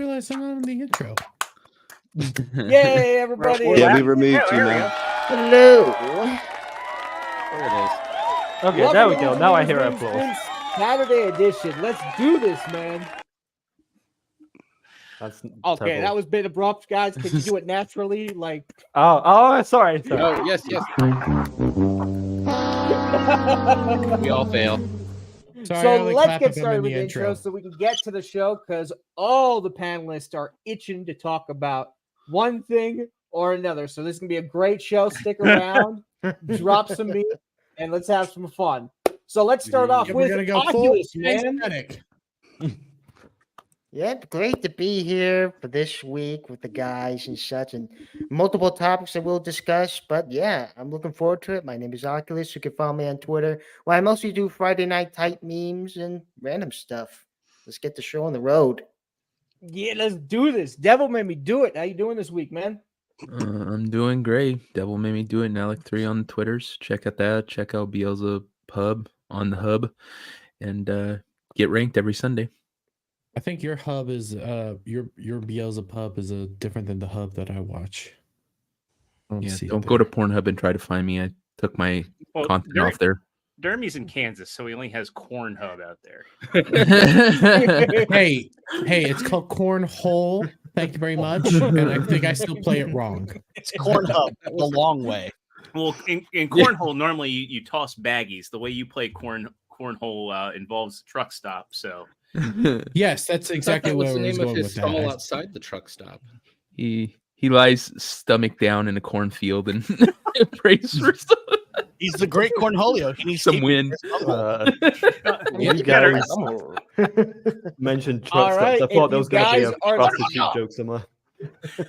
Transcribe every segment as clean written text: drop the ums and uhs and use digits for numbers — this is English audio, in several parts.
realized I'm not in the intro. Yay, everybody! Yeah, we removed you, man. Hello. There it is. Okay, Welcome there we to go. the Now I hear Memestream applause. Saturday edition. Let's do this, man. That's Okay, terrible. that was a bit abrupt, guys. Can you do it naturally? Like, Oh, sorry. Oh, yes. We all fail. Sorry, I so only let's clap get if I'm started in with the the intro intro. so we can get to the show because all the panelists are itching to talk about one thing or another. So this is gonna be a great show. Stick around, drop some meat, and let's have some fun. So let's start off Yeah, we're with gonna go full Oculus, man. aesthetic. Yep, great to be here for this week with the guys and such, and multiple topics that we'll discuss. But yeah, I'm looking forward to it. My name is Oculus. You can follow me on Twitter, where I mostly do Friday night type memes and random stuff. Let's get the show on the road. Yeah, let's do this. Devil made me do it. How you doing this week, man? I'm doing great. Devil made me do it. Now like 3 on Twitters. Check out that. Check out Beelzebub Pub on the hub, and get ranked every Sunday. I think your hub is your Beelzebub is different than the hub that I watch. I Yeah, see it don't go to there. Pornhub and try to find me. I took my content off there. Dermy's in Kansas, so he only has Corn Hub out there. Hey, it's called Cornhole. Thank you very much. And I think I still play it wrong. It's Corn Hub the long way. Well, in cornhole, normally you toss baggies. The way you play cornhole involves a truck stop. So Yes, that's exactly That where was I the was name of going his with stall that. outside the truck stop. He lies stomach down in a cornfield and prays for He's the great Cornholio. He needs some to wind. You guys mentioned truck All right, stops. I thought there if was you going to be guys a are- prostitute joke somewhere.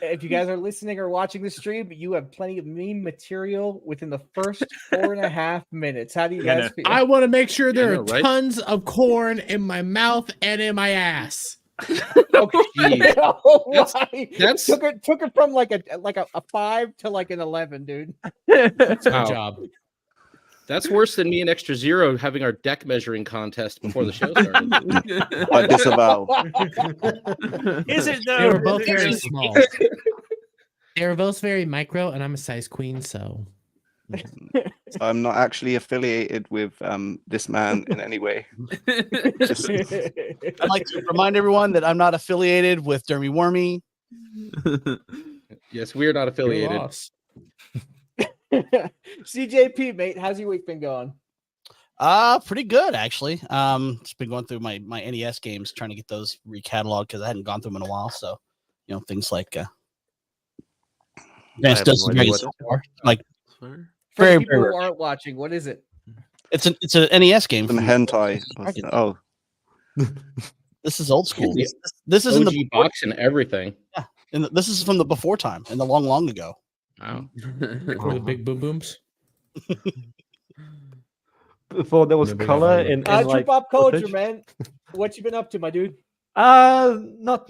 If you guys are listening or watching the stream, you have plenty of meme material within the first 4.5 minutes. How do you guys feel? I want to make sure there I are know, right? tons of corn in my mouth and in my ass. Jeez. Why? That's took it from like a 5 to like an 11, dude. That's my Wow. job. that's worse than me and Extra Zero having our deck measuring contest before the show started. I disavow. is it They were though? both very small. They were both very micro, and I'm a size queen, so I'm not actually affiliated with this man in any way. Just, I'd like to remind everyone that I'm not affiliated with Dermy Wormy. Yes, we're not your affiliated. loss. CJP, mate, how's your week been going? Pretty good actually. Just been going through my NES games, trying to get those recataloged because I hadn't gone through them in a while. So, things like Advanced have Dungeons no and idea Dragons, what like For Very, the people very who aren't watching, what is it? it's an NES game. some from- hentai. Oh, This is old school. The This is in OG the box and everything. this is from the before time, in the long ago. Wow. For the big boom booms. Before there was Never color have I. in True like pop culture, footage. man. What you been up to, my dude? Not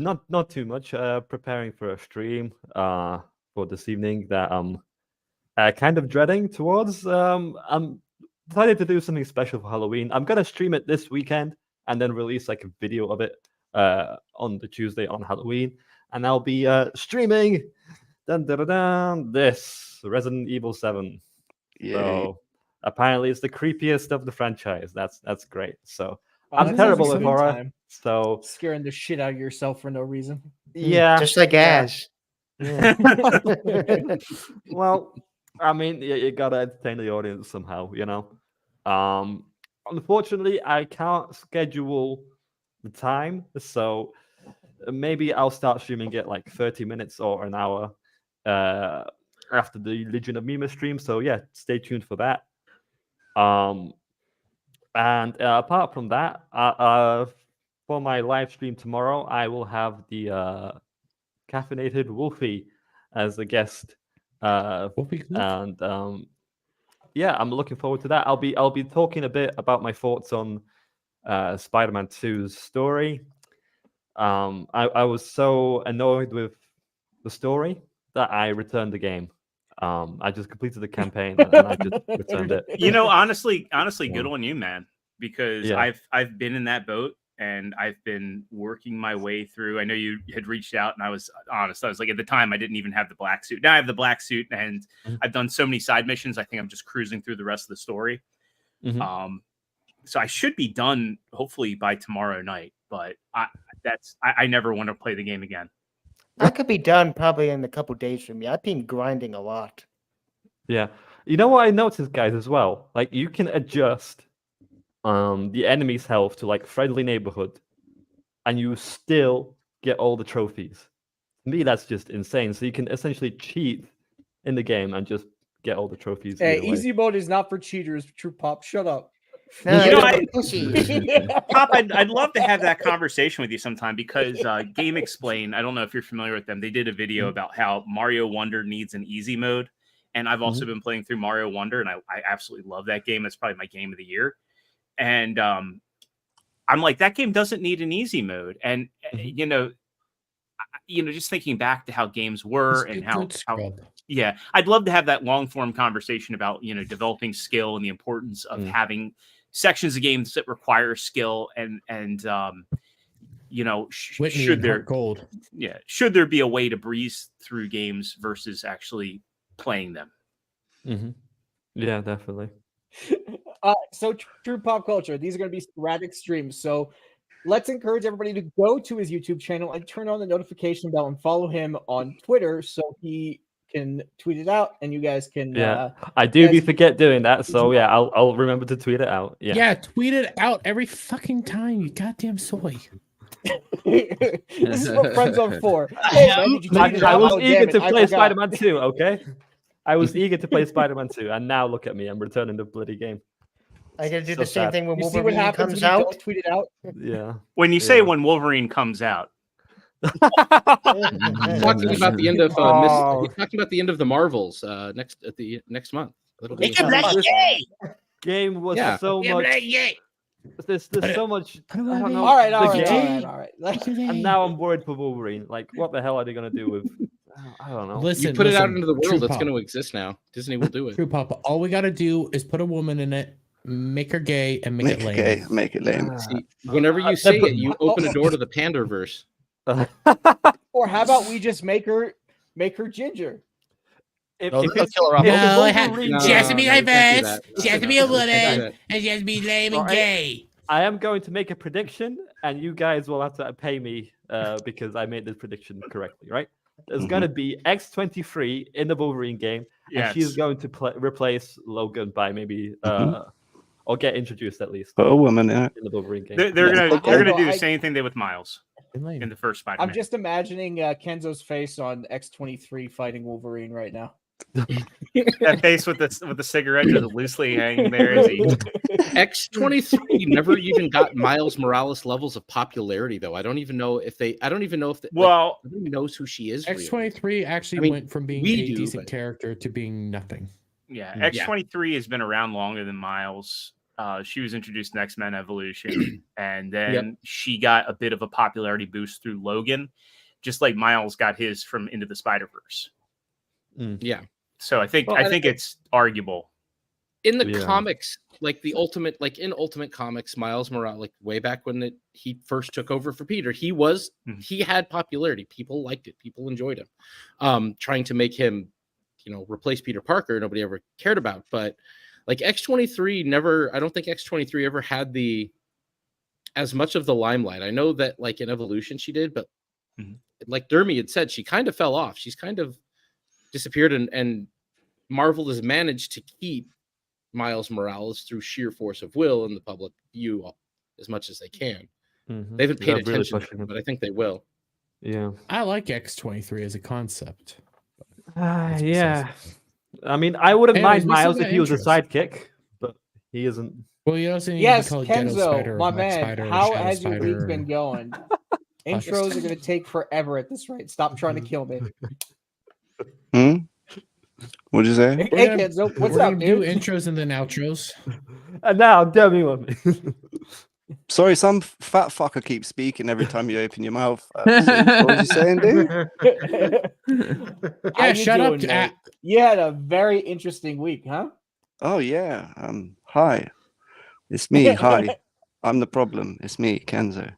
too much. Preparing for a stream for this evening that kind of dreading towards. I'm decided to do something special for Halloween. I'm gonna stream it this weekend and then release like a video of it on the Tuesday on Halloween, and I'll be streaming this Resident Evil 7. yeah. So apparently it's the creepiest of the franchise. That's great. So Oh, I'm that sounds terrible like at a good horror. time. So Scaring the shit out of yourself for no reason. yeah. Just like ass. Yeah. Well, I mean, you gotta entertain the audience somehow, Unfortunately, I can't schedule the time, so maybe I'll start streaming it like 30 minutes or an hour after the Legion of Memestream. So yeah, stay tuned for that. And apart from that, for my live stream tomorrow, I will have the caffeinated Wolfie as a guest. And yeah, I'm looking forward to that. I'll be talking a bit about my thoughts on Spider-Man 2's story. I was so annoyed with the story that I returned the game. I just completed the campaign and I just returned it. Honestly, good on you, man. Because Yeah. I've been in that boat, and I've been working my way through. I know you had reached out, and I was honest. I was like, at the time, I didn't even have the black suit. Now I have the black suit, and I've done so many side missions. I think I'm just cruising through the rest of the story. So I should be done hopefully by tomorrow night. But I never want to play the game again. I could be done probably in a couple days for me. I've been grinding a lot. Yeah. You know what I noticed, guys, as well? Like, you can adjust the enemy's health to like friendly neighborhood, and you still get all the trophies. To me, that's just insane. So you can essentially cheat in the game and just get all the trophies. Hey, either way. easy mode is not for cheaters. True Pop, shut up. No, You know, Pop, I'd love to have that conversation with you sometime because Game Explain, I don't know if you're familiar with them. They did a video about how Mario Wonder needs an easy mode. And I've also been playing through Mario Wonder, and I absolutely love that game. It's probably my game of the year. And I'm like, that game doesn't need an easy mode. And, just thinking back to how games were and how yeah, I'd love to have that long form conversation about, developing skill and the importance of having sections of games that require skill should there be a way to breeze through games versus actually playing them? Yeah, definitely. So True Pop Culture, these are going to be sporadic streams. So let's encourage everybody to go to his YouTube channel and turn on the notification bell and follow him on Twitter so he can tweet it out and you guys can. I do forget doing that, so yeah, I'll remember to tweet it out. Yeah, tweet it out every fucking time, you goddamn soy. This is what friends are for. Hey, man, did you tweet it I out? was Oh, eager damn to it, I play forgot. Spider-Man 2, okay? I was eager to play Spider-Man 2, and now look at me, I'm returning the bloody game. I gotta do So the same sad. thing when You see what Wolverine happens comes when you out. don't tweet it out? Yeah. When you say when Wolverine comes out, He's talking about the end of he's talking about the end of the Marvels next month. That'll be Game was Yeah. so much. There's so much. I don't know. All right, the all right, game, all right. And now I'm worried for Wolverine. Like, what the hell are they gonna do with? I don't know. Listen, you put it out listen, into the True world, it's Pop. going to exist now. Disney will do it. True Pop. All we gotta do is put a woman in it, make her gay, and make it lame. Gay, make it lame. See, whenever you say it, you open a door to the Panderverse. Or how about we just make her ginger? No, they'll kill her off. She has to be No, you can't do diverse. that. She has to be a woman, and she has to be lame and gay. I am going to make a prediction, and you guys will have to pay me because I made this prediction correctly, right? There's going to be X-23 in the Wolverine game, and she's going to replace Logan by maybe, or get introduced at least. Put a woman in it. In the Wolverine game. they're gonna do the same thing they did with Miles in the first Spider-Man. I'm just imagining Kenzo's face on X-23 fighting Wolverine right now. That face with the cigarette just loosely hanging there as he. X-23 never even got Miles Morales levels of popularity, though. I don't even know if Well, nobody knows who she is. Really. X-23 actually went from being we a do, decent but- character to being nothing. Yeah, X-23 has been around longer than Miles. She was introduced in X-Men Evolution, and then she got a bit of a popularity boost through Logan, just like Miles got his from Into the Spider-Verse. Yeah. So I think it's arguable. In the comics, like in Ultimate Comics, Miles Morales, like way back when he first took over for Peter, he had popularity. People liked it. People enjoyed him. Trying to make him, replace Peter Parker, nobody ever cared about. But like X-23 I don't think X-23 ever had as much of the limelight. I know that like in Evolution she did, but like Dermy had said, she kind of fell off. She's kind of disappeared, and Marvel has managed to keep Miles Morales through sheer force of will in the public view as much as they can. They haven't paid attention to it, but I think they will. Yeah. I like X-23 as a concept. Yeah. I mean, I wouldn't mind Miles if he was a sidekick, but he isn't. Well, you also need Yes, to call it Ghetto Kenzo, Spider, my Black man, Spider, how Shadow has your Spider, week been going? Intros are going to take forever at this rate. Stop trying to kill me. What'd you say? Hey, Kenzo, what's up, do dude? intros and then outros. And now, Demi with me. Sorry, some fat fucker keeps speaking every time you open your mouth. What was you saying, dude? How you shut up, doing, mate? You had a very interesting week, huh? Oh yeah. Hi. It's me. Hi. I'm the problem. It's me, Kenzo.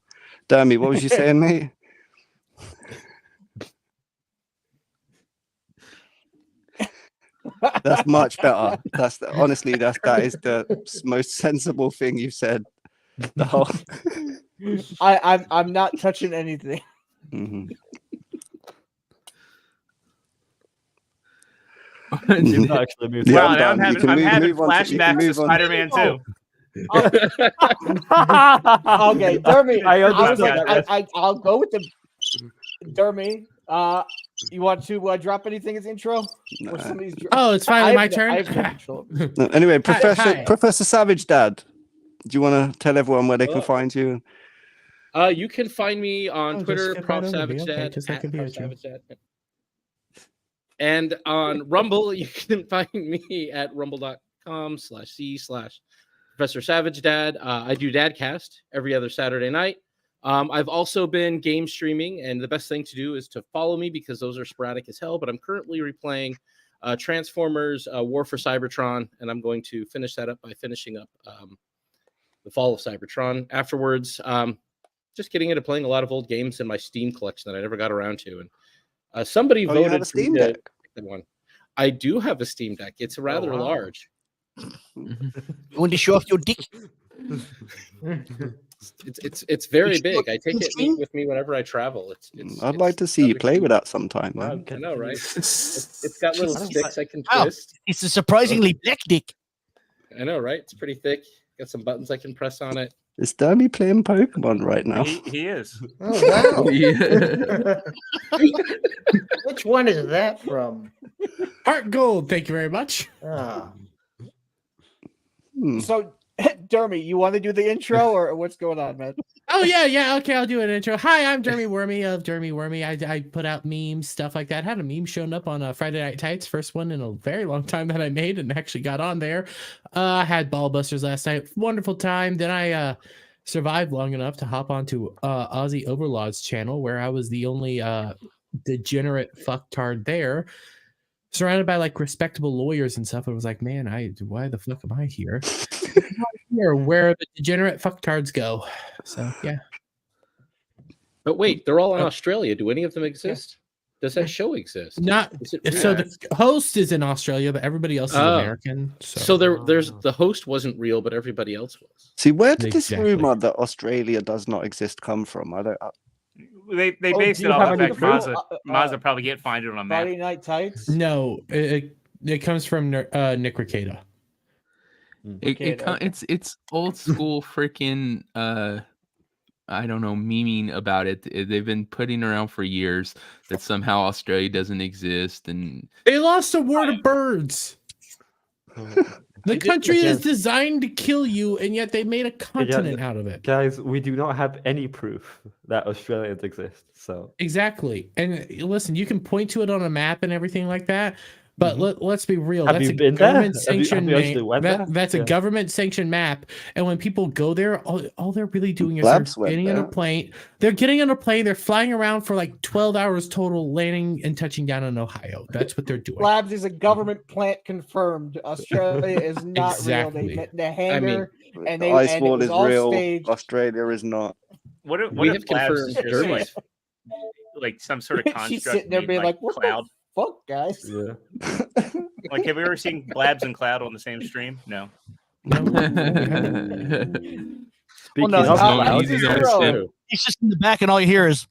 Dermy, what was you saying, mate? That's much better. Honestly, that is the most sensible thing you've said. The whole. I'm not touching anything. Mhm. Jim's not actually moved. Yeah, Wow, I'm now I'm done. You having, can I'm move- having move on to- you can flashbacks to move on. Spider-Man 2. Okay, Dermy. I I was understand like, that. I'll go with the Dermy. You want to drop anything as intro? Or somebody's Oh, it's finally my turn. I have no control. No, anyway, Hi. Professor Savage Dad, do you want to tell everyone where they can Oh. find you? You can find me on Oh, just Twitter, skip Prof right over me. Savage Okay, Dad, just like at in the Prof intro. Savage Dad. And on Rumble, you can find me at rumble.com/c/Professor Savage Dad. I do Dadcast every other Saturday night. I've also been game streaming, and the best thing to do is to follow me because those are sporadic as hell. But I'm currently replaying Transformers War for Cybertron, and I'm going to finish that up by finishing up the Fall of Cybertron afterwards. Just getting into playing a lot of old games in my Steam collection that I never got around to. And somebody Oh, voted you have a for me Steam to Deck? pick the one. I do have a Steam Deck. It's rather wow. large. You want to show off your dick? It's very You big. I take it stream? with me whenever I travel. I'd like to see you rather play cute. with that sometime, Wow, man. I know, right? It's got little Jesus. sticks I can Wow. twist. It's a surprisingly black dick. I know, right? It's pretty thick. Got some buttons I can press on it. Is Dermy playing Pokemon right now? He is. Oh wow! Yeah. Which one is that from? Heart gold. Thank you very much. Ah, Hmm. So, Dermy, you want to do the intro or what's going on, man? Oh yeah. Okay, I'll do an intro. Hi, I'm Dermy Wormy of Dermy Wormy. I put out memes, stuff like that. Had a meme showing up on Friday Night Tights, first one in a very long time that I made and actually got on there. I had Ballbusters last night, wonderful time. Then I survived long enough to hop onto Aussie Overlord's channel, where I was the only degenerate fucktard there, surrounded by like respectable lawyers and stuff. I was like, man, why the fuck am I here? Here, where the degenerate fucktards go. So yeah. But wait, they're all in Australia. Do any of them exist? Does that show exist? Not Is it so real? the host is in Australia, but everybody else is Oh. American. So there's the host wasn't real, but everybody else was. See, where did this Exactly. rumor that Australia does not exist come from? I don't. They Oh, based do it you off have the any fact proof? Mazda probably can't find it on a map. Friday Night Tights? No, it comes from Nick Rekieta. It's old school freaking I don't know, memeing about it. They've been putting around for years that somehow Australia doesn't exist, and They lost a war to birds. The country is designed to kill you, and yet they made a continent out of it. Guys, we do not have any proof that Australians exist. So Exactly. And listen, you can point to it on a map and everything like that. But let's be real. Have That's you a been there? government Have you sanctioned actually went there? that's a Yeah. government sanctioned map. And when people go there, all they're really doing is Labs they're went getting on a there. plane. They're getting on a plane. They're flying around for like 12 hours total, landing and touching down in Ohio. That's what they're doing. Labs is a government plant confirmed. Australia is not Exactly. real. The hangar and The they ice and it wall was is all real. staged. Australia is not. What if We have Labs is confirmed just Dermy's. like some sort of construct She's sitting there made, being like, "What Cloud? the fuck, guys?" yeah. Like, have we ever seen Blabs and Cloud on the same stream? No. Speaking no, of how- clouds, easy zero. on step. He's just in the back, and all you hear is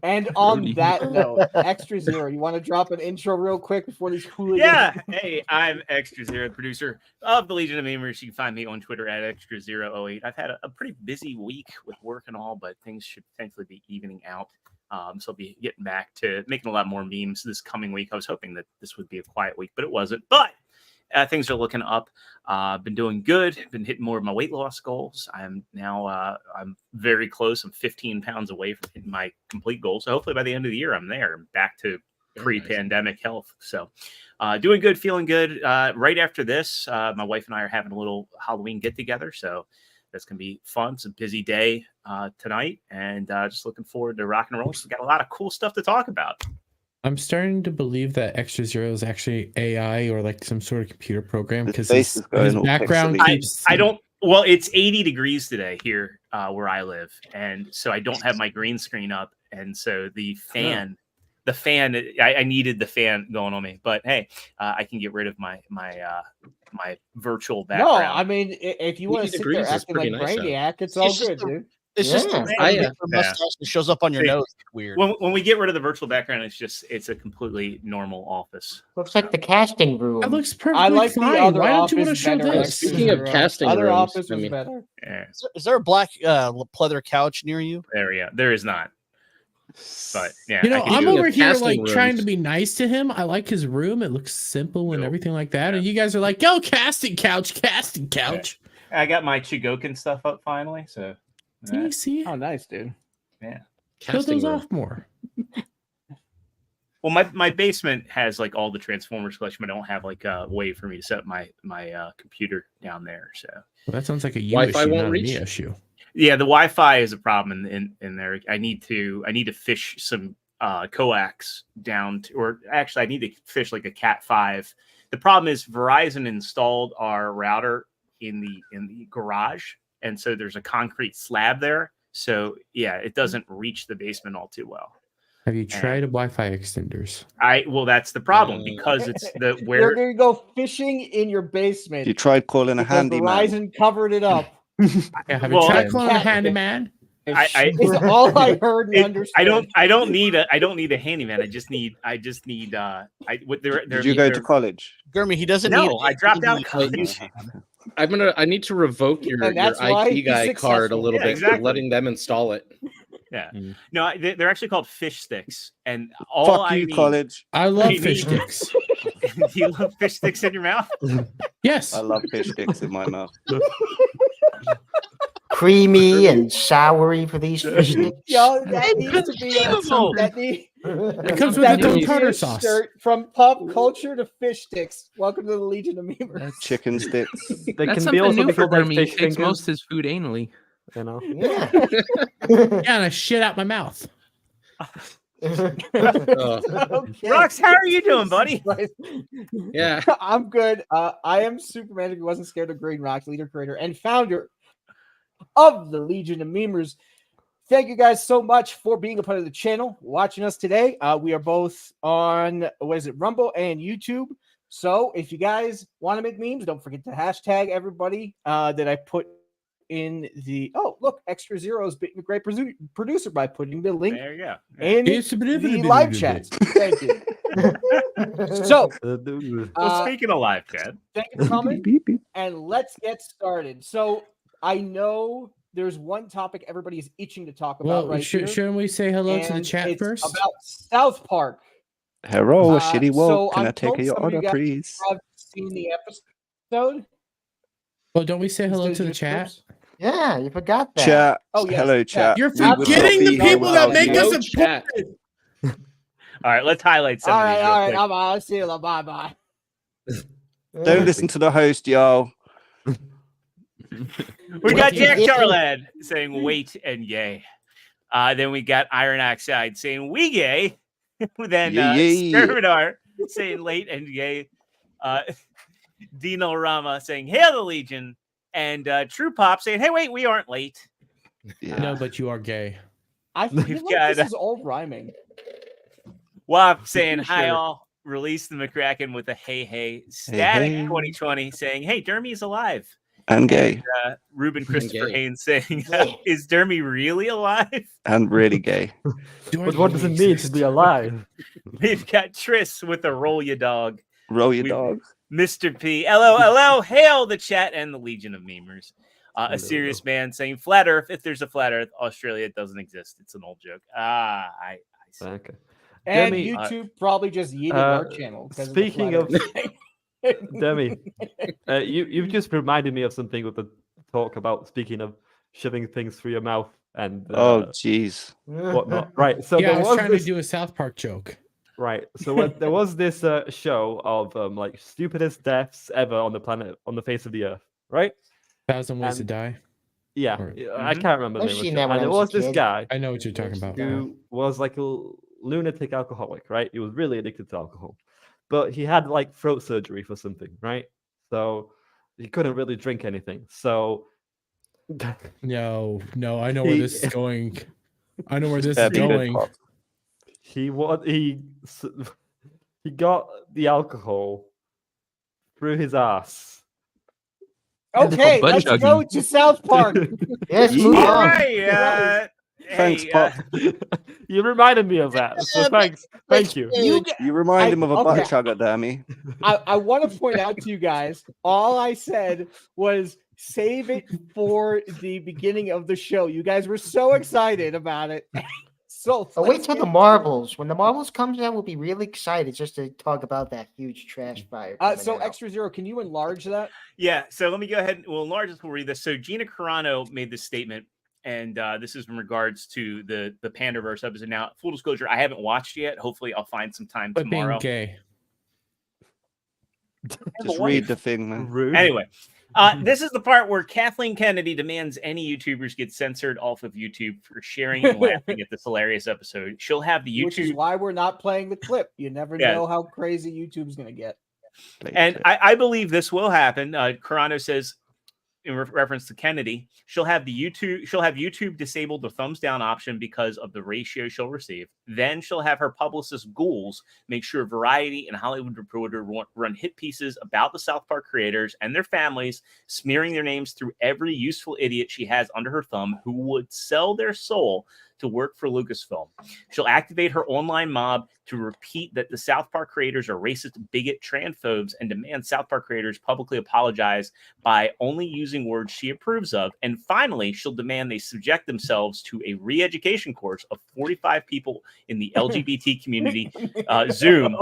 And on Cody. that note, Extra Zero, you want to drop an intro real quick before these hooligans? Yeah. Hey, I'm Extra Zero, the producer of the Legion of Memers. You can find me on Twitter at Extra008. I've had a pretty busy week with work and all, but things should potentially be evening out. So I'll be getting back to making a lot more memes this coming week. I was hoping that this would be a quiet week, but it wasn't. But things are looking up. Been doing good. Been hitting more of my weight loss goals. I'm now I'm very close. I'm 15 pounds away from hitting my complete goal. So hopefully by the end of the year, I'm there. I'm back to pre-pandemic health. So doing good, feeling good. Right after this, my wife and I are having a little Halloween get together. So that's going to be fun. It's a busy day tonight, and just looking forward to rock and roll. We've got a lot of cool stuff to talk about. I'm starting to believe that Extra Zero is actually AI or like some sort of computer program His because face his, is going his all background pixely. keeps. I don't. Well, it's 80 degrees today here where I live, and so I don't have my green screen up, and so the fan, I needed the fan going on me. But hey, I can get rid of my virtual background. No, I mean, if you want to 80 sit there degrees is acting pretty like nice out. Brainiac, it's all It's just good, dude. It's just Yeah. the I, random mustache that shows up on your See, nose. It's weird. when we get rid of the virtual background, it's a completely normal office. Looks like the casting room. That looks perfectly I like fine. the other Why don't you want to office show better. this? Extra Speaking of Zero. casting other rooms, office I was mean- better. Yeah, Is there a black pleather couch near you? there we go. There is not. But yeah, You know, I can I'm do it. over here casting like trying to rooms. be nice to him. I like his room. It looks simple and Nope. everything like that. And you guys are like, "Yo, casting couch." I got my Chigokin stuff up finally, so Can you see? Oh, nice, dude. yeah. Show Casting those room. off more. Well, my basement has like all the Transformers collection, but I don't have like a way for me to set up my computer down there. So Well, that sounds like a you Wi-Fi issue, won't not a reach? me issue. yeah, the Wi-Fi is a problem in there. I need to fish some coax down to, or actually I need to fish like a Cat 5. The problem is Verizon installed our router in the garage, and so there's a concrete slab there. So yeah, it doesn't reach the basement all too well. Have you tried Wi-Fi extenders? Well, that's the problem because it's the You're where going to go fishing in your basement. You tried calling a because handyman. Verizon covered it up. Yeah, have you Well, tried calling a Cat- handyman? It's all I heard and understood. I don't need a handyman. I just need Did you go to college? Gurmy, he doesn't need. No, I dropped out of college. I need to revoke your And that's why IT he's guy card a successful. little Yeah, bit exactly. for letting them install it. Yeah. Mm. No, they're actually called fish sticks, and all Fuck I you, need. college. I love You fish need- sticks. Do you love fish sticks in your mouth? Yes. I love fish sticks in my mouth. Creamy and soury for these fish sticks. Yo, that needs to be Inconceivable. that need, It comes with that its own needs to be tartar a sauce. shirt from pop culture to fish sticks. Welcome to the Legion of Memers. Chicken sticks. They That's can be something also new be for called like Gurmy. He fish takes fingers, most of his food anally. you know. Yeah. Yeah, and I shit out my mouth. Okay. Rox, how are you doing, buddy? Yeah. I'm good. I am Superman who wasn't scared of Green Rocks, leader, creator, and founder of the Legion of Memers. Thank you guys so much for being a part of the channel, watching us today. We are both on, Rumble and YouTube. So if you guys want to make memes, don't forget to hashtag everybody that I put in the, look, Extra Zero is being a great producer by putting the link There you go. in It's a bit of the a- live chat. Thank you. So, Well, speaking of live chat, thank you for coming, and let's get started. So, I know there's one topic everybody is itching to talk about Well, right here. shouldn't we say hello to the and chat it's first? about South Park. Hello, a shitty so world. Can I'm I take told your some of you order, guys please? Have seen the episode? Well, don't we say hello Is to the it chat? yours? Yeah, you forgot that. Chat. Oh, yes. Hello, chat. You're We would not forgetting be the here people that without make you. us No chat. important. all right, let's highlight some All of right, these all real right. quick. I'll see you. Bye bye. Don't listen to the host, y'all. We got Jack Yeah. Charlad saying wait and yay. Then we got Iron Oxide saying we gay. Then Yay. Skirminar saying late and gay. Dino Rama saying hail the Legion. And True Pop saying, hey, wait, we aren't late. Yeah. No, but you are gay. I feel We've like got, this is all rhyming. Wap saying hi Sure. all. Release the McCracken with a hey hey. Static hey. 2020 saying, hey, Dermy's alive. And gay. Ruben Christopher gay. Haynes saying, Gay. is Dermy really alive? And really gay. But what does it mean to be alive? We've got Triss with a roll ya dog. Roll your We- dog. Mr. P. Hello. Hail the chat and the Legion of Memers. A Hello. serious man saying flat earth. If there's a flat earth, Australia doesn't exist. It's an old joke. I see. Okay. And Demi, YouTube probably just yeeted our channel. because the speaking flat of- earth thing. Demi, you've just reminded me of something with the talk about speaking of shoving things through your mouth and Oh, jeez. whatnot. Right. So Yeah, I there was was trying this, to do a South Park joke. right. So there was this show of like stupidest deaths ever on the planet, on the face of the earth. Right. 1,000 Ways to And- Die. Yeah. Right. I can't remember the I've name of seen the show. that when And I there was was a this kid. guy I know what you're talking about. who was like lunatic alcoholic, right? He was really addicted to alcohol, but he had like throat surgery for something, right? So he couldn't really drink anything. So No, I know where He- this is going. I know where this is That'd be good, going. Pop. he got the alcohol through his ass. Okay, butt let's chugging. go to South Park. Yes, move All on. right. Thanks, Hey, Pop. You reminded me of that, so thanks. Thank you. You remind I- him of a okay. butt chugger, Dammy. I want to point out to you guys, all I said was save it for the beginning of the show. You guys were so excited about it. So Oh, wait let's till the get- Marvels. When the Marvels comes out, we'll be really excited just to talk about that huge trash fire. coming So out. Extra Zero, can you enlarge that? Yeah, so let me go ahead. We'll enlarge this. We'll read this. So Gina Carano made this statement, and this is in regards to the Pandaverse episode. Now, full disclosure, I haven't watched yet. Hopefully, I'll find some time But being tomorrow. gay. Just read the thing, man. Rude. Anyway, this is the part where Kathleen Kennedy demands any YouTubers get censored off of YouTube for sharing and laughing at this hilarious episode. She'll have the Which is YouTube, why we're not playing the clip. You never Yeah. know how crazy YouTube's going to get. and I believe this will happen. Carano says, in reference to Kennedy, she'll have YouTube disable the thumbs down option because of the ratio she'll receive. Then she'll have her publicist Ghouls make sure Variety and Hollywood Reporter run hit pieces about the South Park creators and their families, smearing their names through every useful idiot she has under her thumb who would sell their soul to work for Lucasfilm. She'll activate her online mob to repeat that the South Park creators are racist, bigot, transphobes, and demand South Park creators publicly apologize by only using words she approves of. And finally, she'll demand they subject themselves to a re-education course of 45 people in the LGBT community, Zoom,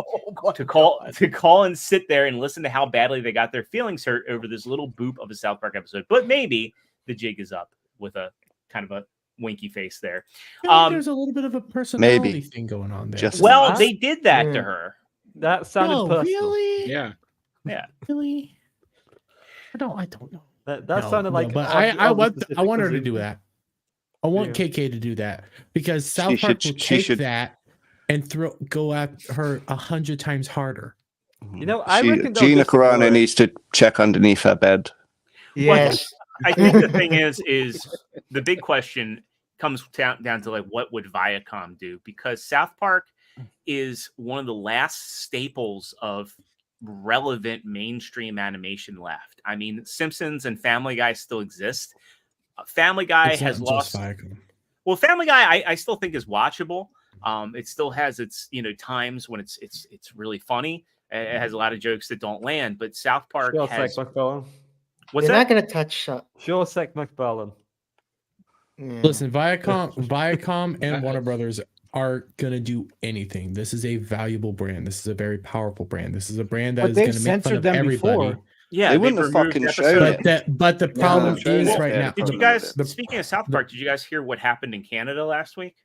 Oh to call and sit there and listen to how badly they got their feelings hurt over this little boop of a South Park episode. But maybe the jig is up, with a kind of a winky face there. I feel like there's a little bit of a personality thing going on there. Just- Well, What? they did that to Yeah. her. That sounded No, personal. really? Yeah. Really? I don't know. That No, sounded like. but oddly I want specific her to for do Zoom. that. I want Yeah. KK to do that because South Park will take that and go at her 100 times harder. You know, I reckon they'll Gina just ignore Carano it. needs to check underneath her bed. Yes. I think the thing is the big question comes down to like, what would Viacom do? Because South Park is one of the last staples of relevant mainstream animation left. I mean, Simpsons and Family Guy still exist. Family Guy It's not has just lost. Viacom. Well, Family Guy, I still think is watchable. It still has its times when it's really funny. It has a lot of jokes that don't land, but South Park Sure, has. Sec McFarlane. What's They're that? not going to touch. Sure, Sec McFarlane. Yeah. Listen, Viacom and Warner Brothers are gonna do anything. This is a valuable brand. This is a very powerful brand. This is a brand that But is they've gonna make fun censored of them everybody. before. Yeah, They wouldn't they've have removed fucking episodes. shown But the problem Yeah, is sure. right now. Did you problem guys, with it. speaking of South Park, did you guys hear what happened in Canada last week?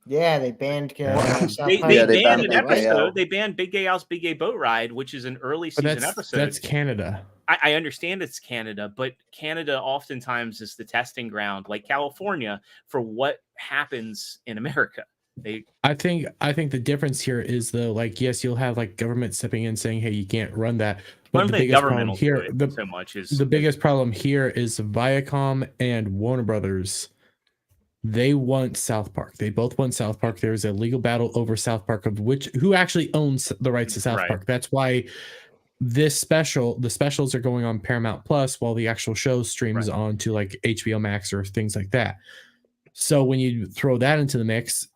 Yeah, they banned South They, Park. they Yeah, they banned banned an Big Gay Al. episode. They banned Big Gay Al's Big Gay Boat Ride, which is an early But season episode. that's Canada. I understand it's Canada, but Canada oftentimes is the testing ground, like California, for what happens in America. I think the difference here is though, like, yes, you'll have like government stepping in saying, "Hey, you can't run that." I But don't the think biggest government problem will do here, it so much is the biggest problem here is Viacom and Warner Brothers. They want South Park. They both want South Park. There's a legal battle over South Park of who actually owns the rights to South Right. Park. That's why the specials are going on Paramount Plus while the actual show streams on to like HBO Max or things like that. So when you throw that into the mix,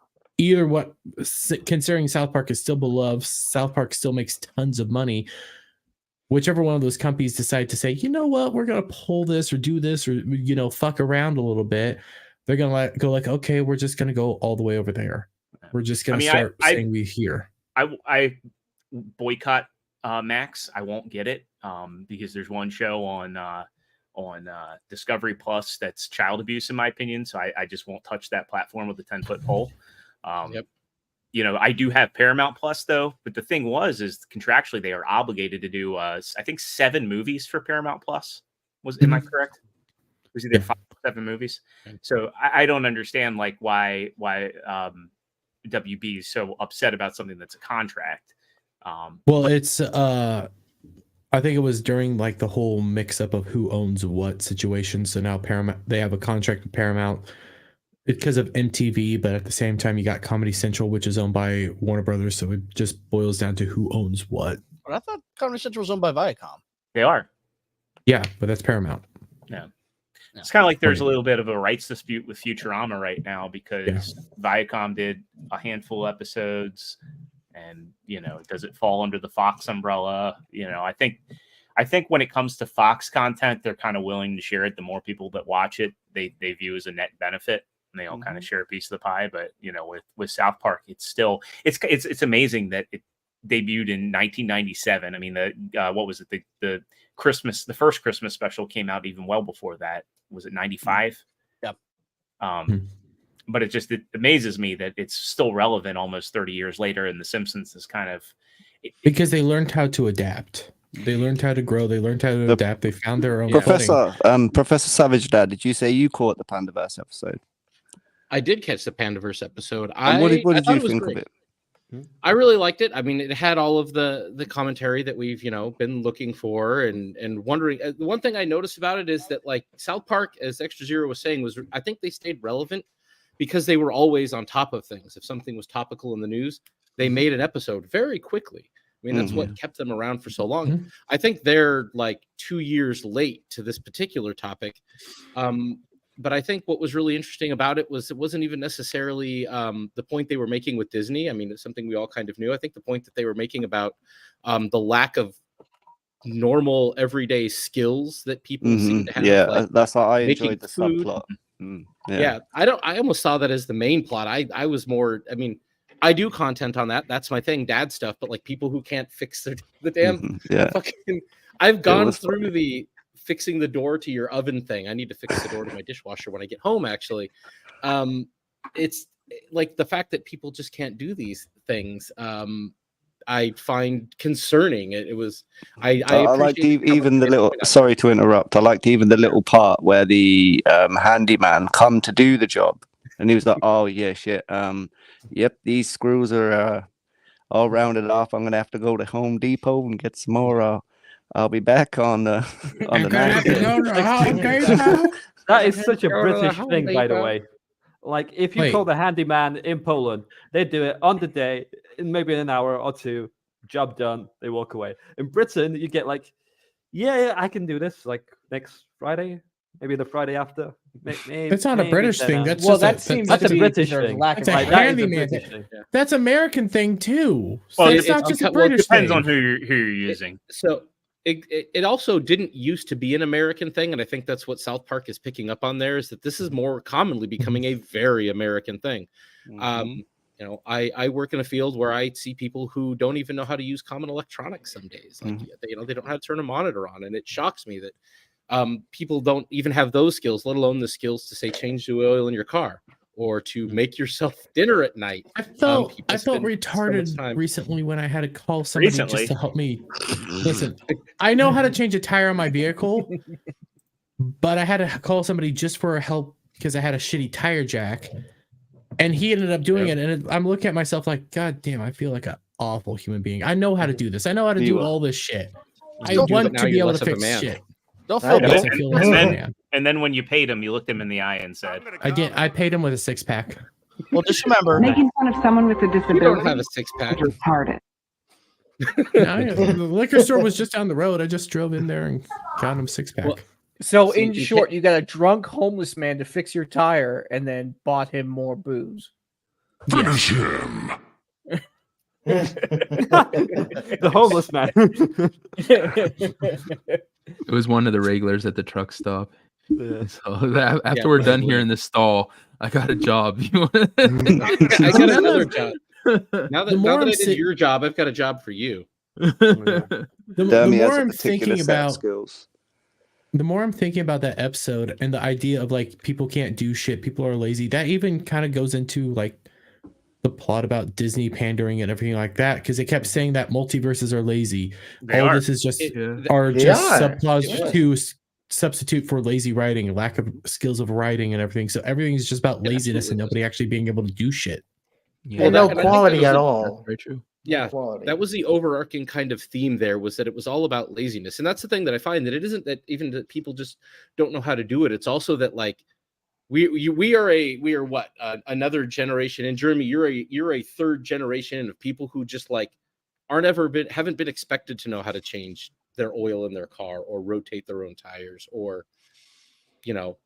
considering South Park is still beloved, South Park still makes tons of money. Whichever one of those companies decide to say, you know what, we're gonna pull this or do this or fuck around a little bit, they're gonna go like, okay, we're just gonna go all the way over there. We're just gonna start saying we here. I boycott Max. I won't get it because there's one show on Discovery Plus that's child abuse, in my opinion. So I just won't touch that platform with a 10-foot pole. Yep. I do have Paramount Plus though, but the thing is contractually they are obligated to do I think 7 movies for Paramount Plus. Am I correct? It was either 5 or 7 movies. So I don't understand like why WB is so upset about something that's a contract. Well, it's I think it was during like the whole mix up of who owns what situation. So now Paramount, they have a contract with Paramount because of MTV, but at the same time you got Comedy Central, which is owned by Warner Brothers. So it just boils down to who owns what. But I thought Comedy Central was owned by Viacom. They are. Yeah, but that's Paramount. Yeah. It's kind of like there's a little bit of a rights dispute with Futurama right now because Viacom did a handful of episodes, and does it fall under the Fox umbrella? I think when it comes to Fox content, they're kind of willing to share it. The more people that watch it, they view as a net benefit, and they all kind of share a piece of the pie. But with South Park, it's still it's amazing that it debuted in 1997. I mean, what was it? The first Christmas special came out even well before that. Was it 95? Yep. But it amazes me that it's still relevant almost 30 years later, and The Simpsons is kind of because they learned how to adapt. They learned how to grow. They learned how to adapt. They found their own Professor Savage Dad, did you say you caught the Pandaverse episode? I did catch the Pandaverse episode. And what did you think of it? I really liked it. I mean, it had all of the commentary that we've been looking for and wondering. The one thing I noticed about it is that like South Park, as Extra Zero was saying, was I think they stayed relevant because they were always on top of things. If something was topical in the news, they made an episode very quickly. I mean, that's what kept them around for so long. I think they're like 2 years late to this particular topic. But I think what was really interesting about it wasn't even necessarily the point they were making with Disney. I mean, it's something we all kind of knew. I think the point that they were making about the lack of normal everyday skills that people seem to have. Yeah, like that's how I enjoyed the food. subplot. Yeah, I almost saw that as the main plot. I was more. I mean, I do content on that. That's my thing, dad stuff. But like people who can't fix the damn fucking. I've gone through the fixing the door to your oven thing. I need to fix the door to my dishwasher when I get home. Actually, it's like the fact that people just can't do these things. I find concerning. It was. I liked even the little. Sorry to interrupt. I liked even the little part where the handyman come to do the job, and he was like, "Oh yeah, shit. Yep, these screws are all rounded off. I'm gonna have to go to Home Depot and get some more. I'll be back on the night." That is such a British thing, by the way. Like, if you call the handyman in Poland, they do it on the day, in maybe an hour or two, job done, they walk away. In Britain, you get like, yeah, I can do this, like next Friday, maybe the Friday after. It's not a British thing. That's well, just that's a British thing. That's a handyman thing. That's American thing too. So it's not just a British thing. It depends on who you're using. So it also didn't used to be an American thing, and I think that's what South Park is picking up on there, is that this is more commonly becoming a very American thing. I work in a field where I see people who don't even know how to use common electronics some days. Like they don't know how to turn a monitor on, and it shocks me that people don't even have those skills, let alone the skills to say change the oil in your car or to make yourself dinner at night. I felt retarded recently when I had to call somebody just to help me. Listen, I know how to change a tire on my vehicle, but I had to call somebody just for help because I had a shitty tire jack, and he ended up doing it. And I'm looking at myself like, God damn, I feel like an awful human being. I know how to do this. I know how to do all this shit. I want to be able to fix shit. Don't feel bad. And then when you paid him, you looked him in the eye and said, I paid him with a 6-pack. Well, just remember, making fun of someone with a disability. You don't have a 6-pack. Is retarded. The liquor store was just down the road. I just drove in there and got him 6-pack. Well, so in short, you got a drunk homeless man to fix your tire and then bought him more booze. Finish him. The homeless man. It was one of the regulars at the truck stop. Yeah. So after we're done here in the stall, I got a job. I got another job. Now that I did your job, I've got a job for you. The more I'm thinking about skills. The more I'm thinking about that episode and the idea of like people can't do shit, people are lazy, that even kind of goes into like the plot about Disney pandering and everything like that, because they kept saying that multiverses are lazy. This is just subplots to substitute for lazy writing and lack of skills of writing and everything. So everything is just about laziness and nobody actually being able to do shit. Yeah, And no and I think that quality was at a- all. very true. No Yeah, quality. that was the overarching kind of theme there, was that it was all about laziness. And that's the thing that I find, that it isn't that even that people just don't know how to do it. It's also that, like, we are what, another generation. And Jeremy, you're a third generation of people who just, like, haven't been expected to know how to change their oil in their car, or rotate their own tires, or, you know,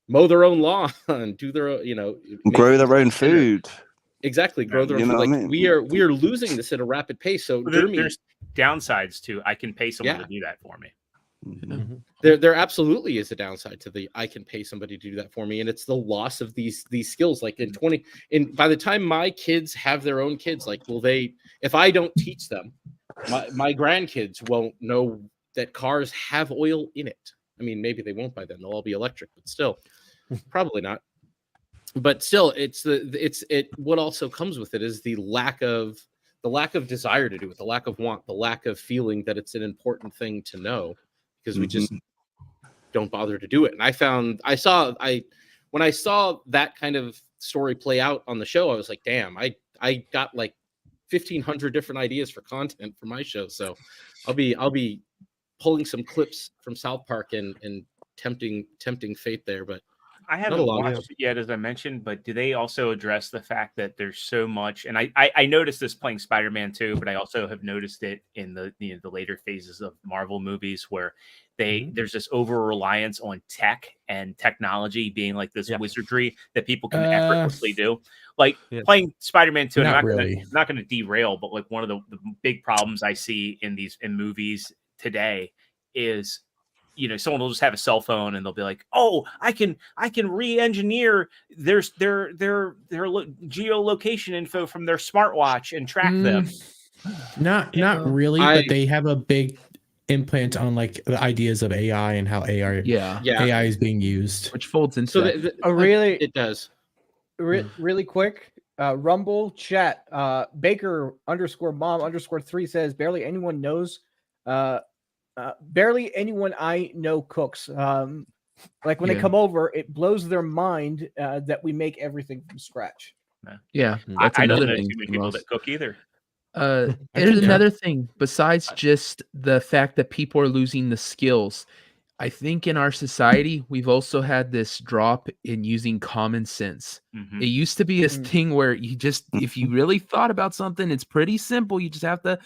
mow their own lawn, do their own, make Grow their own themselves dinner. food. Exactly, grow their own You know food. what I Like, mean? we are losing this at a rapid pace. So Jeremy, There's downsides to I can pay someone Yeah. to do that for me. Mhm. there absolutely is a downside to the I can pay somebody to do that for me, and it's the loss of these skills. Like, by the time my kids have their own kids, like, if I don't teach them, my grandkids won't know that cars have oil in it. I mean, maybe they won't by then; they'll all be electric, but still, probably not. But still, what also comes with it is the lack of desire to do it, the lack of want, the lack of feeling that it's an important thing to know, because we just don't bother to do it. And when I saw that kind of story play out on the show, I was like, damn, I got like 1,500 different ideas for content for my show. So I'll be pulling some clips from South Park and tempting fate there, but I Not a haven't long watched it yet, as I mentioned, but do they also address the fact that there's so much? And I noticed this playing Spider-Man 2, but I also have noticed it in the later phases of Marvel movies, where there's this over reliance on tech and technology being like this wizardry that people can effortlessly do. Like playing Spider-Man 2, and Not I'm really. not going to derail, but like one of the big problems I see in movies today is, someone will just have a cell phone and they'll be like, "Oh, I can re-engineer their geolocation info from their smartwatch and track them." Not really, but they have a big implant on, like, the ideas of AI and how AI is being used, which folds into So that. it does. Really quick, Rumble chat, Baker _mom_3 says barely anyone knows. Barely anyone I know cooks. Like when they come over, it blows their mind that we make everything from scratch. Yeah, that's I don't another know thing. too many for people most. that cook either. There's another thing besides just the fact that people are losing the skills. I think in our society, we've also had this drop in using common sense. It used to be a thing where you just, if you really thought about something, it's pretty simple. You just have to,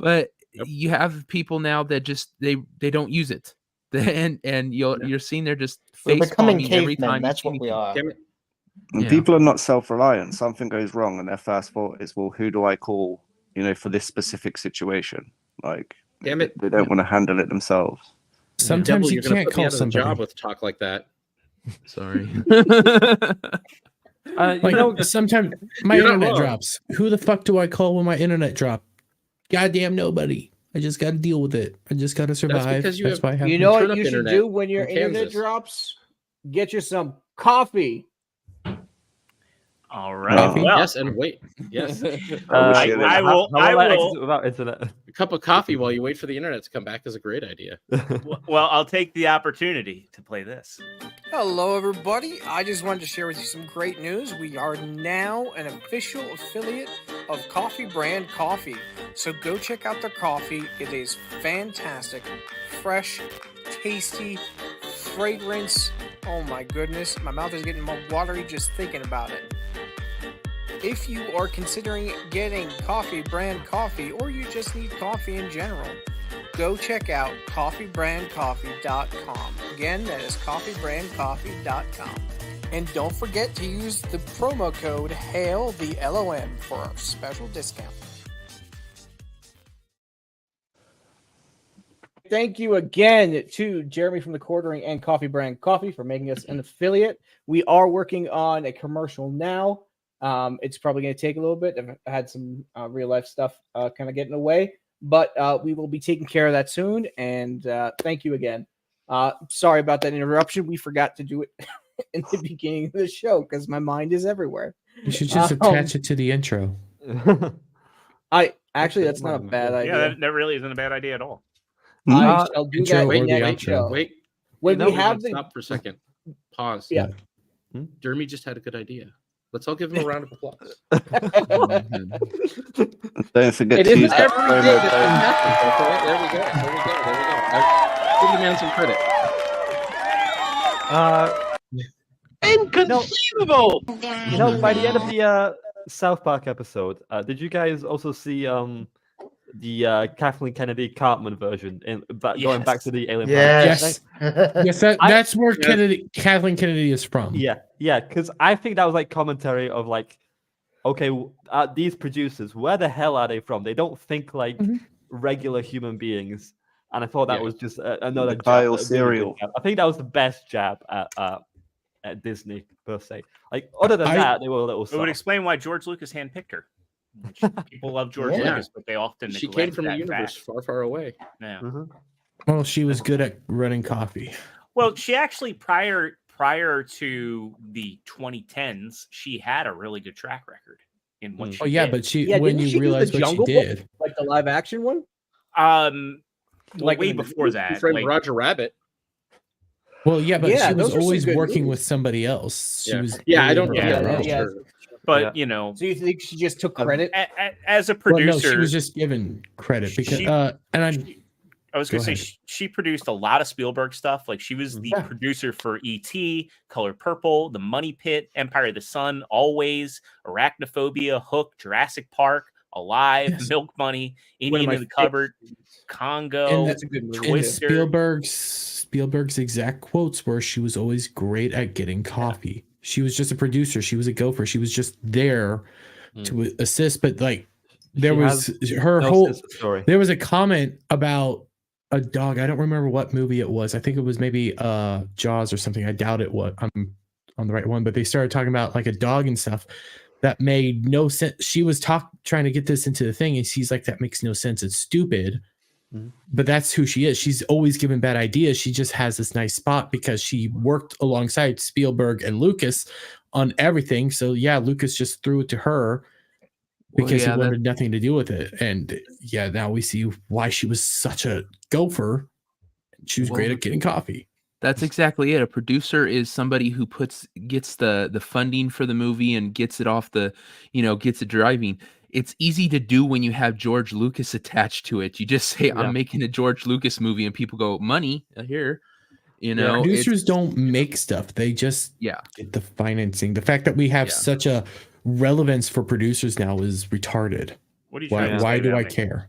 but you have people now that just, they don't use it. And you're seeing they're just We're face becoming bombing every cavemen. time. That's what we are. And people are not self-reliant. Something goes wrong, and their first thought is, "Well, who do I call? For this specific situation." Like, Damn it, they don't want to handle it themselves. Sometimes Devil, you you're gonna can't put me call out of the somebody. job with talk like that. Sorry. Sometimes my You're not internet wrong. drops. Who the fuck do I call when my internet drops? Goddamn nobody. I just got to deal with it. I just got to survive. because you That's have- why I have You know Turn what up you should internet do when your in internet Kansas. drops? Get you some coffee. All right. Well, Yes, and wait. Yes. I will. Without internet. A cup of coffee while you wait for the internet to come back is a great idea. Well, I'll take the opportunity to play this. Hello, everybody. I just wanted to share with you some great news. We are now an official affiliate of Coffee Brand Coffee. So go check out their coffee. It is fantastic, fresh, tasty, fragrance. Oh my goodness, my mouth is getting more watery just thinking about it. If you are considering getting Coffee Brand Coffee, or you just need coffee in general, go check out coffeebrandcoffee.com. Again, that is coffeebrandcoffee.com. And don't forget to use the promo code HAIL the LOM for our special discount. Thank you again to Jeremy from the Quartering and Coffee Brand Coffee for making us an affiliate. We are working on a commercial now. It's probably going to take a little bit. I've had some real life stuff kind of getting away, but we will be taking care of that soon. And thank you again. Sorry about that interruption. We forgot to do it in the beginning of the show because my mind is everywhere. You should just attach it to the intro. That's not a bad idea. Yeah, that really isn't a bad idea at all. I shall do intro that or the next outro. show. Wait. When we have stop for a second. Pause. Yeah. Jeremy just had a good idea. Let's all give him a round of applause. Don't forget It isn't Tuesday. every day that that happens. Okay? There we go. Give the man some credit. Inconceivable! By the end of the South Park episode, did you guys also see the Kathleen Kennedy Cartman version going back to the alien planet? Yes. Yes, that's where Kathleen Kennedy is from. Yeah, because I think that was like commentary of like, okay, these producers, where the hell are they from? They don't think like regular human beings, and I thought that was just another Kyle jab, cereal. I think that was the best jab at Disney per se. Like other than that, they were a little. It would soft. explain why George Lucas handpicked her. People love George Lucas, but they often She neglect came from a that universe fact. far, far away. Yeah. Well, she was good at running coffee. Well, she actually prior to the 2010s, she had a really good track record in what she Oh yeah, did. but she Yeah, when didn't you she do the realize what she Jungle Book? did. Like the live action one? Like way in the before that. Friend like- Roger Rabbit. Well, yeah, but Yeah, she was those are some always good working with movies. somebody else. She was I don't. doing her Yeah, own. sure. But you know, So you think she just took credit? as a Well, producer, no, she was just given credit because She- and I'm I was going Go to say ahead. she produced a lot of Spielberg stuff. Like she was the producer for E.T., Color Purple, The Money Pit, Empire of the Sun, Always, Arachnophobia, Hook, Jurassic Park, Alive, Milk Money, Indian in the Cupboard, Congo, and Twister. Spielberg's exact quotes were she was always great at getting coffee. She was just a producer. She was a gopher. She was just there to assist. But like there She was has her no whole sense of story. there was a comment about a dog. I don't remember what movie it was. I think it was maybe Jaws or something. I doubt it was. I'm on the right one, but they started talking about like a dog and stuff that made no sense. She was trying to get this into the thing, and she's like, that makes no sense. It's stupid. But that's who she is. She's always given bad ideas. She just has this nice spot because she worked alongside Spielberg and Lucas on everything. So yeah, Lucas just threw it to her because he wanted nothing to do with it. And yeah, now we see why she was such a gopher. She was great at getting coffee. That's exactly it. A producer is somebody who gets the funding for the movie and gets it off gets it driving. It's easy to do when you have George Lucas attached to it. You just say, I'm making a George Lucas movie, and people go, money here. Producers don't make stuff. They just get the financing. The fact that we have such a relevance for producers now is retarded. What are you why trying to say do about I me? care?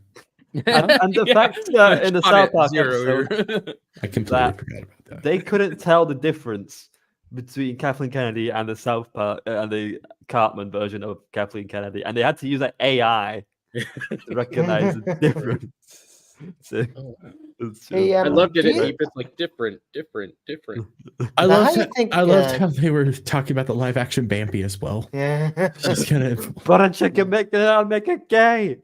And the fact in the South Park episode, I completely forgot about that. They couldn't tell the difference between Kathleen Kennedy and the South Park and the Cartman version of Kathleen Kennedy, and they had to use like AI to recognize the difference. I loved it. It's like different. I loved how they were talking about the live action Bambi as well. Yeah. Just kind of but a chicken make it gay.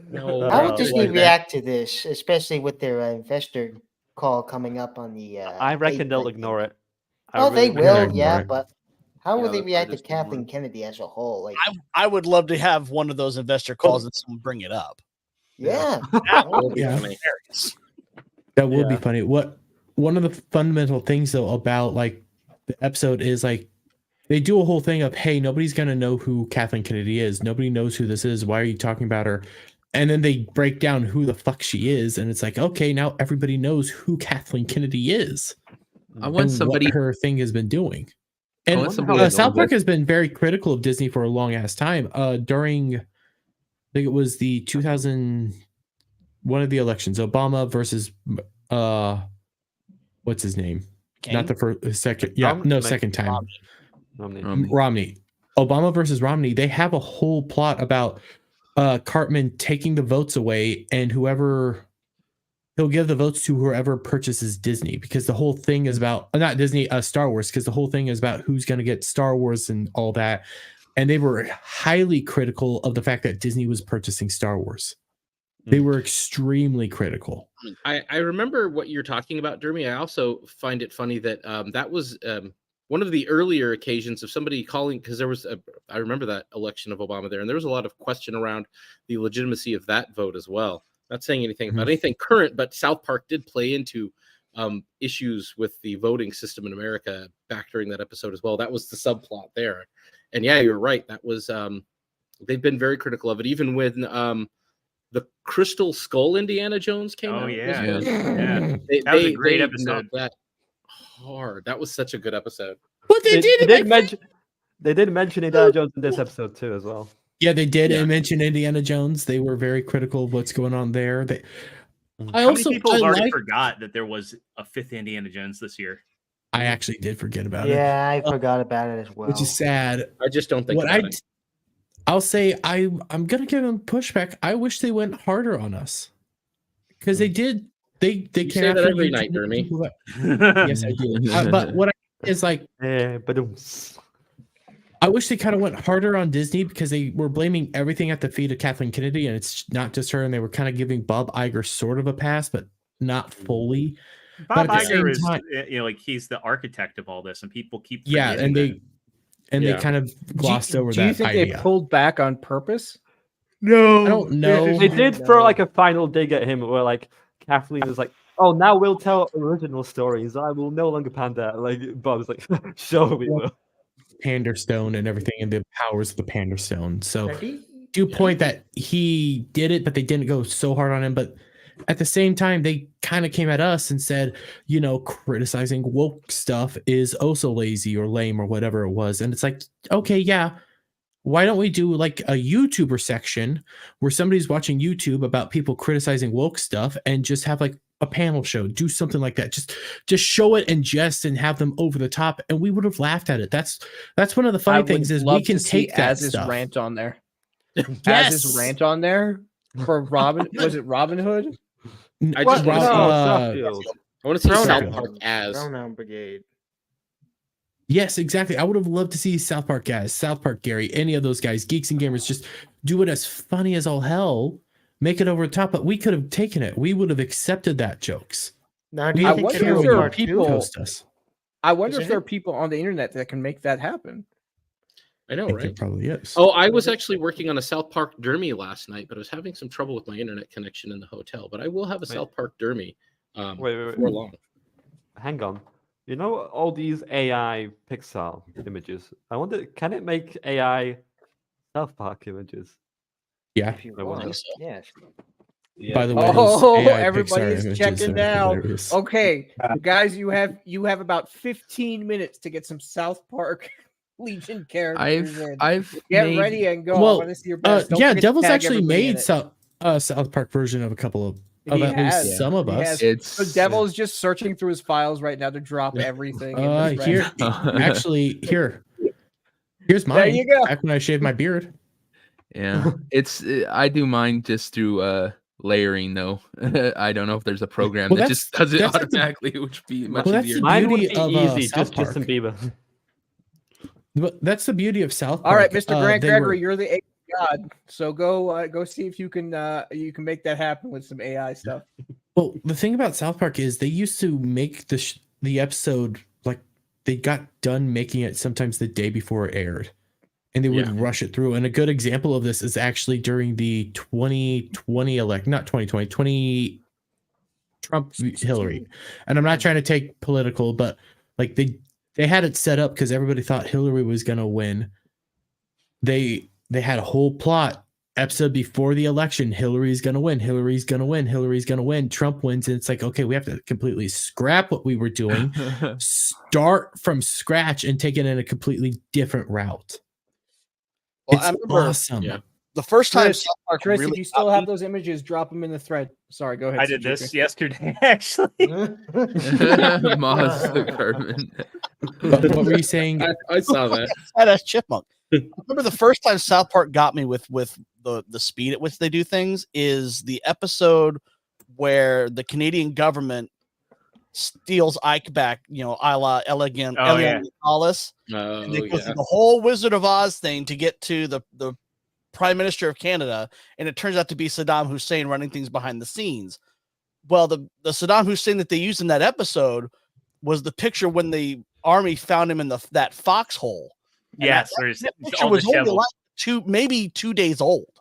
No, how would Disney react to this, especially with their investor call coming up on the? I reckon they'll ignore it. They will, but how would they react to Kathleen Kennedy as a whole? Like, I would love to have one of those investor calls and someone bring it up. Yeah, that would be hilarious. That would be funny. One of the fundamental things though about like the episode is like they do a whole thing of, hey, nobody's gonna know who Kathleen Kennedy is. Nobody knows who this is. Why are you talking about her? And then they break down who the fuck she is, and it's like, okay, now everybody knows who Kathleen Kennedy is. I want somebody what her thing has been doing. And South Park has been very critical of Disney for a long ass time. During, I think it was the 2000, one of the elections, Obama versus what's his name? King? Not the first, second. Yeah, second time. Romney. Obama versus Romney. They have a whole plot about Cartman taking the votes away, and he'll give the votes to whoever purchases Disney, because the whole thing is about not Disney, Star Wars, because the whole thing is about who's going to get Star Wars and all that. And they were highly critical of the fact that Disney was purchasing Star Wars. They were extremely critical. I remember what you're talking about, Jeremy. I also find it funny that that was one of the earlier occasions of somebody calling, because there was I remember that election of Obama there, and there was a lot of question around the legitimacy of that vote as well. Not saying anything about anything current, but South Park did play into issues with the voting system in America back during that episode as well. That was the subplot there. And yeah, you're right. That was they've been very critical of it, even when the Crystal Skull Indiana Jones came out. Yeah. That was a great they episode. knocked that hard. That was such a good episode. But they did mention Indiana Jones in this episode too, as well. Yeah, they did mention Indiana Jones. They were very critical of what's going on there. How many people have already forgot that there was a 5th Indiana Jones this year? I actually did forget about it. Yeah, I forgot about it as well. Which is sad. I just don't think about it. I'll say I'm gonna give them pushback. I wish they went harder on us. Because they did. They You say that every night, Jeremy. Yes, I do. But what I is like, I wish they kind of went harder on Disney because they were blaming everything at the feet of Kathleen Kennedy, and it's not just her. And they were kind of giving Bob Iger sort of a pass, but not fully. Bob Iger is, like he's the architect of all this, and people keep and they kind of glossed over that. Do you think idea. they pulled back on purpose? No, I don't know. They did throw like a final dig at him, where like Kathleen was like, "Oh, now we'll tell original stories. I will no longer pander." Like Bob's like, "Sure, we will." Panderstone and everything, and the powers of the Panderstone. So, do point that he did it, but they didn't go so hard on him. But at the same time, they kind of came at us and said, criticizing woke stuff is also lazy or lame or whatever it was. And it's like, okay, yeah. Why don't we do like a YouTuber section where somebody's watching YouTube about people criticizing woke stuff and just have like a panel show, do something like that. Just show it and jest and have them over the top. And we would have laughed at it. That's one of the funny things is we can take that stuff. Rant on there. Az's rant on there for Robin. Was it Robin Hood? I just want to see South Park as Pronoun Brigade. Yes, exactly. I would have loved to see South Park guys, South Park Gary, any of those guys, Geeks and Gamers, just do it as funny as all hell, make it over the top. But we could have taken it. We would have accepted that jokes. Now, I wonder if there are people. I wonder if there are people on the internet that can make that happen. I know, right? There probably is. Oh, I was actually working on a South Park Dermy last night, but I was having some trouble with my internet connection in the hotel. But I will have a South Park Dermy before long. Hang on. You know all these AI Pixar images? I wonder, can it make AI South Park images? Yeah. Yes. Yeah. By the way, everybody's checking now. Okay, guys, you have about 15 minutes to get some South Park Legion characters in. Get ready and go. I want to see your best. Devil's actually made South Park version of a couple of at least some of us. So Devil's just searching through his files right now to drop everything. Here's mine. There you go. Back when I shaved my beard. Yeah, I do mine just through layering though. I don't know if there's a program that just does it automatically, which would be much easier. Mine would be easy, just Justin Bieber. But that's the beauty of South Park. All right, Mr. Grant Gregory, you're the AI god. So go see if you can make that happen with some AI stuff. Well, the thing about South Park is they used to make the episode like they got done making it sometimes the day before it aired, and they would rush it through. And a good example of this is actually during the 2020 not 2020 Trump Hillary. And I'm not trying to take political, but like they had it set up because everybody thought Hillary was going to win. They had a whole plot episode before the election. Hillary's going to win. Hillary's going to win. Hillary's going to win. Trump wins. And it's like, okay, we have to completely scrap what we were doing, start from scratch and take it in a completely different route. Well, it's I remember awesome. Yeah. The first time South Park Chris, really if you still have those images, drop them in the thread. Sorry, go ahead. I did this yesterday, actually. Moss Carmen. What were you saying? I saw that. That's Chipmunk. I remember the first time South Park got me with the speed at which they do things is the episode where the Canadian government steals Ike back, a la Elegant Alice. And they go through the whole Wizard of Oz thing to get to the Prime Minister of Canada, and it turns out to be Saddam Hussein running things behind the scenes. Well, the Saddam Hussein that they used in that episode was the picture when the army found him in that foxhole. Yes, that picture was only like maybe 2 days old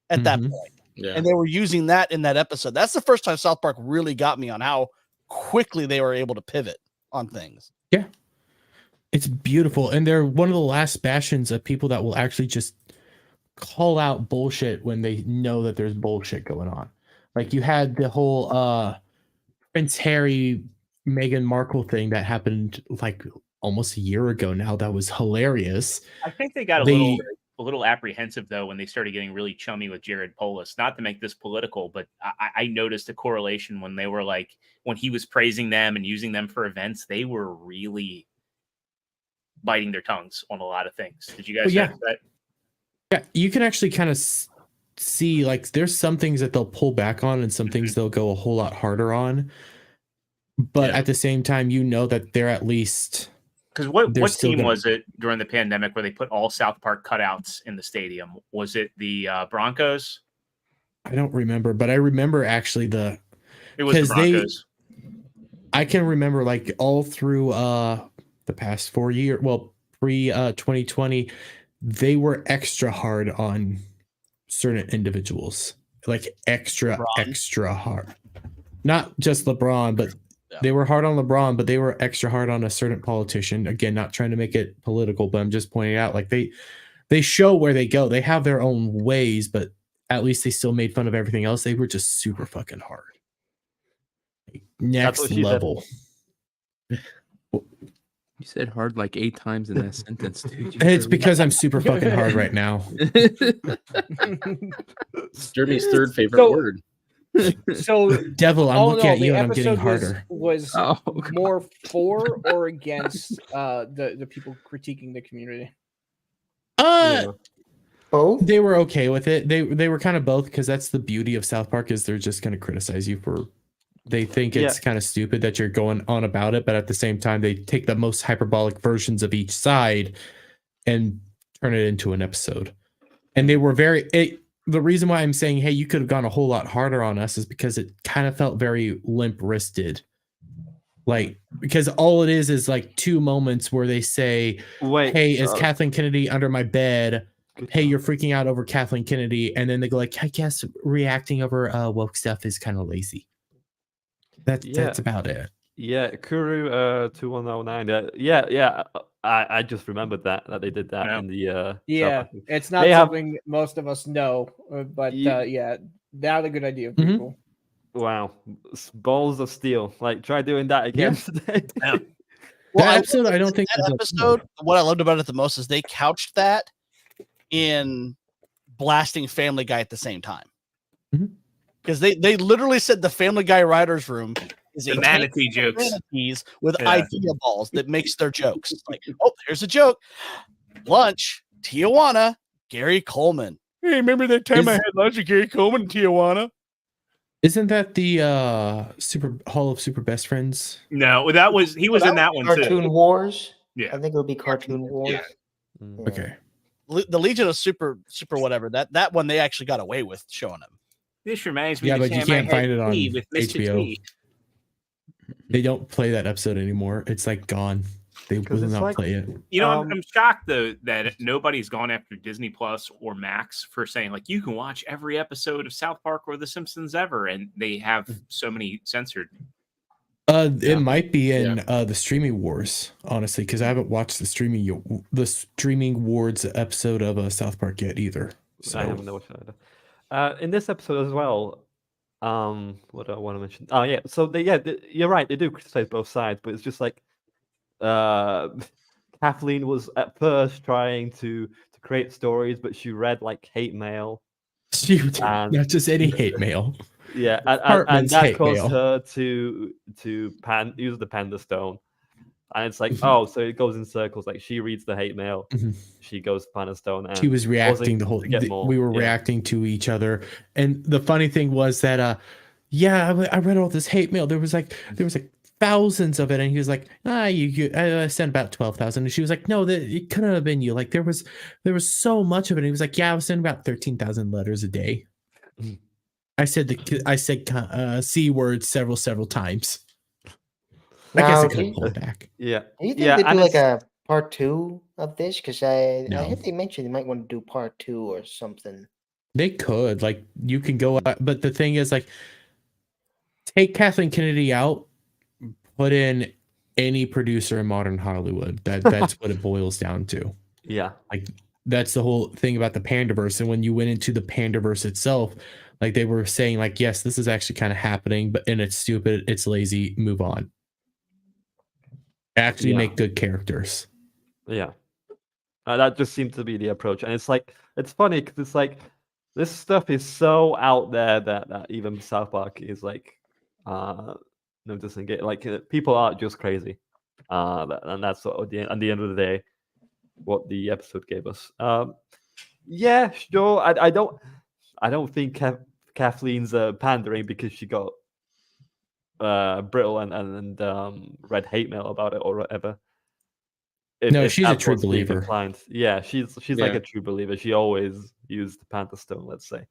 at that point. Yeah. And they were using that in that episode. That's the first time South Park really got me on how quickly they were able to pivot on things. Yeah. It's beautiful. And they're one of the last bastions of people that will actually just call out bullshit when they know that there's bullshit going on. Like you had the whole Prince Harry, Meghan Markle thing that happened like almost a year ago now. That was hilarious. I think they got a little apprehensive though when they started getting really chummy with Jared Polis. Not to make this political, but I noticed a correlation when they were like, when he was praising them and using them for events, they were really biting their tongues on a lot of things. Did you guys notice that? Yeah, you can actually kind of see like there's some things that they'll pull back on and some things they'll go a whole lot harder on. But at the same time, you know that they're at least. Because what team was it during the pandemic where they put all South Park cutouts in the stadium? Was it the Broncos? I don't remember, but I remember actually it was the Broncos. I can remember like all through the past 4 years, well, pre 2020, they were extra hard on certain individuals, like extra hard. Not just LeBron, but they were hard on LeBron, but they were extra hard on a certain politician. Again, not trying to make it political, but I'm just pointing out like they show where they go. They have their own ways, but at least they still made fun of everything else. They were just super fucking hard. Like, next level. You said hard like 8 times in that sentence, dude. It's because I'm super fucking hard right now. It's Jeremy's third favorite word. So Devil, I'm looking at you and I'm getting harder. Was more for or against the people critiquing the community? Both. They were okay with it. They were kind of both, because that's the beauty of South Park is they're just going to criticize you for. They think it's kind of stupid that you're going on about it, but at the same time, they take the most hyperbolic versions of each side and turn it into an episode. And they were the reason why I'm saying, hey, you could have gone a whole lot harder on us is because it kind of felt very limp-wristed. Like, because all it is like 2 moments where they say, hey, is Kathleen Kennedy under my bed? Hey, you're freaking out over Kathleen Kennedy. And then they go like, I guess reacting over woke stuff is kind of lazy. That's about it. Yeah, Kuru 2109. I just remembered that they did that in the it's not something most of us know, but now the good idea, people. Wow, balls of steel! Like try doing that again today. Well, I don't think that episode. What I loved about it the most is they couched that in blasting Family Guy at the same time. Because they literally said the Family Guy writers' room is the manatee jokes with idea balls that makes their jokes. Like, oh, there's a joke. Lunch, Tijuana, Gary Coleman. Hey, remember that time I had lunch with Gary Coleman in Tijuana? Isn't that the Super Hall of Super Best Friends? No, he was in that one too. Cartoon Wars. Yeah, I think it'll be Cartoon Wars. Yeah. Okay. The Legion of Super whatever that one they actually got away with showing them. This reminds me. Yeah, of but you can't find it on with HBO. They don't play that episode anymore. It's like gone. They will not play it. You know, I'm shocked though that nobody's gone after Disney Plus or Max for saying like you can watch every episode of South Park or The Simpsons ever, and they have so many censored. It might be in the Streaming Wars, honestly, because I haven't watched the Streaming Wars episode of South Park yet either. So I haven't watched either. In this episode as well, what do I want to mention? Oh yeah, so you're right. They do criticize both sides, but it's just like Kathleen was at first trying to create stories, but she read like hate mail. Not just any hate mail. Yeah, and that caused her to use the Panda Stone. And it's like, oh, so it goes in circles. Like she reads the hate mail, she goes to Panda Stone, and she was reacting we were reacting to each other. And the funny thing was that I read all this hate mail. There was like thousands of it, and he was like, I sent about 12,000, and she was like, no, it couldn't have been you. Like there was so much of it. And he was like, yeah, I was sending about 13,000 letters a day. I said C word several times. I guess I could pull it back. Yeah. Do you think they do like a part 2 of this? Because I heard they mentioned they might want to do part 2 or something. They could, like, you can go, but the thing is, like, take Kathleen Kennedy out, put in any producer in modern Hollywood. That's what it boils down to. Yeah. Like that's the whole thing about the Pandaverse. And when you went into the Pandaverse itself, like they were saying, like, yes, this is actually kind of happening, but and it's stupid, it's lazy, move on. Actually make good characters. Yeah. That just seems to be the approach. And it's like, it's funny because it's like, this stuff is so out there that even South Park is like noticing it. Like people are just crazy. And that's at the end of the day what the episode gave us. Yeah, sure. I don't think Kathleen's pandering because she got brittle and read hate mail about it or whatever. No, she's a true believer. Inclined. Yeah, she's like a true believer. She always used the Panther Stone, let's say.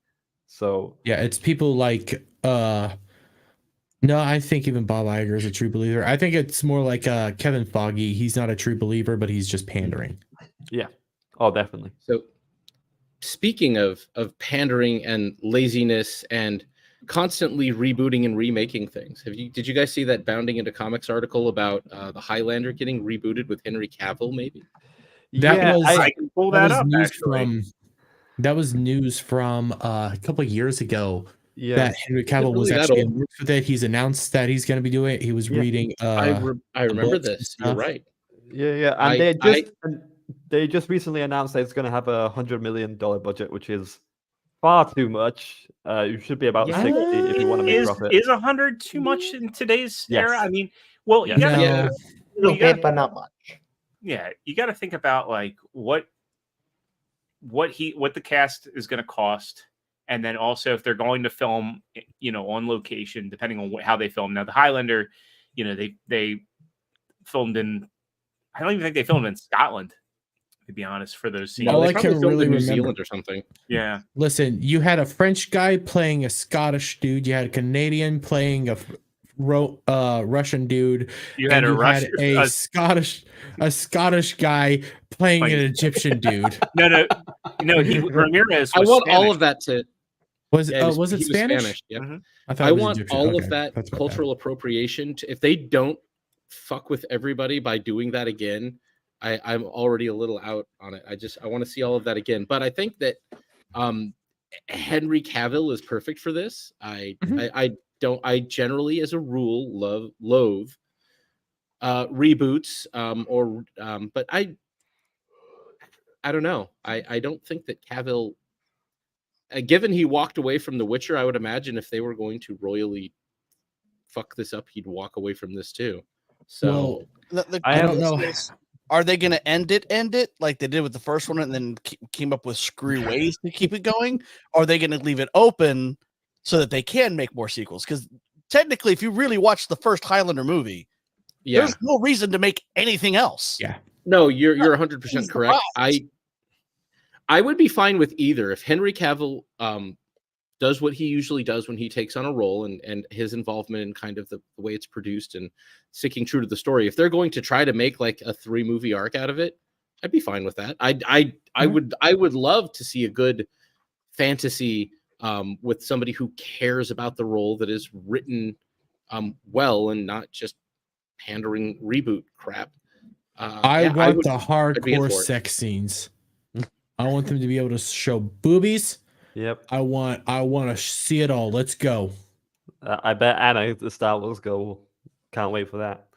So yeah, it's people like no, I think even Bob Iger is a true believer. I think it's more like Kevin Feige. He's not a true believer, but he's just pandering. Yeah. Oh, definitely. So speaking of pandering and laziness and constantly rebooting and remaking things, did you guys see that Bounding Into Comics article about the Highlander getting rebooted with Henry Cavill? Maybe I can pull that up. That was news from a couple of years ago. Yeah, that Henry Cavill was actually in works with it. He's announced that he's going to be doing it. He was reading. I remember this. You're right. Yeah. And they just recently announced that it's going to have $100 million budget, which is far too much. You should be about 60 if you want to make profit. Is 100 too much in today's era? I mean, well, you a gotta, little bit, but not much. Yeah, you got to think about like what the cast is going to cost. And then also if they're going to film, on location, depending on how they film. Now the Highlander, they filmed in, I don't even think they filmed in Scotland, to be honest, for those scenes. All I can really New remember, Zealand or something. Yeah. Listen, you had a French guy playing a Scottish dude. You had a Canadian playing a Russian dude. You had a Scottish guy playing an Egyptian dude. No. Ramirez. I want Spanish. all of that to. Was it Spanish? Yeah. Mm-hmm. I want all of that cultural appropriation. If they don't fuck with everybody by doing that again, I'm already a little out on it. I want to see all of that again. But I think that Henry Cavill is perfect for this. I generally, as a rule, loathe reboots but I don't know. I don't think that Cavill. Given he walked away from The Witcher, I would imagine if they were going to royally fuck this up, he'd walk away from this too. So I don't know. Are they going to end it like they did with the first one and then came up with screwy ways to keep it going? Or are they going to leave it open so that they can make more sequels? Because technically, if you really watch the first Highlander movie, there's no reason to make anything else. Yeah. No, you're 100% correct. I would be fine with either. If Henry Cavill does what he usually does when he takes on a role and his involvement in kind of the way it's produced and sticking true to the story, if they're going to try to make like a 3-movie arc out of it, I'd be fine with that. I would love to see a good fantasy with somebody who cares about the role, that is written well and not just pandering reboot crap. I want the hardcore sex scenes. I want them to be able to show boobies. Yep. I want to see it all. Let's go. I bet Anna, the Star Wars girl, can't wait for that.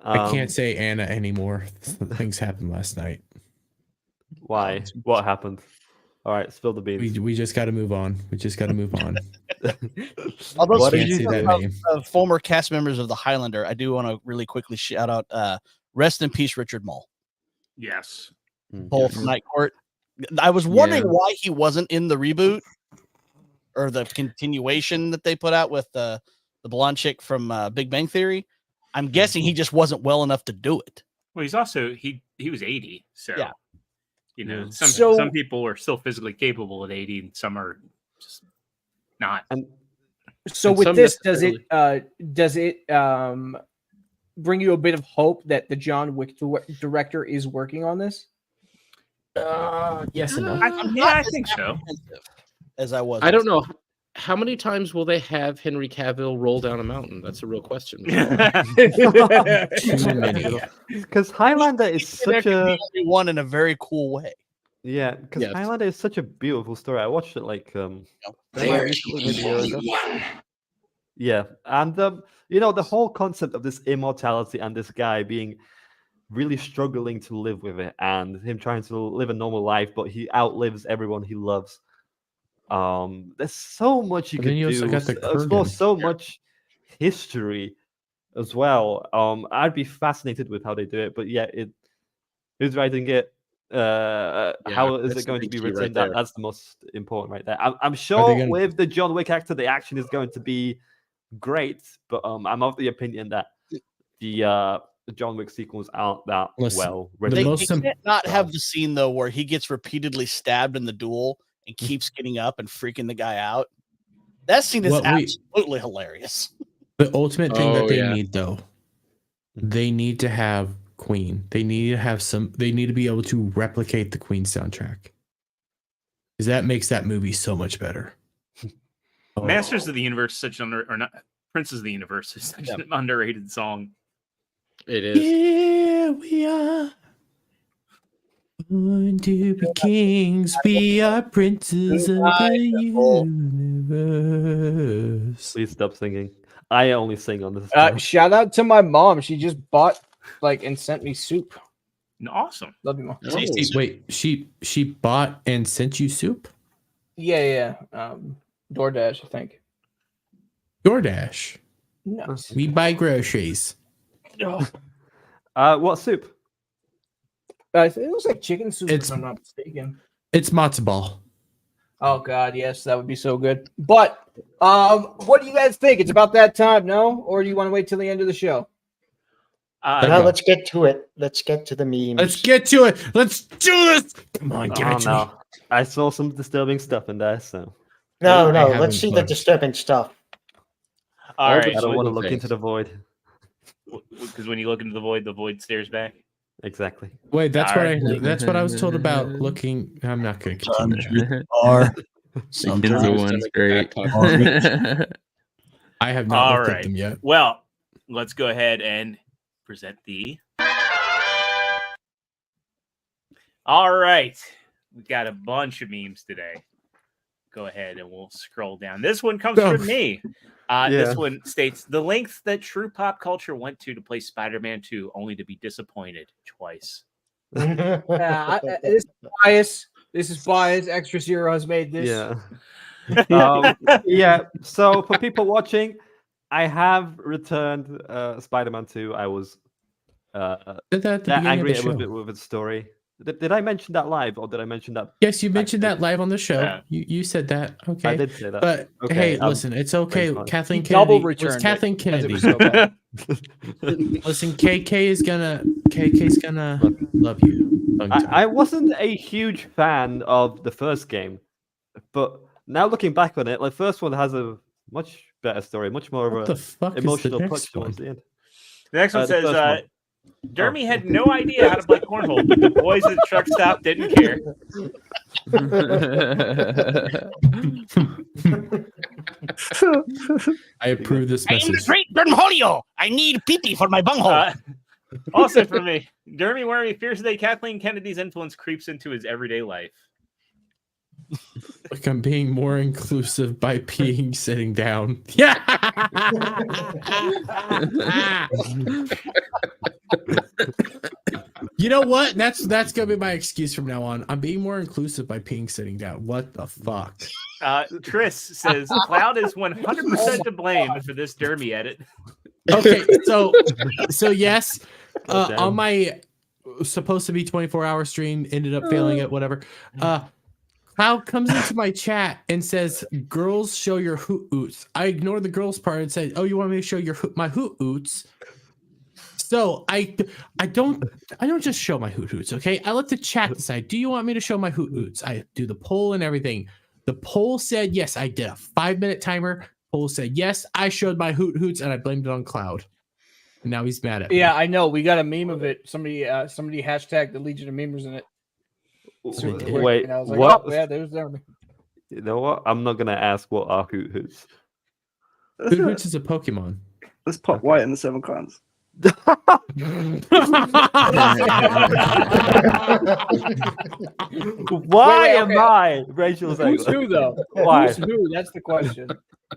I can't say Anna anymore. Things happened last night. Why? What happened? All right, spill the beans. We just got to move on. Although of former cast members of the Highlander, I do want to really quickly shout out rest in peace, Richard Mole. Yes. Both Night Court. I was wondering why he wasn't in the reboot or the continuation that they put out with the blonde chick from Big Bang Theory. I'm guessing he just wasn't well enough to do it. Well, he's also he was 80, so yeah. Some people are still physically capable at 80, and some are just not. So with this, does it bring you a bit of hope that the John Wick director is working on this? Yes and no. I think so. As I was, I don't know. how many times will they have Henry Cavill roll down a mountain? That's a real question. Too many. Because Highlander is such a one in a very cool way. yeah. Because Yes. Highlander is such a beautiful story. I watched it like There recently, maybe a year is ago. one. Yeah, and you know, the whole concept of this immortality and this guy being really struggling to live with it, and him trying to live a normal life, but he outlives everyone he loves. There's so much you And could then you also do. got the Explore Kurgan. so much history as well. I'd be fascinated with how they do it, but yeah, who's writing it? How is that's it the going to big be key right written? there. That's the most important right there. I'm sure gonna- with the John Wick actor, the action is going to be great, but I'm of the opinion that the John Wick sequels aren't that Listen, well the written. They most can't not done. have the scene though where he gets repeatedly stabbed in the duel and keeps getting up and freaking the guy out. That scene is What we- absolutely hilarious. The ultimate thing that Oh, they yeah. need, though, they need to have Queen. They need to have They need to be able to replicate the Queen soundtrack, because that makes that movie so much better. Masters of the Universe, such or not Princes of the Universe is such an underrated song. It is. Here we are, born to be kings. We are princes of the universe. Please stop singing. I only sing on this. channel. Shout out to my mom. She just bought and sent me soup. Awesome. Love you, mom. Oh. Wait, she bought and sent you soup? Yeah. DoorDash, I think. DoorDash. No. We buy groceries. What soup? It was like chicken soup, It's- if I'm not mistaken. It's matzo ball. Oh God, yes, that would be so good. But what do you guys think? It's about that time, no? Or do you want to wait till the end of the show? No, let's get to it. Let's get to the memes. Let's get to it. Let's do this. Come on, give it to me. I saw some disturbing stuff in there, so No, I haven't let's see the looked. disturbing stuff. All right. I don't want to look things. into the void. Because when you look into the void stares back. Exactly. Wait, that's All what right. that's what I was told about looking. I'm not going to continue. Are Ginza one's great. I have not All looked right. at them yet. Well, let's go ahead and present the. All right. We got a bunch of memes today. Go ahead and we'll scroll down. This one comes Oh. from me. This one states the lengths that true pop culture went to play Spider-Man 2, only to be disappointed twice. This is bias. This is bias. Extra Zero has made this. Yeah. Yeah. So for people watching, I have returned Spider-Man 2. I was Did that at the beginning angry of the show. with its story. Did I mention that live, or did I mention that? Yes, you mentioned that live on the show. Yeah. You said that. Okay. I did say that. But Okay, hey, I'm listen, it's okay. fine. Kathleen He double Kennedy was returned it, Kathleen because it Kennedy. was so bad. Listen, KK's gonna love you. I wasn't a huge fan of the first game, but now looking back on it, the first one has a much better story, much more What of the a fuck emotional is the punch next towards one? the end. The next one The says, first one. Dermy had no idea how to play cornhole, but the boys at the truck stop didn't care. I approve this message. great Bernholio. I need pee for my bunghole. Also for me, Dermy Wormy fears that Kathleen Kennedy's influence creeps into his everyday life. Like I'm being more inclusive by peeing sitting down. Yeah. You know what? That's gonna be my excuse from now on. I'm being more inclusive by peeing sitting down. What the fuck? Tris says Cloud is 100% to blame for this Dermy edit. Okay, so yes, Damn. on my supposed to be 24-hour stream, ended up failing it. Whatever. Cloud comes into my chat and says, "Girls, show your hoot oots." I ignore the girls part and said, "Oh, you want me to show my hoot oots?" So I don't just show my hoot hoots. Okay, I let the chat decide. Do you want me to show my hoot hoots? I do the poll and everything. The poll said yes. I did a 5-minute timer. Poll said yes. I showed my hoot hoots and I blamed it on Cloud. And now he's mad at me. Yeah, I know. We got a meme of it. Somebody hashtagged the Legion of Memers in it. Super quick, Wait, and I was like, what? oh, yeah, there's Dermy. You know what? I'm not gonna ask what are Hoot Hoots. Hoot Hoots is a Pokemon. Let's pop White in the Seven Clans. Why Wait, am okay. I Rachel's Who's who though? Why? Who's who? That's the question.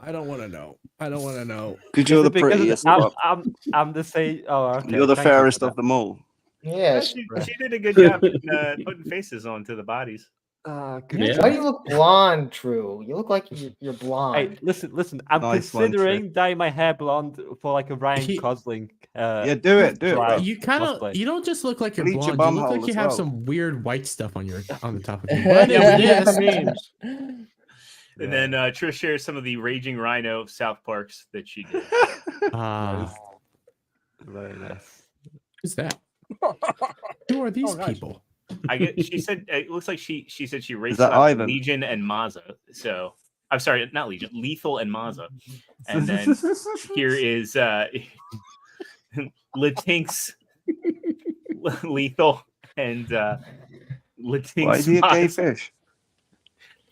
I don't want to know. I don't want to know. Because you're the Because prettiest. I'm the same. Oh, okay. You're the thank you for fairest that. of them all. Yes. She did a good job putting faces onto the bodies. Why do you look blonde, True? You look like you're blonde. Hey, listen. I'm Nice one, considering dyeing my hair blonde for like a Ryan Gosling. Yeah, do it, bro. You kind of cosplay. you don't just look like you're Bleach your blonde. You look bumhole like you as have well. some weird white stuff on the top of you. Yeah, But we did the yes. memes. And then Trish shares some of the Raging Rhino South Parks that she did. Very nice. Who's that? Who are these nice. people? She said it looks like she said she raised that up Ivan? Legion and Maza. So I'm sorry, not Legion, Lethal and Maza. And then here is Latinx Lethal and Latinx. Why is he a gay Maza. fish?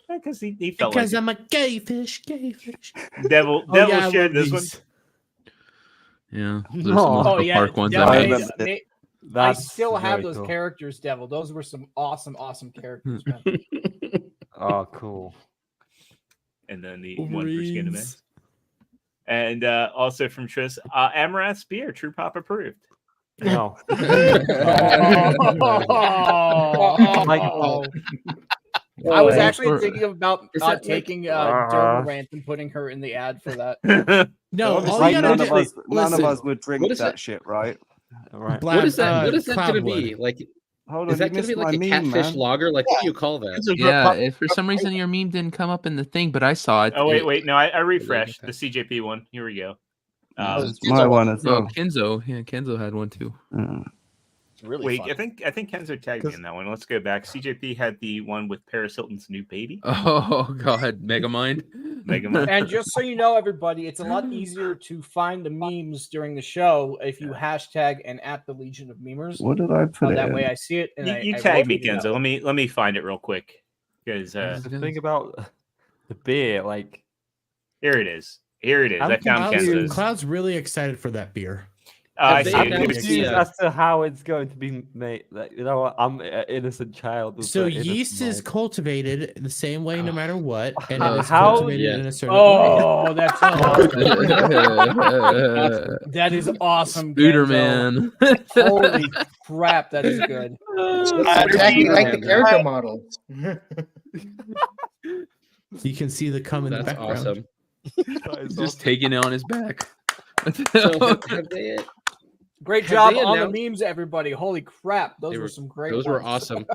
Because he felt Because like I'm a gay fish. Devil Oh, yeah, I shared love this one. these. Yeah, there's Oh. some multiple yeah, park ones. Devil I out made- remember made- I That's still have very those cool. characters, Devil. Those were some awesome characters, man. Oh, cool. And then the one for Skin of Wolverines. And also from Tris, Amaranth Beer, True Pop approved. No. Oh. I was actually Or- thinking about Is that like- taking Dermarant and putting her in the ad for that. No, Obviously, all you gotta none do. of us Listen, would drink what is that it? shit, right? All right. What is that? Blab- What is that going to Cloudwood. be? Like, Hold is on, that you going to missed be my like a meme, catfish man. lager? Like, what do you call that? Yeah, if for some reason your meme didn't come up in the thing, but I saw it. Oh it- wait, no, I refreshed the CJP one. Here we go. It's my one as Oh, well. Kenzo. Yeah, Kenzo had one too. It's really Wait, fun. I think Kenzo tagged me in that one. Let's go back. CJP had the one with Paris Hilton's new baby. Oh God, Megamind. Megamind. And just so you know, everybody, it's a lot easier to find the memes during the show if you hashtag and at the Legion of Memers. What did I put it That in? way I see it. And You I tag me, rotate it Kenzo. up. Let me find it real quick. Because The thing about the beer, like, here it is. Here it is. I found Kenzo's. Cloud's really excited for that beer. I Have see they it. I'm announced confused the, as to how it's going to be made. Like, you know what? I'm an innocent child. with So an innocent yeast is mind. cultivated the same way no matter what, and it is How- cultivated Yeah. in a certain way. Oh, that's awesome. That is awesome. Scooter Kenzo. Man. Holy crap, that is good. Looks exactly like the character model. You can see the cum in the That's background. awesome. That is Just awesome. taking it on his back. So have they? Great Have job they on the announced- memes, everybody. Holy crap, those They were were- some great. Those were ones. awesome.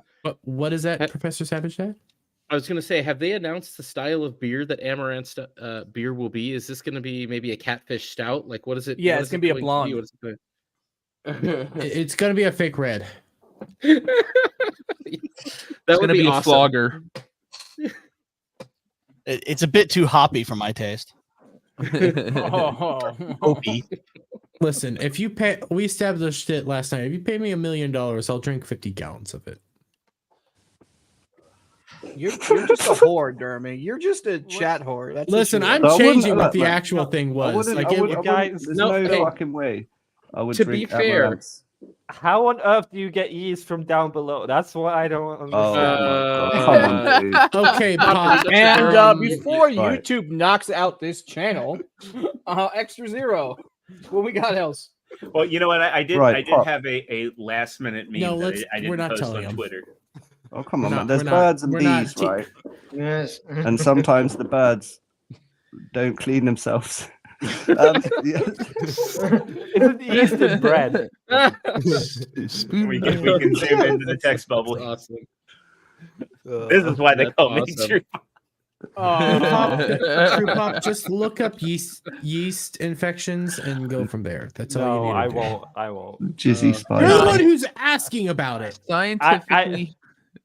What is that, Ha- Professor Savage said? I was gonna say, have they announced the style of beer that Amaranth beer will be? Is this gonna be maybe a catfish stout? Like, what is it? Yeah, what it's is gonna it be a going to blonde. What is it going- It's gonna be a fake red. that It's would gonna be be a awesome. flogger. It's a bit too hoppy for my taste. Oh, Hoppy. Listen, if you pay, we established it last night. If you pay me $1 million, I'll drink 50 gallons of it. you're just a whore, Dermy. You're just a chat whore. That's what Listen, you I'm are. I wouldn't- changing what look, the man, actual thing I was. wouldn't, Like, I it- wouldn't, I guys- wouldn't, there's no, no hey, fucking way I would to be drink fair- Amaranth's. How on earth do you get yeast from down below? That's what I don't understand. Oh, my God. Come on, dude. okay, Pop. And before Right. YouTube knocks out this channel, extra zero. What we got else? Well, you know what? I did Right, I did Pop. have a last minute meme No, that let's- I we're didn't not post telling on him. Twitter. Oh, come on, We're man. not- There's we're not- birds and we're not bees, te- right? Yes. And sometimes the birds don't clean themselves. Yeah. Isn't yeast in bread? We can zoom into the text bubble. That's awesome. This is why they That's call me awesome. True. True Pop, just look up yeast infections and go from there. That's all you No, need. I to do. won't. I won't. Jizzy You're the spider. one who's asking about it. Scientifically,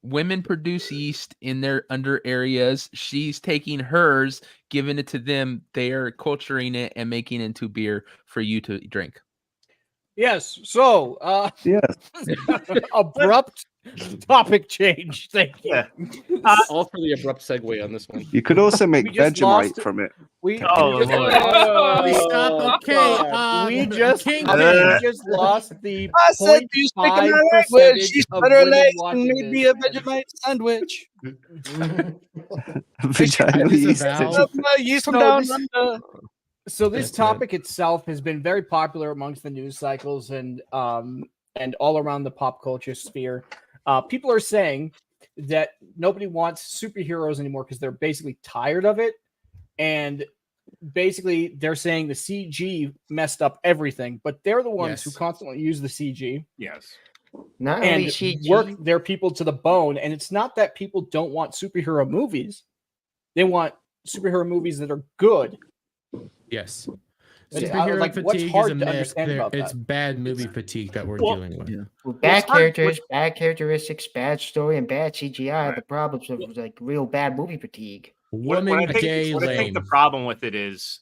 women produce yeast in their under areas. She's taking hers, giving it to them. They are culturing it and making it into beer for you to drink. Yes. So, Yes. abrupt Topic change. Thank you. Yeah. All for the abrupt segue on this one. You could also make We just Vegemite lost- from it. We Oh, just, Lord. Please stop. Okay, we just King we Ben. just lost the I said you speaking my language. 0.5% She's of better women legs and watching made me this. a Vegemite sandwich. Vaginal yeast. disavow- Yeast from So down this- under. So this That's right. topic itself has been very popular amongst the news cycles and all around the pop culture sphere. People are saying that nobody wants superheroes anymore because they're basically tired of it, and basically they're saying the CG messed up everything. But they're the ones who Yes. constantly use the CG Yes. Not only and CG, work their people to the bone. And it's not that people don't want superhero movies; they want superhero movies that are good. Yes. Yeah, Superhero like, what's fatigue hard is a to myth. understand about It's that? bad movie fatigue that we're Well, dealing with. yeah. with Well, bad it's hard- characters, bad characteristics, bad story, and bad CGI, Right. the problems of like real bad movie fatigue. What Woman, I think, gay, what I think the lame. problem with it is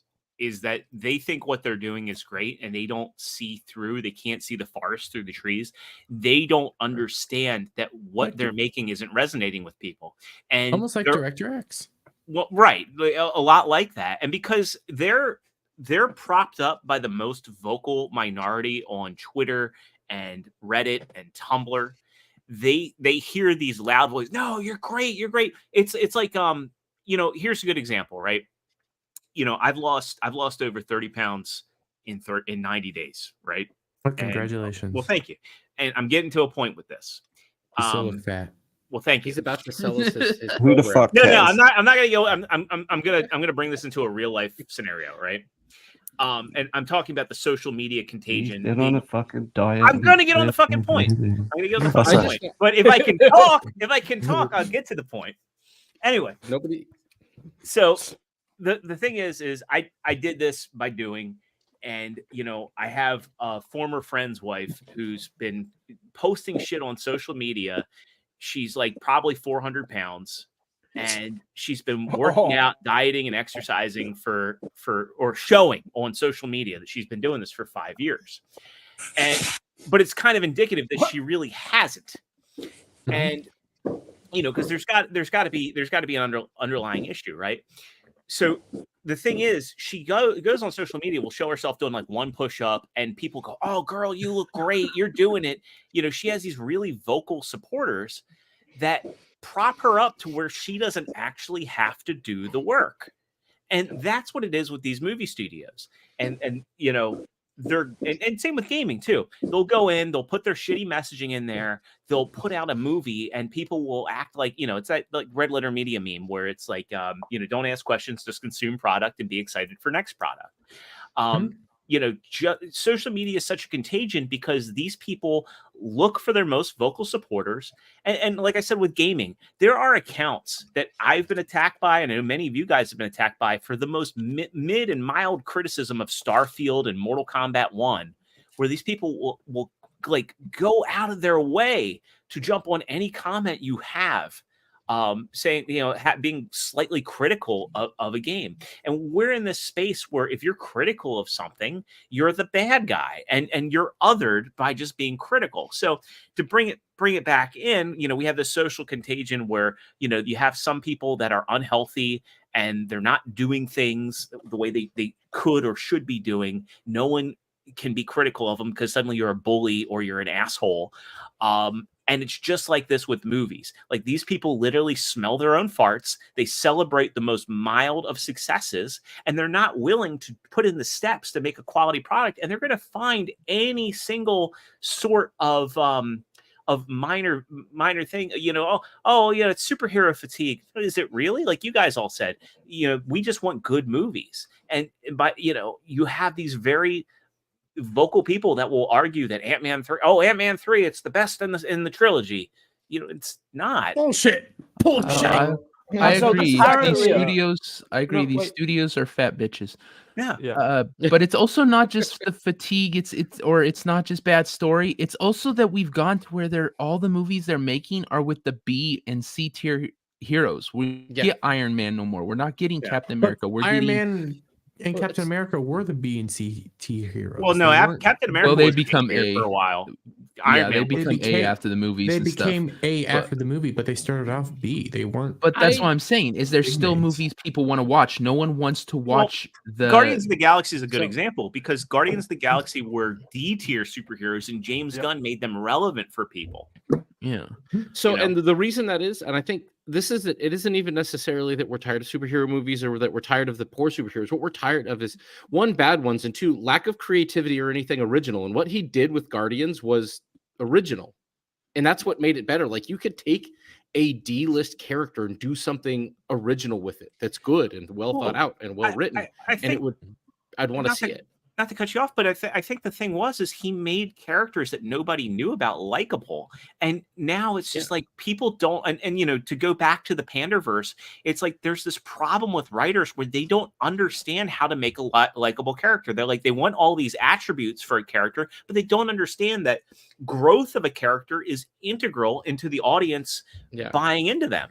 that they think what they're doing is great and they don't see through. They can't see the forest through the trees. They don't understand that what they're making isn't resonating with people. And Almost like they're- Director X. Well, right, a lot like that, and because they're propped up by the most vocal minority on Twitter and Reddit and Tumblr, they hear these loud voices. No, you're great, you're great. It's like here's a good example, right? I've lost over 30 pounds in 90 days, right? Well, congratulations. Well, thank you, and I'm getting to a point with this. You still look fat. Well, thank you. He's about to sell us his Who the program. fuck No, cares? I'm not gonna go. I'm gonna bring this into a real life scenario, right? And I'm talking about the social media contagion. Get on a fucking diet. I'm gonna get on the fucking point. I'm gonna get on the Oh, fucking sorry. point. But if I can talk, I'll get to the point. Anyway, Nobody. so the thing is I did this by doing, and I have a former friend's wife who's been posting shit on social media. She's like probably 400 pounds, and she's been working out, dieting, and exercising or showing on social media that she's been doing this for 5 years. But it's kind of indicative that she really hasn't. And because there's got to be an underlying issue, right? So the thing is, she goes on social media, will show herself doing like one push-up, and people go, "Oh, girl, you look great. You're doing it." She has these really vocal supporters that prop her up to where she doesn't actually have to do the work. And that's what it is with these movie studios. And they're and same with gaming too. They'll go in, they'll put their shitty messaging in there, they'll put out a movie, and people will act like it's that like red letter media meme where it's like don't ask questions, just consume product and be excited for next product. Social media is such a contagion because these people look for their most vocal supporters. And like I said, with gaming, there are accounts that I've been attacked by, and I know many of you guys have been attacked by, for the most mid and mild criticism of Starfield and Mortal Kombat 1, where these people will like go out of their way to jump on any comment you have, saying, being slightly critical of a game. And we're in this space where if you're critical of something, you're the bad guy, and you're othered by just being critical. So to bring it back in, we have this social contagion where, you have some people that are unhealthy and they're not doing things the way they could or should be doing. No one can be critical of them because suddenly you're a bully or you're an asshole. And it's just like this with movies. Like, these people literally smell their own farts. They celebrate the most mild of successes, and they're not willing to put in the steps to make a quality product. And they're going to find any single sort of minor thing, it's superhero fatigue. Is it really? Like you guys all said, we just want good movies. And by, you have these very vocal people that will argue that Ant-Man 3, it's the best in the trilogy. It's not. Bullshit. I So agree. this is actually These a- studios, I agree. No, These wait. studios are fat bitches. Yeah. But it's also not just the fatigue. It's not just bad story. It's also that we've gone to where all the movies they're making are with the B and C tier heroes. We get Iron Man no more. We're not getting Captain America. We're Iron getting Man and Captain America were the B and C tier heroes. Well, no, They weren't- Captain America Well, they was become here A. for a while. Iron they Man. become A after the movies. They and became stuff. A after the movie, but they started off B. They weren't. But that's what I'm saying. Is there big still names. movies people want to watch? No one wants to watch the Guardians of the Galaxy is a good So- example because Guardians of the Galaxy were D tier superheroes, and James Gunn made them relevant for people. Yeah. So, You know? and the reason that is, and I think this is that it isn't even necessarily that we're tired of superhero movies or that we're tired of the poor superheroes. What we're tired of is one, bad ones, and two, lack of creativity or anything original. And what he did with Guardians was original. And that's what made it better. Like you could take a D-list character and do something original with it that's good and well thought out and well written. I And think, it would, I'd want to not see to- it. not to cut you off, but I think the thing is he made characters that nobody knew about likable, and now it's just like people don't. And you know, to go back to the Panderverse, it's like there's this problem with writers where they don't understand how to make a likable character. They're like they want all these attributes for a character, but they don't understand that growth of a character is integral into the audience buying into them.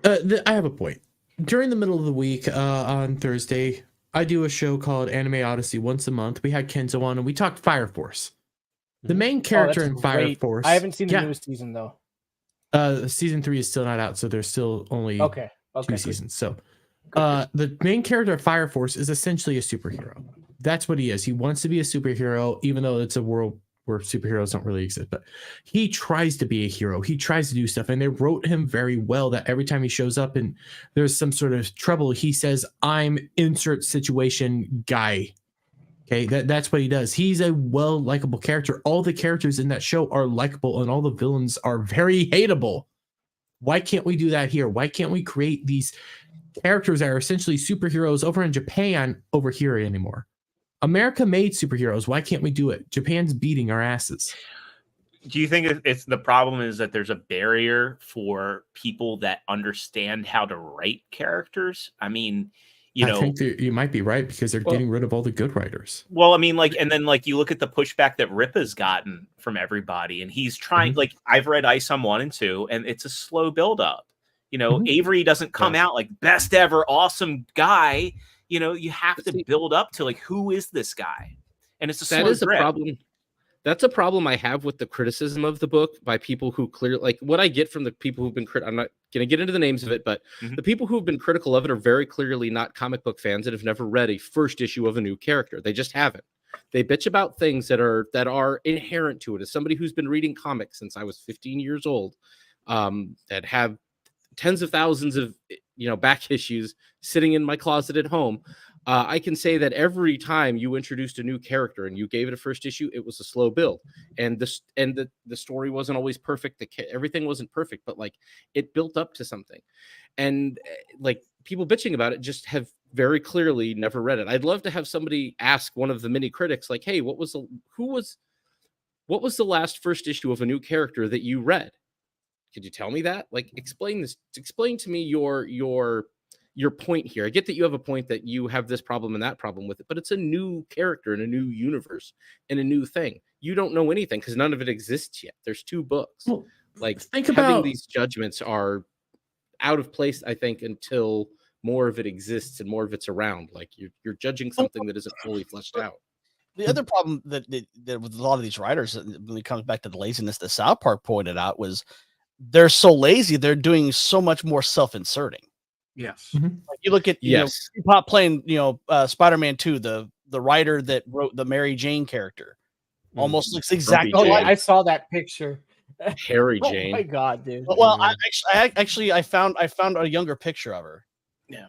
I have a point. During the middle of the week on Thursday, I do a show called Anime Odyssey once a month. We had Kenzo on and we talked Fire Force. The main character in Fire Force. I haven't seen the newest season though. Season 3 is still not out, so there's still only two seasons. So the main character of Fire Force is essentially a superhero. That's what he is. He wants to be a superhero, even though it's a world where superheroes don't really exist, but he tries to be a hero. He tries to do stuff, and they wrote him very well that every time he shows up and there's some sort of trouble, he says, "I'm insert situation guy." Okay, that's what he does. He's a well likable character. All the characters in that show are likable, and all the villains are very hateable. Why can't we do that here? Why can't we create these characters that are essentially superheroes over in Japan over here anymore? America made superheroes. Why can't we do it? Japan's beating our asses. Do you think it's the problem is that there's a barrier for people that understand how to write characters? I mean, you know, I think you might be right because they're getting rid of all the good writers. Well, I mean, like, and then like you look at the pushback that Rip has gotten from everybody, and he's trying. Like, I've read Ice on 1 and 2, and it's a slow build up. You know, Avery doesn't come out like best ever, awesome guy. You know, you have to build up to like, who is this guy? And it's a slow drip. A problem. That's a problem I have with the criticism of the book by people who clearly, like what I get from the people who've been I'm not going to get into the names of it, but the people who've been critical of it are very clearly not comic book fans and have never read a first issue of a new character. They just haven't. They bitch about things that are inherent to it. As somebody who's been reading comics since I was 15 years old, that have tens of thousands of back issues sitting in my closet at home, I can say that every time you introduced a new character and you gave it a first issue, it was a slow build, and the story wasn't always perfect. Everything wasn't perfect, but like it built up to something, and like people bitching about it just have very clearly never read it. I'd love to have somebody ask one of the mini critics, like, "Hey, what was the last first issue of a new character that you read? Could you tell me that? Like, explain this. Explain to me your point here. I get that you have a point that you have this problem and that problem with it, but it's a new character in a new universe and a new thing. You don't know anything because none of it exists yet. There's 2 books. Well, like think having about these judgments are out of place, I think, until more of it exists and more of it's around. Like you're judging something that isn't fully fleshed out. The other problem that with a lot of these writers, when it comes back to the laziness that South Park pointed out, was they're so lazy. They're doing so much more self-inserting. Yes. Like you look at Pop playing Spider-Man 2, the writer that wrote the Mary Jane character almost looks exactly like. I saw that picture. Harry Jane. Oh my god, dude. Well, I found a younger picture of her. Yeah.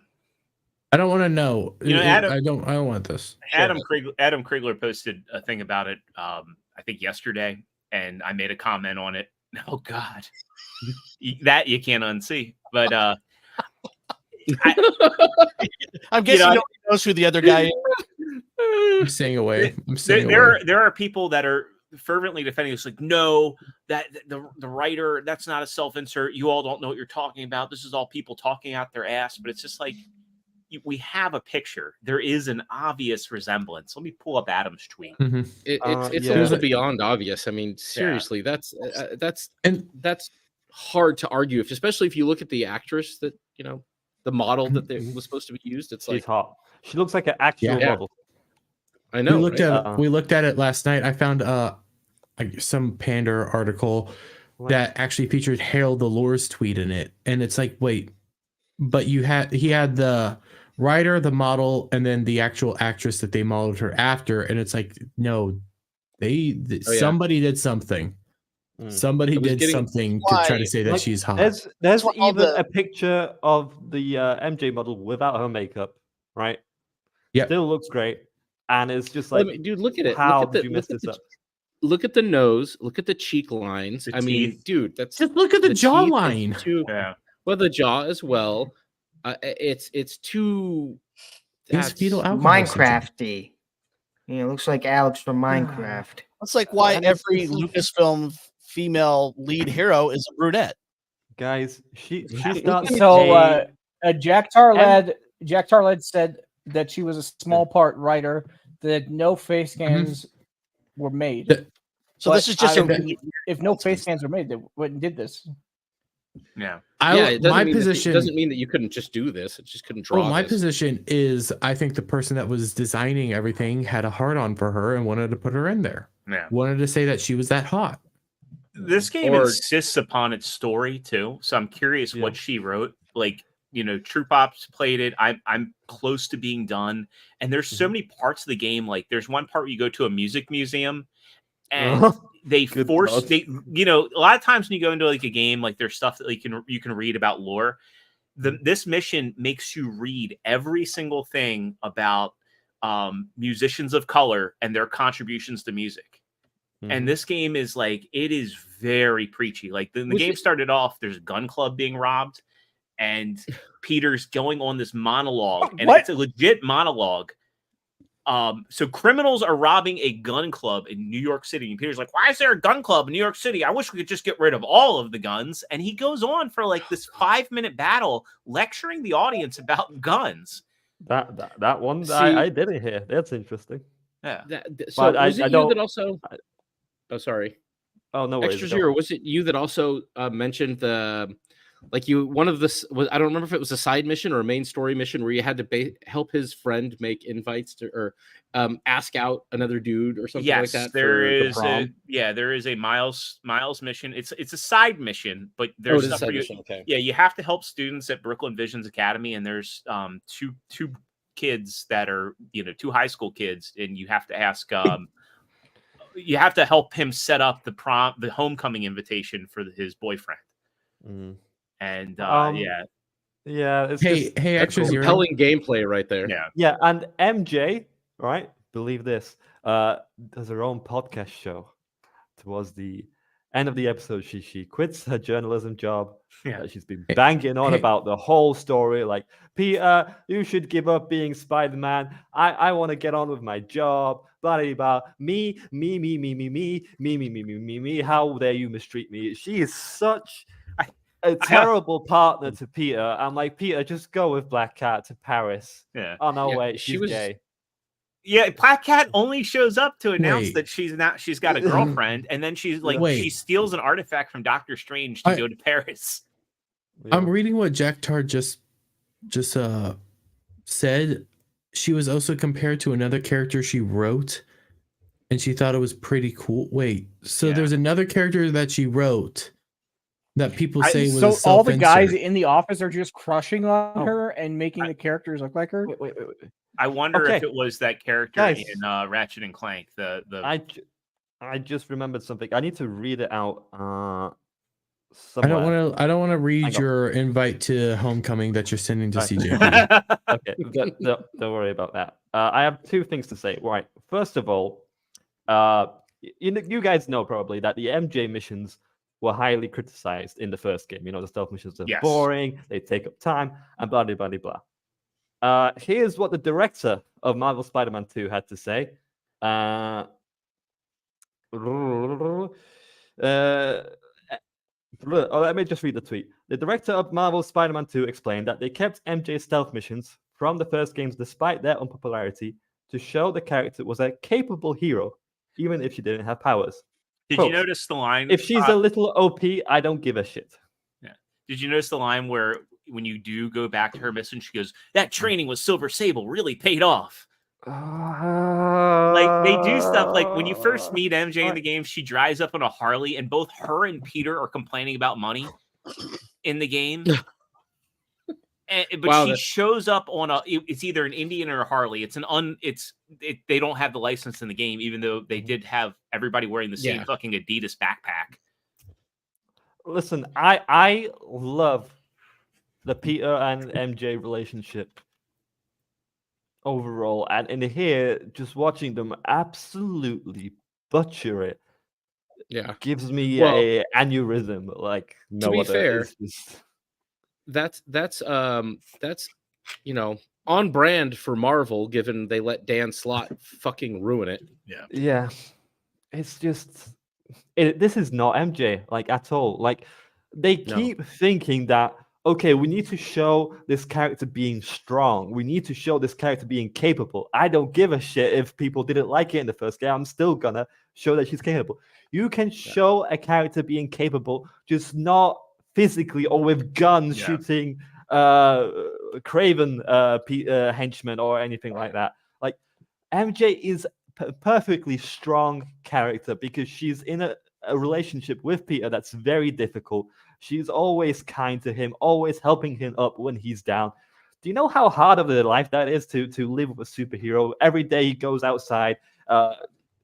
I don't want to know. You know, Adam, I don't want this. Adam Krigler posted a thing about it, I think yesterday, and I made a comment on it. Oh God, that you can't unsee. But I'm guessing nobody knows who the other guy is. I'm staying away. There are people that are fervently defending us, like, no, that the writer, that's not a self-insert. You all don't know what you're talking about. This is all people talking out their ass. But it's just like, we have a picture. There is an obvious resemblance. Let me pull up Adam's tweet. It's a little beyond obvious. I mean, seriously, that's hard to argue, especially if you look at the actress that the model that was supposed to be used. It's she's hot. She looks like an actual model. I know. We looked at it last night. I found some Pander article What? that actually featured Harold the Lore's tweet in it, and it's like, wait, but he had the writer, the model, and then the actual actress that they modeled her after, and it's like, no, somebody did something. Somebody did something to try to say that she's hot. There's why all even the- a picture of the MJ model without her makeup, right? Yeah, Still looks great, and it's just I like, mean, dude, look at it. How Look at did the, you mess look at this the, up? Look at the nose. Look at the cheek lines. The I mean, teeth. dude, that's just look at the teeth is jawline. Yeah. Well, the jaw as well. It's too. It's That's fetal alcohol syndrome. Minecrafty. It looks like Alex from Minecraft. That's like why And it's every like- Lucasfilm female lead hero is a brunette. guys, she starts. So Jack Tarled said that she was a small part writer, that no face scans were made. So this is just if no face scans were made, they wouldn't did this. Yeah. it doesn't my mean position doesn't mean that you couldn't just do this. It just couldn't draw. Well, my this. position is, I think the person that was designing everything had a hard on for her and wanted to put her in there. Yeah. Wanted to say that she was that hot. This game Or- insists upon its story too, so I'm curious what she wrote. Like, Troop Ops played it. I'm close to being done, and there's so many parts of the game. Like, there's one part where you go to a music museum, and they Good force God. they a lot of times when you go into like a game, like there's stuff that you can read about lore. This mission makes you read every single thing about musicians of color and their contributions to music. And this game is like, it is very preachy. Like the game started off, there's a gun club being robbed, and Peter's going on this monologue, and it's a legit monologue. So criminals are robbing a gun club in New York City, and Peter's like, "Why is there a gun club in New York City? I wish we could just get rid of all of the guns." And he goes on for like this 5-minute battle, lecturing the audience about guns. That one See- I didn't hear. That's interesting. Yeah. So But was it I you don't- that also? Oh, sorry. Oh no, worries, Extra don't. Zero. Was it you that also mentioned one of this? I don't remember if it was a side mission or a main story mission where you had to help his friend make invites to or ask out another dude or something like that. There for the is prom? there is a Miles mission. It's a side mission, but Oh, there's it is a stuff side where you- mission. Okay. Yeah, you have to help students at Brooklyn Visions Academy, and there's two kids that are two high school kids, and you have to ask you have to help him set up the homecoming invitation for his boyfriend. Mm. And Yeah, it's Hey, just, hey, That's Extra Zero. compelling gameplay right there. yeah. and MJ, right? Believe this, does her own podcast show. Towards the end of the episode, she quits her journalism job. Yeah. She's been banging on hey. about the whole story. Like, Peter, you should give up being Spider-Man. I want to get on with my job. Blah blah blah. Me. How dare you mistreat me? She is such a terrible partner to Peter. I'm like, Peter, just go with Black Cat to Paris. Yeah. Oh no, Yeah, wait, she she's was- gay. Yeah, Black Cat only shows up to announce Wait. that she's got a girlfriend, and then she's like, Wait. she steals an artifact from Doctor Strange to go to Paris. I'm reading what Jack Tar just said. She was also compared to another character she wrote, and she thought it was pretty cool. Wait, so there's another character that she wrote that people say was So all the guys self-insert. in the office are just crushing on her and making the characters look like her. Wait. I wonder Okay. if it was that character Guys. in Ratchet and Clank. I just remembered something. I need to read it out. I Somewhere. don't want to read Hang on. your invite to homecoming that you're sending to Right. CJ. Okay, don't worry about that. I have two things to say. Right, first of all, you guys know probably that the MJ missions were highly criticized in the first game. The stealth missions are Yes. boring, they take up time, and blah blah blah blah. Here's what the director of Marvel Spider-Man 2 had to say. Let me just read the tweet. The director of Marvel Spider-Man 2 explained that they kept MJ's stealth missions from the first games despite their unpopularity to show the character was a capable hero, even if she didn't have powers. Did Quote, you notice the line? If she's a little OP, I don't give a shit. Did you notice the line where when you do go back to her mission, she goes, "That training with Silver Sable really paid off." Like they do stuff like when you first meet MJ in the game, she drives up on a Harley, and both her and Peter are complaining about money in the game. But Wow, she shows up on it's either an Indian or a Harley. They don't have the license in the game, even though they did have everybody wearing the same fucking Adidas backpack. Listen, I love the Peter and MJ relationship overall, and in here, just watching them absolutely butcher it, gives me a aneurysm like no to be other. fair, It's just... that's on brand for Marvel, given they let Dan Slott fucking ruin it. Yeah, it's just this is not MJ like at all. Like they keep thinking that okay, we need to show this character being strong. We need to show this character being capable. I don't give a shit if people didn't like it in the first game. I'm still gonna show that she's capable. You can show a character being capable, just not physically or with guns shooting Craven henchmen or anything like that. Like MJ is a perfectly strong character because she's in a relationship with Peter that's very difficult. She's always kind to him, always helping him up when he's down. Do you know how hard of a life that is to live with a superhero? Every day he goes outside,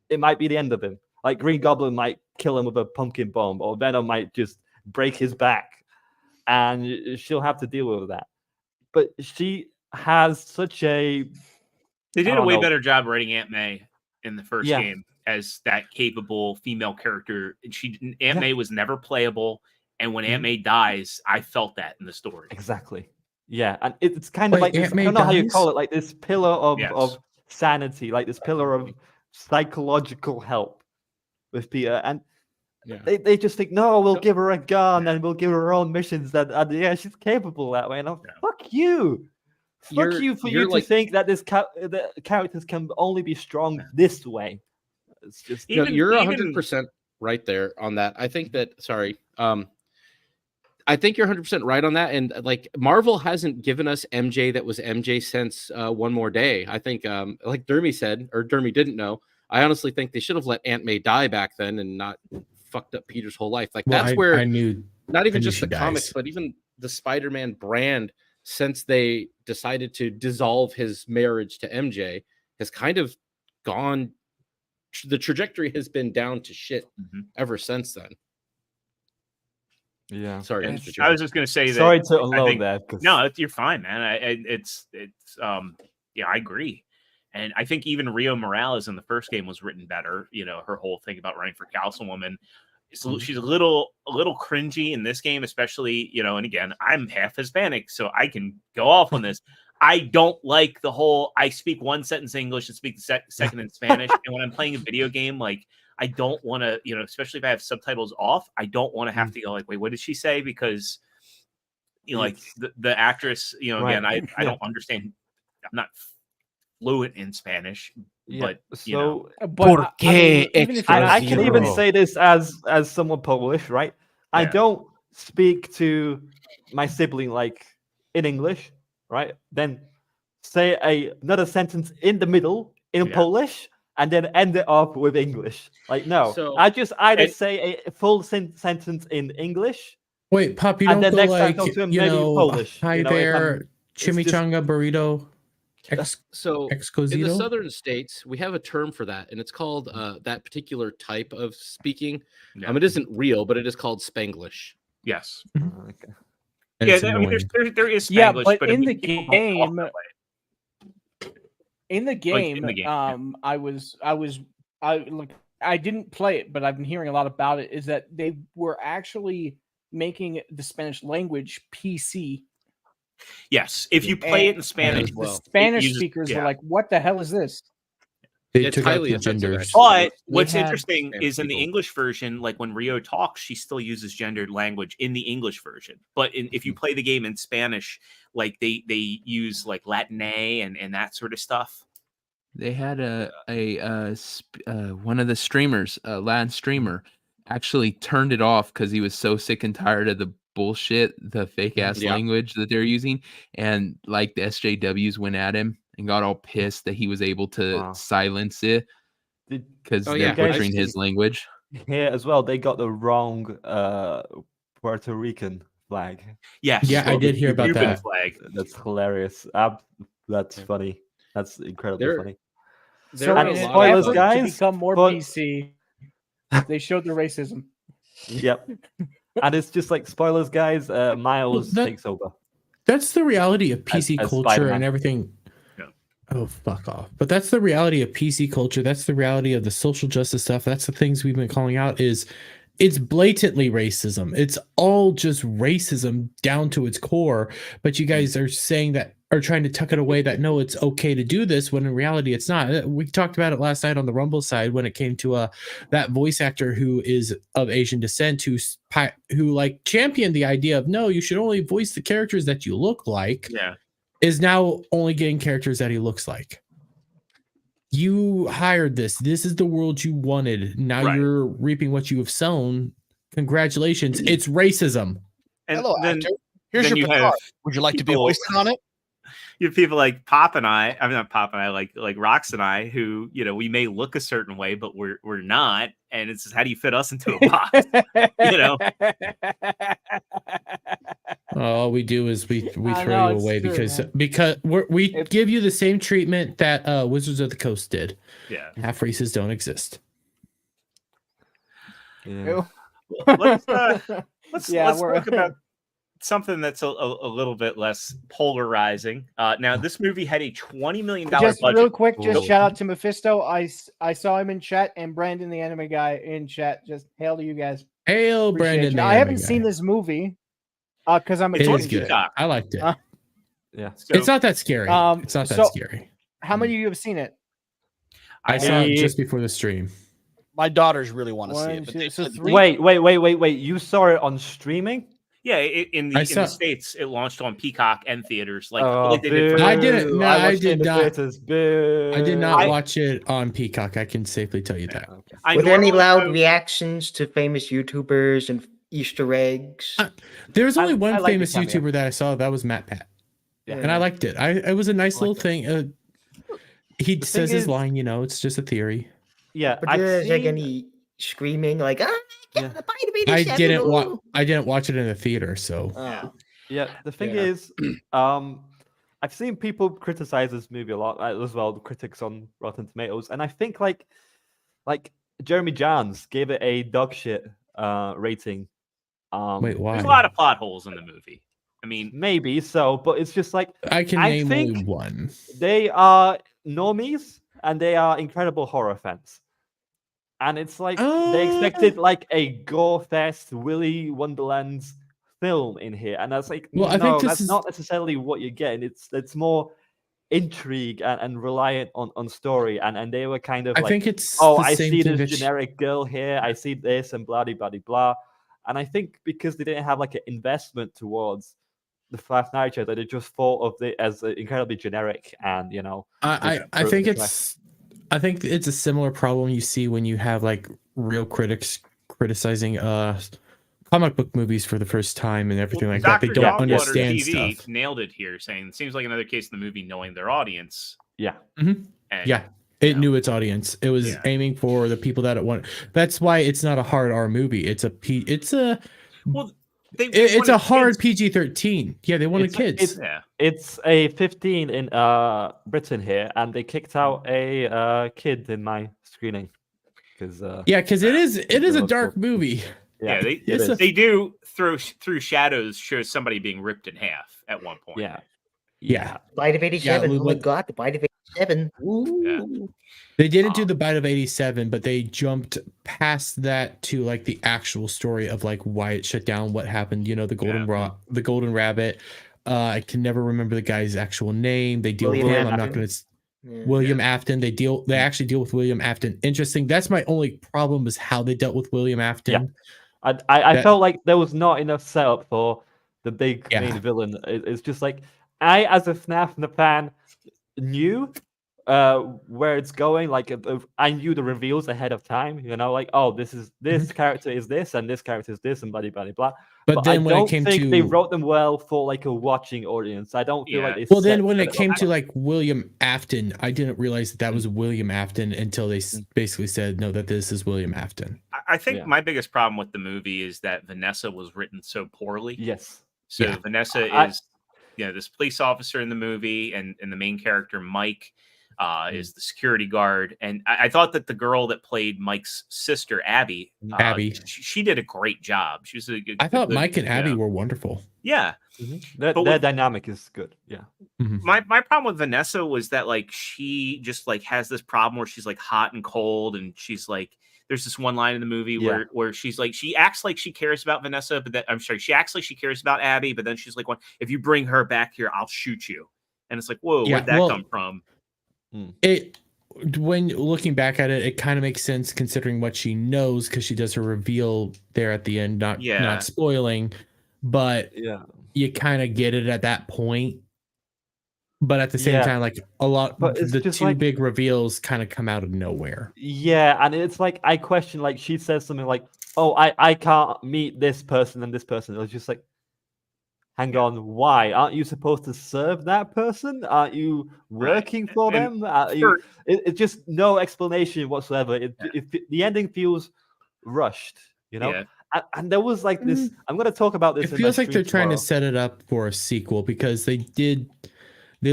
it might be the end of him. Like Green Goblin might kill him with a pumpkin bomb, or Venom might just break his back, and she'll have to deal with that. But she has such a... They did a way better job writing Aunt May in the first game as that capable female character. Aunt May was never playable, and when Aunt May dies, I felt that in the story. Exactly. Yeah, and it's kind of like this, I don't know how you call it, like this pillar of sanity, like this pillar of psychological help with Peter, and they just think, no, we'll give her a gun and we'll give her her own missions. That she's capable that way. And fuck you. Fuck you for you to think that the characters can only be strong this way. It's just you're 100% right there on that. I think that I think you're 100% right on that. And like Marvel hasn't given us MJ that was MJ since One More Day. I think like Dermy said, or Dermy didn't know, I honestly think they should have let Aunt May die back then and not fucked up Peter's whole life. Like that's where I knew not even just the dies. comics, but even the Spider-Man brand, since they decided to dissolve his marriage to MJ, has kind of gone. The trajectory has been down to shit ever since then. Yeah. Sorry, I was just going to say that. Sorry to unload that. No, you're fine, man. It's yeah, I agree. And I think even Rio Morales in the first game was written better. You know, her whole thing about running for Councilwoman. She's a little cringy in this game, especially, you know, and again, I'm half Hispanic, so I can go off on this. I don't like the whole, I speak one sentence in English and speak the second in Spanish. And when I'm playing a video game, like, I don't want to, you know, especially if I have subtitles off, I don't want to have to go like, wait, what did she say? Because, you know, like the actress, you know, again, I don't understand. I'm not fluent in Spanish, but you know, I can even say this as someone Polish, right? I don't speak to my sibling like in English, right? Then say another sentence in the middle in Polish, and then end it off with English. Like no, So, I just either say a full sentence in English. Wait, Pop, you and don't then go next like, time go to you maybe know, Polish. hi you know, there, chimichanga burrito. So Excosito? in the southern states, we have a term for that, and it's called that particular type of speaking. It isn't real, but it is called Spanglish. Yes. Okay. Yeah, I mean, there is Spanglish, but in the game, I didn't play it, but I've been hearing a lot about it. Is that they were actually making the Spanish language PC. Yes, if you play it in Spanish, the Spanish speakers were like, "What the hell is this?" They took out the genders. But what's interesting is in the English version, like when Rio talks, she still uses gendered language in the English version. But if you play the game in Spanish, like they use like Latin and that sort of stuff. They had one of the streamers, a Latin streamer, actually turned it off because he was so sick and tired of the bullshit, the fake ass language that they're using, and like the SJWs went at him and got all pissed that he was able to silence it. because Oh, they're yeah, butchering I've his seen- language. Here as well, they got the wrong Puerto Rican flag. Yes. Yeah, I Got the did hear about Cuban that. flag. That's hilarious. That's funny. That's incredibly There- funny. There So are in a an lot spoilers, of effort guys, to become more but- PC, they showed the racism. Yep. And it's just like spoilers, guys. Miles that- takes over. That's the reality of PC as culture Spider-Man. and everything. Yeah. Oh, fuck off. But that's the reality of PC culture. That's the reality of the social justice stuff. That's the things we've been calling out is it's blatantly racism. It's all just racism down to its core. But you guys are saying that, are trying to tuck it away that no, it's okay to do this when in reality it's not. We talked about it last night on the Rumble side when it came to that voice actor who is of Asian descent who like championed the idea of no, you should only voice the characters that you look like. Yeah. Is now only getting characters that he looks like. You hired this. This is the world you wanted. Now Right. you're reaping what you have sown. Congratulations. It's racism. And Hello, then, actor. Here's then your you have Picard. Would you like to be people- voiced on it? you have people like Pop and I mean not Pop and I, like Rox and I, who, you know, we may look a certain way, but we're not. And it's just, how do you fit us into a box? You know? All we do is we I throw know, you it's away true, because man. we It- give you the same treatment that Wizards of the Coast did. Yeah. Half races don't exist. Yeah. Let's Yeah, let's we're- talk about something that's a little bit less polarizing. Now, this movie had a $20 million Just budget. real quick, just Ooh. shout out to Mephisto. I saw him in chat, and Brandon, the anime guy, in chat. Just hail to you guys. Hail, Appreciate Brandon. you. the I haven't anime seen guy. this movie because I'm a It kid is and good. shit. Peacock. I liked it. Yeah. So It's not that scary. It's not that so- scary. How many of you have seen it? I saw it Me- just before the stream. My daughters really want to see One, it. But two, they so said- three. Wait. You saw it on streaming? yeah, in the saw- States, it launched on Peacock and theaters, like Oh, they did for boo. I didn't- no, I watched it did in the not. theaters. Boo. I did not I- watch it on Peacock. I can safely tell you that. Okay. I Were there any normally loud go- reactions to famous YouTubers and Easter eggs? There's only I one like the famous cameo. YouTuber that I saw. That was Matt Pat, Yeah. and I liked it. It was a nice little thing. He The says thing his is- line. You know, it's just a theory. Yeah, But I've there's like seen- any screaming like Yeah. the Bite I of didn't watch. I didn't watch it in the theater. So Yeah, the thing Yeah. is, I've seen people criticize this movie a lot as well. The critics on Rotten Tomatoes, and I think like Jeremy Jahns gave it a dog shit rating. wait, why? There's a lot of plot holes in the movie. I mean, Maybe so, but it's just like I can I name only think- one. they are normies and they are incredible horror fans. And it's like they expected like a gore fest Willy Wonderland film in here, and that's like Well, I no, think this that's is- not necessarily what you're getting. It's more intrigue and reliant on story, and they were kind of I like, think it's oh, the I same see thing this that generic girl here, I see this and blah blah blah blah, and I think because they didn't have like an investment towards the Five Nights that they just thought of it as incredibly generic, and you know, I think it's a similar problem you see when you have like real critics criticizing comic book movies for the first time and everything like that. They Dr. don't Dogwater understand TV stuff. nailed it here, saying it seems like another case of the movie knowing their audience. yeah. And Yeah, it knew its audience. It was Yeah. aiming for the people that it wanted. That's why it's not a hard R movie. It's a well, they it's a wanted hard kids. PG-13. Yeah, they wanted It's- kids. Yeah, It's a 15 in Britain here, and they kicked out a kid in my screening because Yeah, because it is a look dark cool. movie. yeah. They It's a- they do through shadows show somebody being ripped in half at one point. Yeah. Bite of 87. Yeah, oh my but- god, the Bite of 87. Ooh. They didn't do the Bite of 87, but they jumped past that to like the actual story of like why it shut down, what happened, you know, the golden rabbit. I can never remember the guy's actual name. They deal with William him. I'm not Afton. going to Yeah. William Afton. They actually deal with William Afton. Interesting. That's my only problem is how they dealt with William Afton. I That- felt like there was not enough setup for the big Yeah. main villain. It's just like I, as a FNAF fan, knew where it's going. Like I knew the reveals ahead of time. You know, like oh, this character is this, and this character is this, and blah blah blah blah. But I then when it don't came think they to wrote them well for like a watching audience. I don't feel like they. well, then when set it came up to well. like William Afton, I didn't realize that was William Afton until they basically said no, that this is William Afton. I think my biggest problem with the movie is that Vanessa was written so poorly. Yes. So Yeah. Vanessa is, this police officer in the movie, and the main character Mike is the security guard. And I thought that the girl that played Mike's sister, Abby, she did a great job. She was I thought Mike and Abby were wonderful. Yeah. Their dynamic is good. Yeah. My problem with Vanessa was that like she just like has this problem where she's like hot and cold, and she's like there's this one line in the movie where she's like she acts like she cares about Vanessa, but then she acts like she cares about Abby, but then she's like, if you bring her back here, I'll shoot you. And it's like, whoa, where'd that come from? It when looking back at it, it kind of makes sense considering what she knows, because she does her reveal there at the end, not spoiling, but you kind of get it at that point. But at the same time, like a lot, the two big reveals kind of come out of nowhere. Yeah, and it's like I question, like she says something like, "Oh, I can't meet this person and this person." It was just like, hang on, why aren't you supposed to serve that person? Aren't you working for them? It's just no explanation whatsoever. The ending feels rushed, you know. Yeah. And there was like this. I'm going to talk about this. It feels like they're trying to set it up for a sequel, because they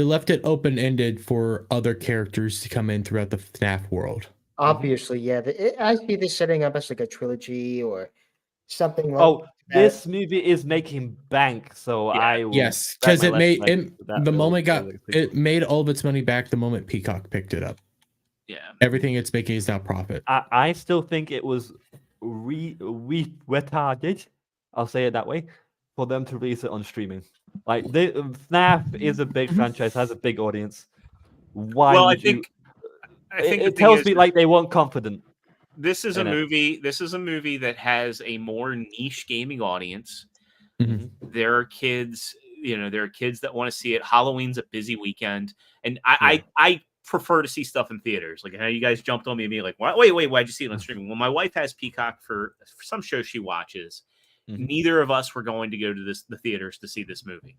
left it open-ended for other characters to come in throughout the FNAF world. Obviously, yeah. I see this setting up as like a trilogy or something like that. This movie is making bank, so I will because it made it made all of its money back the moment Peacock picked it up. Yeah, everything it's making is now profit. I still think it was retarded. I'll say it that way, for them to release it on streaming. Like FNAF is a big franchise, has a big audience. Why? Well, I think it tells me like they weren't confident. This is a movie. This is a movie that has a more niche gaming audience. There are kids, there are kids that want to see it. Halloween's a busy weekend, and I prefer to see stuff in theaters. Like how you guys jumped on me and be like, wait, why'd you see it on streaming? Well, my wife has Peacock for some shows she watches. Neither of us were going to go to the theaters to see this movie.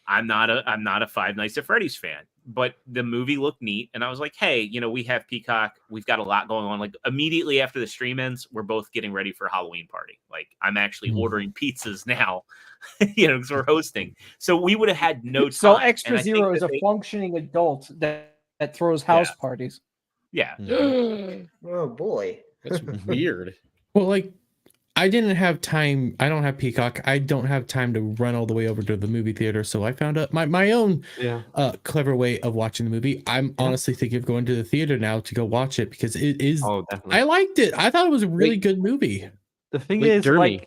I'm not a Five Nights at Freddy's fan, but the movie looked neat, and I was like, hey, we have Peacock, we've got a lot going on. Like immediately after the stream ends, we're both getting ready for a Halloween party. Like I'm actually ordering pizzas now, because we're hosting. So we would have had no time. So Extra Zero is a functioning adult that throws house parties. Yeah. Oh boy, that's weird. Well, like, I didn't have time. I don't have Peacock. I don't have time to run all the way over to the movie theater. So I found out my own clever way of watching the movie. I'm honestly thinking of going to the theater now to go watch it, because it is. Oh, definitely. I liked it. I thought it was a really good movie. The thing is, Jeremy,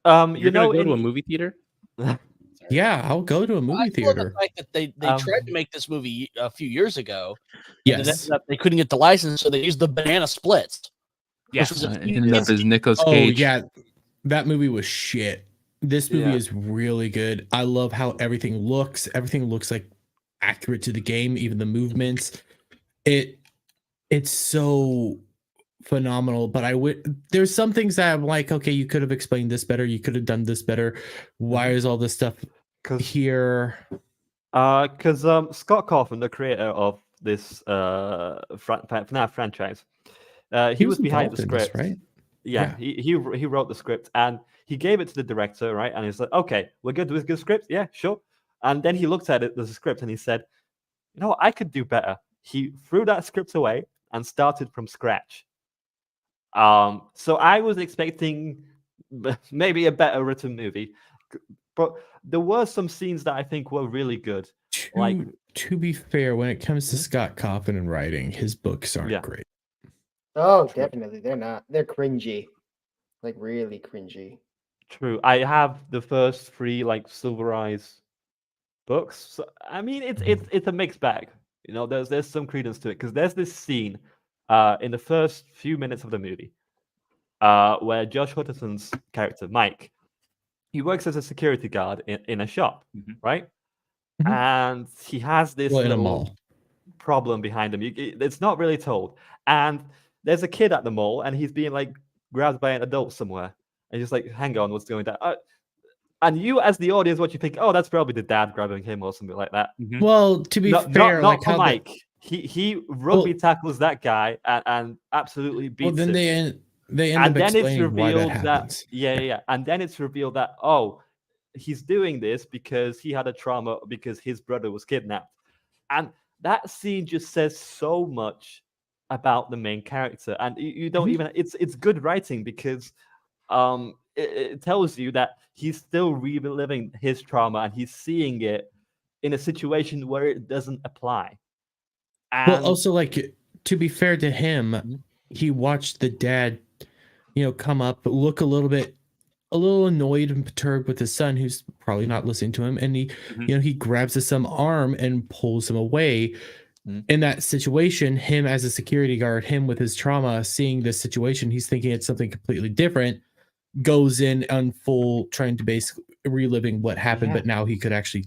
like, you're gonna go to a movie theater? Yeah, I'll go to a movie theater. The fact that they tried to make this movie a few years ago. Yes. They couldn't get the license, so they used the banana splits. Yes. Ended up as Nicolas Cage. Oh, yeah. That movie was shit. This movie is really good. I love how everything looks. Everything looks like accurate to the game, even the movements. It's so phenomenal, but there's some things that I'm like, okay, you could have explained this better. You could have done this better. Why is all this stuff here? Because Scott Cawthon, the creator of this FNAF franchise, he was behind the script, right? Yeah. He wrote the script and he gave it to the director, right? And he's like, okay, we're good with the script, yeah, sure. And then he looked at it, the script, and he said, I could do better. He threw that script away and started from scratch. So I was expecting maybe a better written movie, but there were some scenes that I think were really good. To be fair, when it comes to Scott Cawthon and writing, his books aren't great. Oh, definitely. They're not. They're cringy. Like really cringy. True. I have the first 3 like Silver Eyes books. So, I mean, it's a mixed bag. There's some credence to it, because there's this scene in the first few minutes of the movie where Josh Hutcherson's character, Mike, he works as a security guard in a shop, right? And he has this in a mall. problem behind him. It's not really told. And there's a kid at the mall, and he's being like grabbed by an adult somewhere, and he's like, "Hang on, what's going on?" And you, as the audience, what you think? Oh, that's probably the dad grabbing him or something like that. Well, to be fair, not like for how Mike. He rugby tackles that guy and absolutely beats well, then him. they end And up then it's explaining why that revealed happens. yeah. And then it's revealed that he's doing this because he had a trauma because his brother was kidnapped. And that scene just says so much about the main character. And you don't even it's good writing because it tells you that he's still reliving his trauma and he's seeing it in a situation where it doesn't apply. And Well, also, like, to be fair to him, he watched the dad, come up, look a little annoyed and perturbed with his son, who's probably not listening to him, and he grabs his son's arm and pulls him away. In that situation, him as a security guard, him with his trauma, seeing this situation, he's thinking it's something completely different, goes in on full, trying to basically reliving what happened, but now he could actually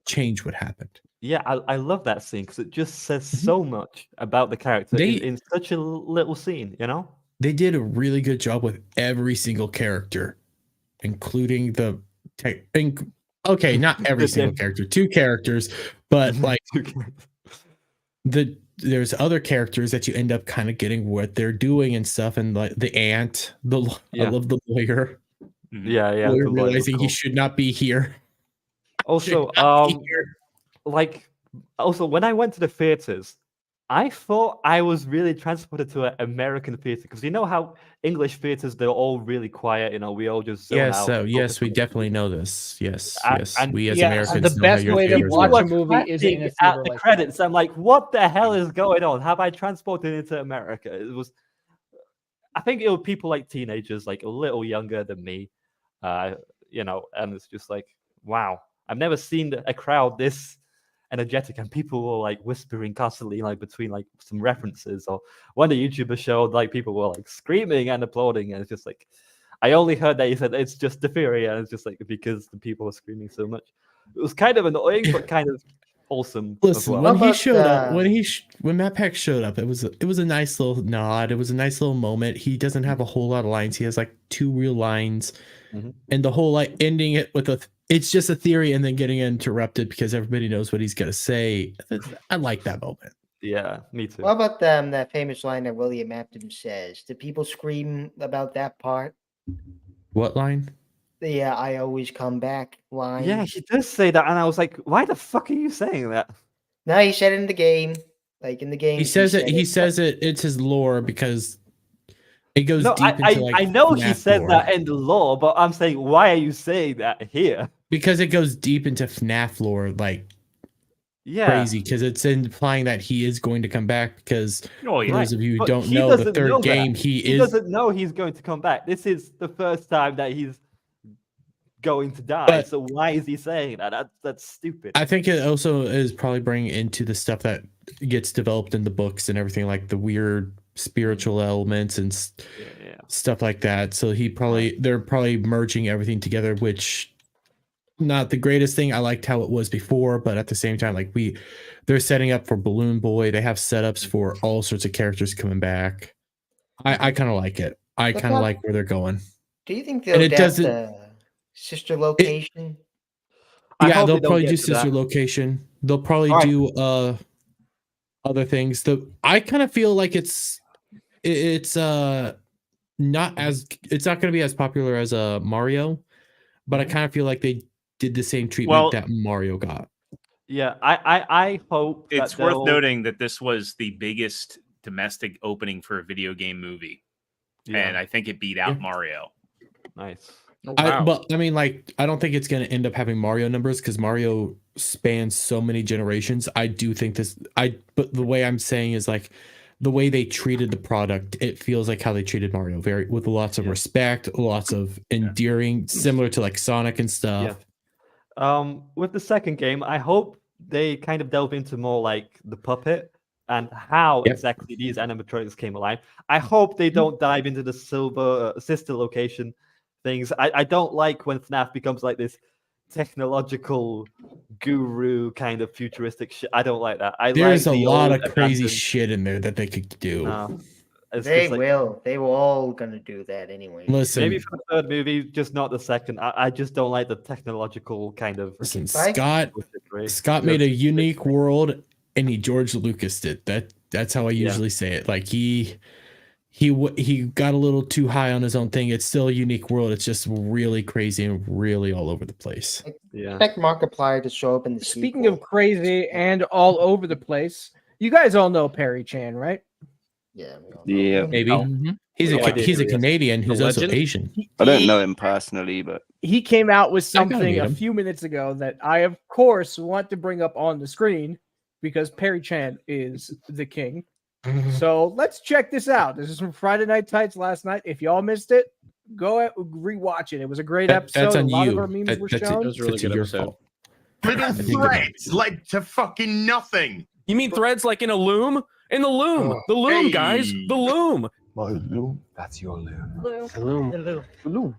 change what happened. Yeah, I love that scene because it just says so much about the character in such a little scene, They did a really good job with every single character, including the okay, not every single character, 2 characters, but like there's other characters that you end up kind of getting what they're doing and stuff, and like the aunt, I love the lawyer. Yeah, Lawyer realizing he should not be here. Also, when I went to the theaters, I thought I was really transported to an American theater because you know how English theaters, they're all really quiet. We all just zone out. So yes, we definitely know this. Yes, and we as yeah, Americans the know how best your way to theaters watch work. a movie is in a At theater the like credits, I'm like, what the hell is going on? Have I transported into America? I think it was people like teenagers, like a little younger than me, and it's just like, wow, I've never seen a crowd this energetic, and people were like whispering constantly, like between like some references. Or when the YouTuber showed, like people were like screaming and applauding, and it's just like, I only heard that he said it's just diphtheria, and it's just like because the people were screaming so much. It was kind of annoying, but kind of awesome. Listen, as well. when he showed up, when Matt Peck showed up, it was a nice little nod. It was a nice little moment. He doesn't have a whole lot of lines. He has like 2 real lines, and the whole like ending it with it's just a theory and then getting interrupted because everybody knows what he's gonna say. I like that moment. Yeah, me too. What about that famous line that William Afton says? Do people scream about that part? What line? The "I always come back" line. Yeah, he does say that, and I was like, why the fuck are you saying that? No, he said it in the game. Like in the game, He says it. He says it. It's his lore because it goes deep into like. I know he FNAF said lore. that in the lore, but I'm saying, why are you saying that here? Because it goes deep into FNAF lore, like crazy. Because it's implying that he is going to come back. Because for those of you who don't know, the third game, he doesn't know he's going to come back. This is the first time that he's going to die. So why is he saying that? That's stupid. I think it also is probably bringing into the stuff that gets developed in the books and everything, like the weird spiritual elements and stuff like that. So they're probably merging everything together, which not the greatest thing. I liked how it was before, but at the same time, like they're setting up for Balloon Boy. They have setups for all sorts of characters coming back. I kind of like it. I kind of like where they're going. Do you think they'll adapt the sister location? They'll probably do sister location. They'll probably do other things. I kind of feel like it's not going to be as popular as Mario, but I kind of feel like they did the same treatment that Mario got. Yeah, I hope it's worth noting that this was the biggest domestic opening for a video game movie, and I think it beat out Mario. Nice. Oh, wow. But I mean, like, I don't think it's going to end up having Mario numbers because Mario spans so many generations. I do think but the way I'm saying is like the way they treated the product, it feels like how they treated Mario, with lots of respect, lots of endearing, similar to like Sonic and stuff. With the second game, I hope they kind of delve into more like the puppet and how exactly these animatronics came alive. I hope they don't dive into the silver sister location things. I don't like when FNAF becomes like this technological guru kind of futuristic shit. I don't like that. There's like a the lot old of crazy abandoned- shit in there that they could do. No, it's They just like, will. They were all gonna do that anyway. Listen, maybe for the third movie, just not the second. I just don't like the technological kind of. listen, Right? Scott made a unique world, and he George Lucas did that. That's how I Yeah. usually say it. Like he got a little too high on his own thing. It's still a unique world. It's just really crazy and really all over the place. Yeah. Expect Markiplier to show up in the Speaking sequel. of crazy and all over the place, you guys all know Perry Chan, right? Yeah. we all know. Yeah. Maybe Mhm. he's No a idea he's a who he is. Canadian who's also legend? Asian. I don't know him personally, but He came out with I gotta something meet a him. few minutes ago that I, of course, want to bring up on the screen because Perry Chan is the king. So let's check this out. This is from Friday Night Tights last night. If y'all missed it, go rewatch it. It was a great episode. That's on a lot you. of our memes were That's shown. It was a really that's good your episode. fault. Little I think threads led to fucking nothing. You mean threads like in a loom? In the loom. The loom, guys. Hey. The loom. My loom, that's your loom. The loom. The loom. The loom. The loom.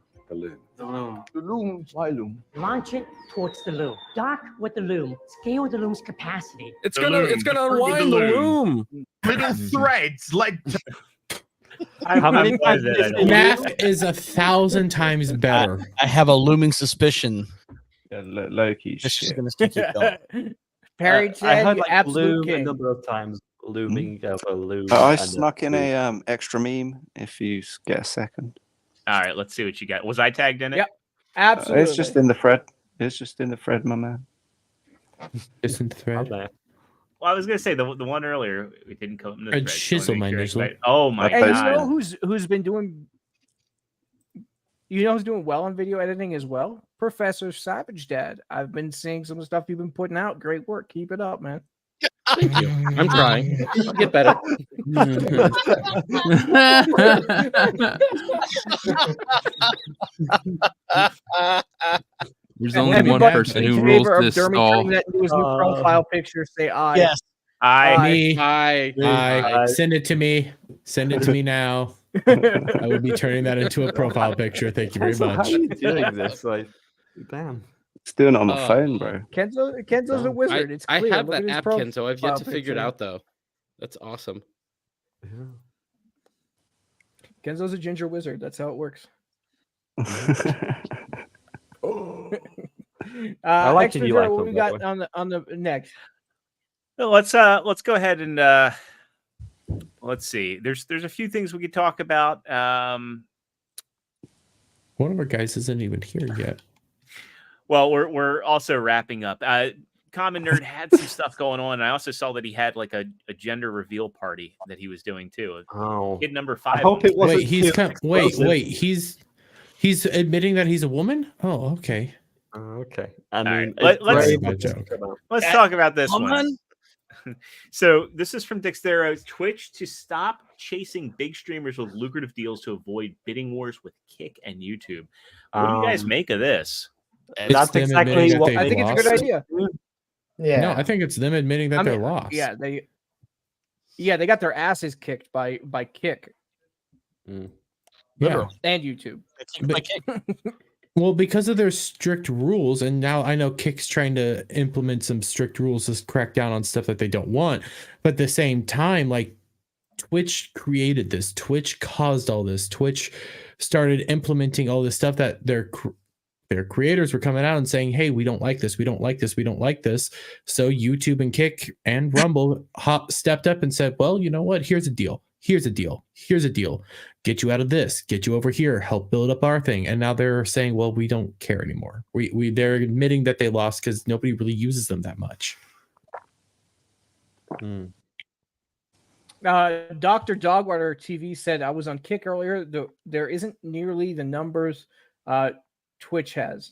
The loom. The loom, my loom. Launch it towards the loom. Dock with the loom. Scale the loom's capacity. It's The gonna loom, it's gonna the fruit of unwind the the loom. loom. Little threads led to How many times did I know? Math is 1,000 times better. I have a looming suspicion. yeah, Loki's This is shit. gonna keep going. Perry I Chan, heard you like absolute loom a king. number of times. Looming of a loom. I and snuck in loom. a extra meme. If you get a second, All right, let's see what you got. Was I tagged in it? Yep. Absolutely. it's just in the thread. It's just in the thread, my man. Isn't I'm thread? there. Well, I was gonna say the one earlier. We didn't come in the Red thread. so I shizzle, wanna my make sure I nizzle. explain- Oh my And you posted know god! who's been doing? You know who's doing well on video editing as well? Professor Savage Dad. I've been seeing some of the stuff you've been putting out. Great work. Keep it up, man. Thank you. I'm trying. I'll get better. There's And only one everybody person in who favor rules of this Dermy stall. turning that into his new profile picture. Say aye. Yes. I Me. Hi. I send it to me. Send it to me now. I would be turning that into a profile picture. Thank you very Also, how much. are you doing this? Like, damn. It's doing it on my phone, bro. Kenzo's a wizard. It's I clear. have Look at that his app, profile Kenzo. I've yet to figure it picture. out though. That's awesome. Kenzo's a ginger wizard. That's how it works. I like Extra when you Joe, like what them, we by got the on the next. Well, let's go ahead and let's see. There's a few things we could talk about. One of our guys isn't even here yet. Well, we're also wrapping up. Common Nerd had some stuff going on. And I also saw that he had like a gender reveal party that he was doing too. Oh. Kid number 5. I hope it wasn't. Wait, he's too wait, explosive. he's admitting that he's a woman? Oh, okay. Okay. I All mean, right, let's- very Bad much joke. about- Let's talk about this one. Woman? So this is from Dextero. Twitch to stop chasing big streamers with lucrative deals to avoid bidding wars with Kick and YouTube. What do you guys make of this? That's them exactly admitting that what they I think it's a good lost. idea. Yeah. No, I think it's them admitting that I they're mean, lost. Yeah, they got their asses kicked by Kick Yeah. and YouTube. Well, because of their strict rules, and now I know Kick's trying to implement some strict rules to crack down on stuff that they don't want. But at the same time, like Twitch created this, Twitch caused all this, Twitch started implementing all this stuff that their creators were coming out and saying, hey, we don't like this, we don't like this, we don't like this. So YouTube and Kick and Rumble stepped up and said, well, you know what? Here's a deal. Here's a deal. Here's a deal. Get you out of this. Get you over here. Help build up our thing. And now they're saying, well, we don't care anymore. They're admitting that they lost because nobody really uses them that much. Dr. Dogwater TV said I was on Kick earlier. There isn't nearly the numbers Twitch has.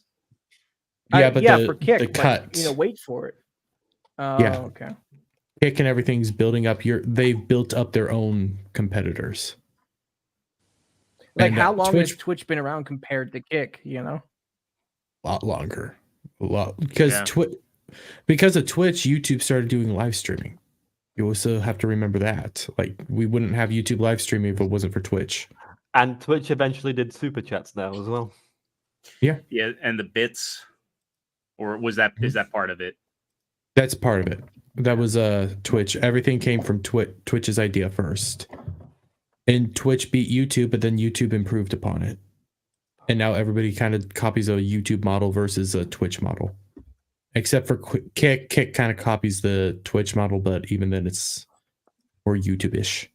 Yeah, but for Kick, the but, cuts. wait for it. Yeah. Okay. Kick and everything's building up. They've built up their own competitors. Like And, how long Twitch- has Twitch been around compared to Kick? You know. A lot longer. A lot because Yeah. Because of Twitch, YouTube started doing live streaming. You also have to remember that. Like we wouldn't have YouTube live streaming if it wasn't for Twitch. And Twitch eventually did super chats now as well. Yeah. Yeah, and the bits. or is that part of it? That's part of it. That was Twitch. Everything came from Twitch's idea first. And Twitch beat YouTube, but then YouTube improved upon it. And now everybody kind of copies a YouTube model versus a Twitch model. Except for Kick. Kick kind of copies the Twitch model, but even then it's more YouTube-ish.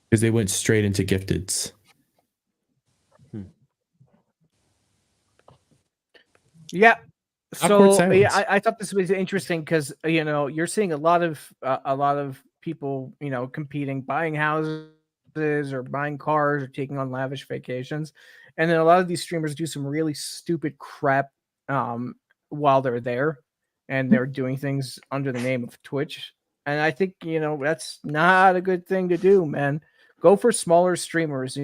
Because they went straight into gifteds. Yeah. Awkward So silence. yeah, I thought this was interesting because you're seeing a lot of people competing, buying houses or buying cars or taking on lavish vacations, and then a lot of these streamers do some really stupid crap while they're there, and they're doing things under the name of Twitch, and I think that's not a good thing to do, man. Go for smaller streamers,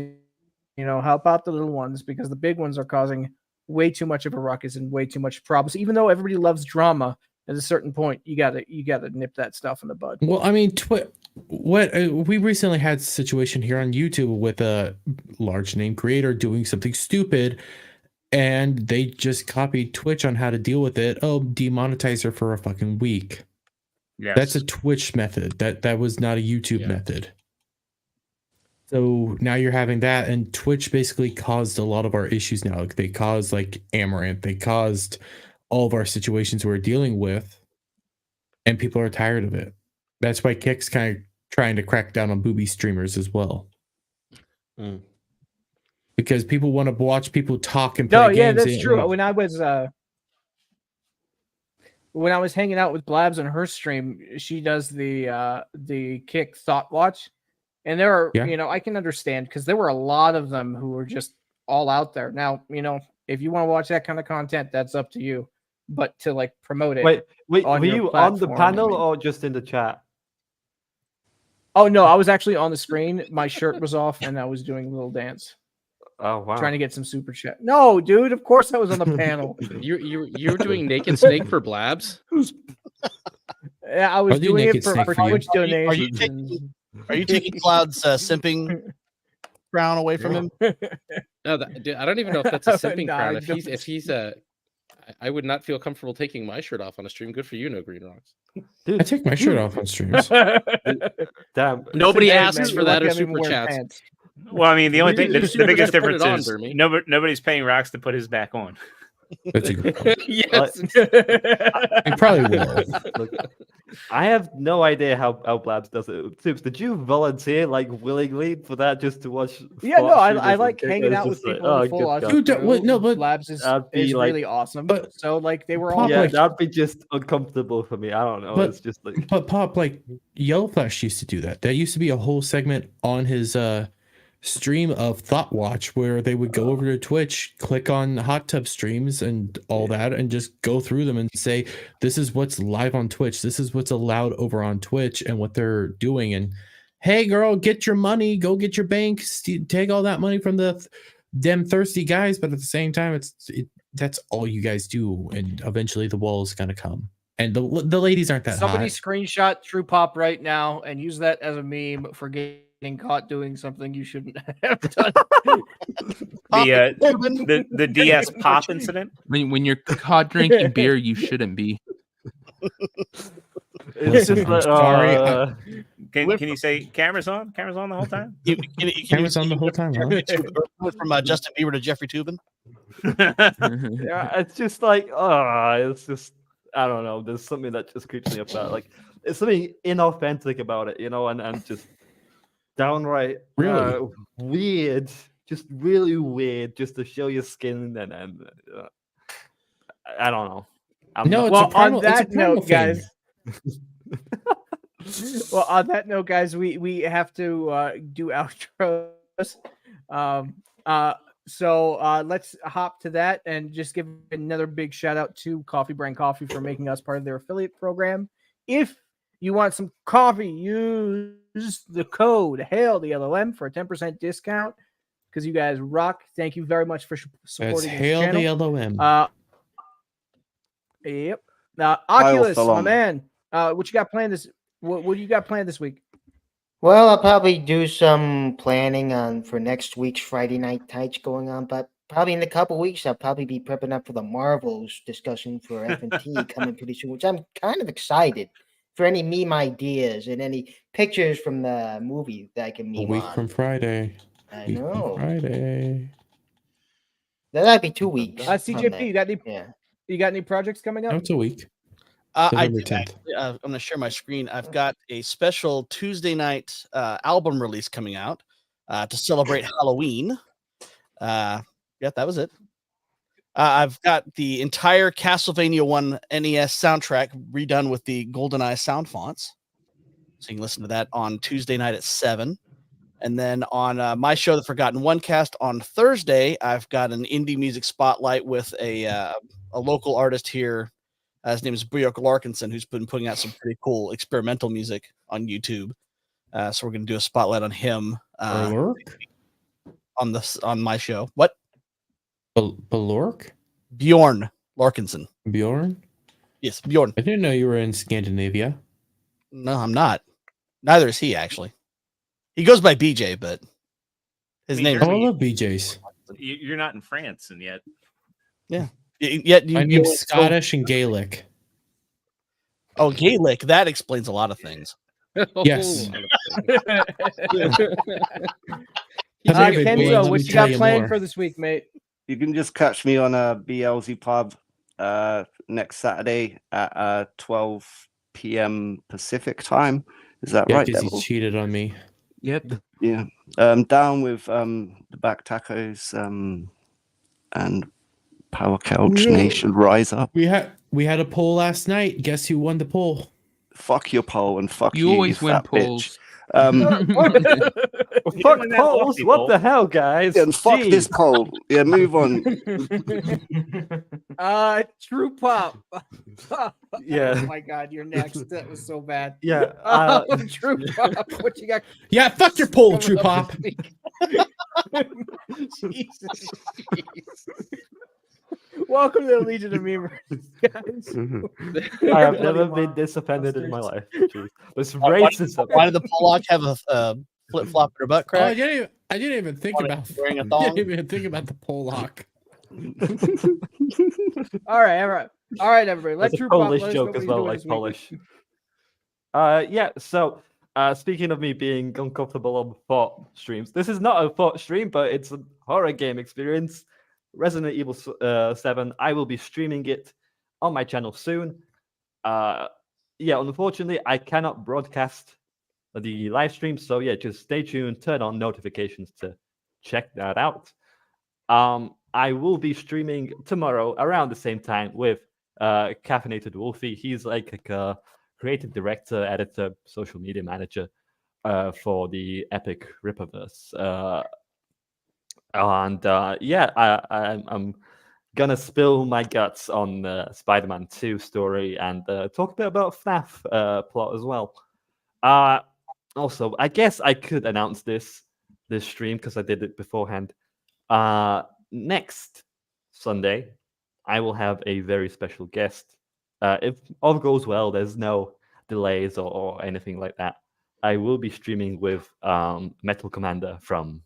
help out the little ones because the big ones are causing way too much of a ruckus and way too much problems. Even though everybody loves drama, at a certain point, you gotta nip that stuff in the bud. Well, I mean, we recently had a situation here on YouTube with a large name creator doing something stupid, and they just copied Twitch on how to deal with it. Oh, demonetize her for a fucking week. Yes. That's a Twitch method. That was not a YouTube method. So now you're having that, and Twitch basically caused a lot of our issues now. Like they caused like Amaranth, they caused all of our situations we're dealing with, and people are tired of it. That's why Kick's kind of trying to crack down on booby streamers as well. Because people want to watch people talk and play games. No, yeah, that's true. When I was hanging out with Blabs on her stream, she does the Kick Thought Watch. And there are, I can understand because there were a lot of them who were just all out there. Now, if you want to watch that kind of content, that's up to you. But to like promote it. Wait, were you on the panel or just in the chat? Oh no, I was actually on the screen. My shirt was off and I was doing a little dance. Oh wow! Trying to get some super chat. No, dude, of course I was on the panel. You were doing Naked Snake for Blabs? Yeah, I was doing it for Twitch donations. Are you taking Cloud's simping crown away from him? No, dude, I don't even know if that's a simping crown. If he's I would not feel comfortable taking my shirt off on a stream. Good for you, No Green Rocks. Dude, I take my shirt off on streams. Damn. Nobody asks for that or super chats. Well, I mean, the only thing, the biggest difference on, is Dermy. nobody's paying Rocks to put his back on. That's a good point. Yes. He probably will. Look, I have no idea how Blabs does it. Tips, did you volunteer like willingly for that just to watch? Yeah, no, I like hanging out with people in full audio. But Blabs is like, really awesome. but- So like they were all Yeah, like- that'd be just uncomfortable for me. I don't know. But- It's just like But Pop, like Yellow Flash used to do that. That used to be a whole segment on his stream of Thought Watch where they would go over to Twitch, click on hot tub streams and all that, and just go through them and say, this is what's live on Twitch. This is what's allowed over on Twitch and what they're doing. And hey, girl, get your money, go get your bank, take all that money from them thirsty guys. But at the same time, that's all you guys do. And eventually the wall is going to come. And the ladies aren't that Somebody hot. screenshot True Pop right now and use that as a meme for getting caught doing something you shouldn't have done. The DS Pop incident. When you're caught drinking beer, you shouldn't be. it's just like, Sorry, Can you say cameras on? Cameras on the whole time? Cameras on the whole time, huh? From Justin Bieber to Jeffrey Toobin. yeah, it's just like it's just I don't know. There's something that just creeps me up about like it's something inauthentic about it, and just downright weird, just really weird, just to show your skin and I don't know. On that note, guys. Well, on that note, guys, we have to do outros. So let's hop to that and just give another big shout out to Coffee Brand Coffee for making us part of their affiliate program. If you want some coffee, use the code Hail the LOM for a 10% discount because you guys rock. Thank you very much for supporting this Hail channel. the LOM. Yep. Oculus, my man. What you got planned this? What do you got planned this week? Well, I'll probably do some planning for next week's Friday Night Tights going on, but probably in a couple weeks, I'll probably be prepping up for the Marvels discussion for FNT coming pretty soon, which I'm kind of excited for any meme ideas and any pictures from the movie that I can A meme week on. from Friday. I Week from know. Friday. That might be 2 weeks. from CJP, that. you got any? Yeah. You got any projects coming up? No, it's a week. I November do 10th. actually. I'm going to share my screen. I've got a special Tuesday night album release coming out to celebrate Halloween. Yeah, that was it. I've got the entire Castlevania 1 NES soundtrack redone with the GoldenEye sound fonts. So you can listen to that on Tuesday night at 7. And then on my show, The Forgotten One Cast, on Thursday, I've got an indie music spotlight with a local artist here. His name is Bjork Larkinson, who's been putting out some pretty cool experimental music on YouTube. So we're going to do a spotlight on him on my show. What? Bjork? Bjorn Larkinson. Bjorn? Yes, Bjorn. I didn't know you were in Scandinavia. No, I'm not. Neither is he, actually. He goes by BJ, but his name. I love BJ's. You're not in France, and yet. Yeah. Yet My name's Scottish and Gaelic. Oh, Gaelic. That explains a lot of things. Yes. Kenzo, what you got planned for this week, mate? You can just catch me on a BLZ pub next Saturday at 12 p.m. Pacific time. Is that right? Because Devil? he cheated on me. Yep. Yeah. Down with the back tacos and Power Couch Nation Rise Up. We had a poll last night. Guess who won the poll? Fuck your poll and fuck you. You always win fat polls. Bitch. Fuck polls. What the hell, guys? Yeah, and fuck this Jeez. poll. Yeah, move on. True Pop. Yeah. Oh my God, you're next. That was so bad. Yeah. True Pop. What you got? Yeah, fuck your poll, True Pop. Jesus. Welcome to the Legion of Memers, guys. I have never been this offended in my life. Jeez. This racism. Why did the Pollock have a flip flop in her butt Oh, crack? I didn't even think about wearing a I thong? didn't even think about the poll lock. All right, everybody. Let That's a True Pop Polish let us know joke what as he's well, doing like this week. Polish. Yeah, so speaking of me being uncomfortable on thought streams, this is not a thought stream, but it's a horror game experience. Resident Evil 7. I will be streaming it on my channel soon. Yeah, unfortunately, I cannot broadcast the live stream, so yeah, just stay tuned, turn on notifications to check that out. I will be streaming tomorrow around the same time with Caffeinated Wolfie. He's like a creative director, editor, social media manager for the Epic Rippaverse. Yeah, I'm gonna spill my guts on the Spider-Man 2 story and talk a bit about FNAF plot as well. Also, I guess I could announce this stream because I did it beforehand. Next Sunday, I will have a very special guest. If all goes well, there's no delays or anything like that. I will be streaming with Metal Commander from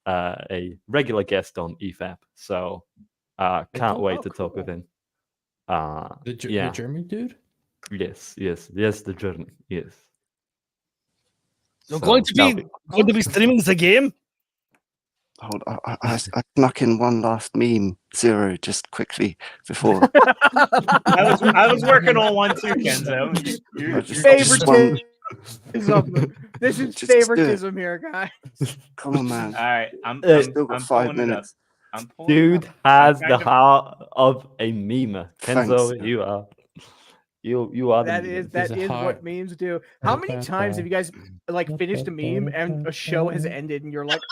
a regular guest on EFAP. So can't wait to talk with him. The German dude? Yes, the German, yes. You're going to be streaming the game? Hold on, I snuck in one last meme, Zero, just quickly before. I was working on one too, Kenzo. Favoritism. This is favoritism here, guys. Come on, man. All right, I'm still got I'm 5 pulling it up. minutes. I'm pulling it Dude up. has I'm the kind of- heart of a meme. Kenzo, Thanks. you are. You are the That meme. is what memes do. How many times have you guys like finished a meme and a show has ended and you're like,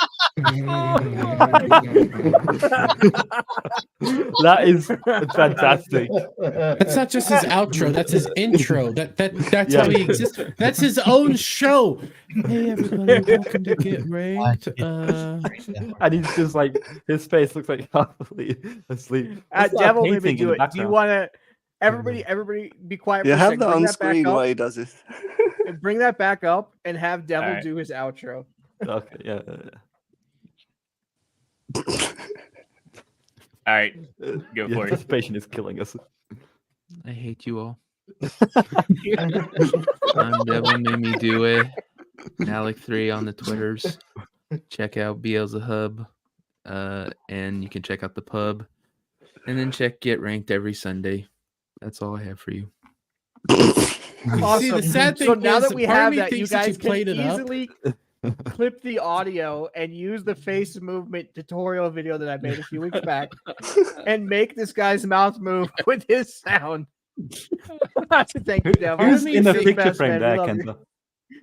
That is fantastic. That's not just his outro. That's his intro. That's how he exists. That's his own show. Hey everybody, welcome to Get Raped. And he's just like his face looks like half asleep. Devil, let me do it. Do you want to? Everybody, be quiet. Yeah, for a have second. that Bring on that back screen up. while he does this. And bring that back up and have Devil Alright. do his outro. Okay, yeah. All right, go The for it. anticipation is killing us. I hate you all. I'm Devil Made Me Do It. Alec3 on the Twitters. Check out Beelzehub. And you can check out the pub. And then check Get Ranked every Sunday. That's all I have for you. Awesome. See, the sad thing So now is, that we part of have me that, you thinks that guys you can played it up. easily clip the audio and use the face movement tutorial video that I made a few weeks back and make this guy's mouth move with his sound. Thank you, Devil. Who's me in the think- picture best, frame man. We there, love you. Kenta?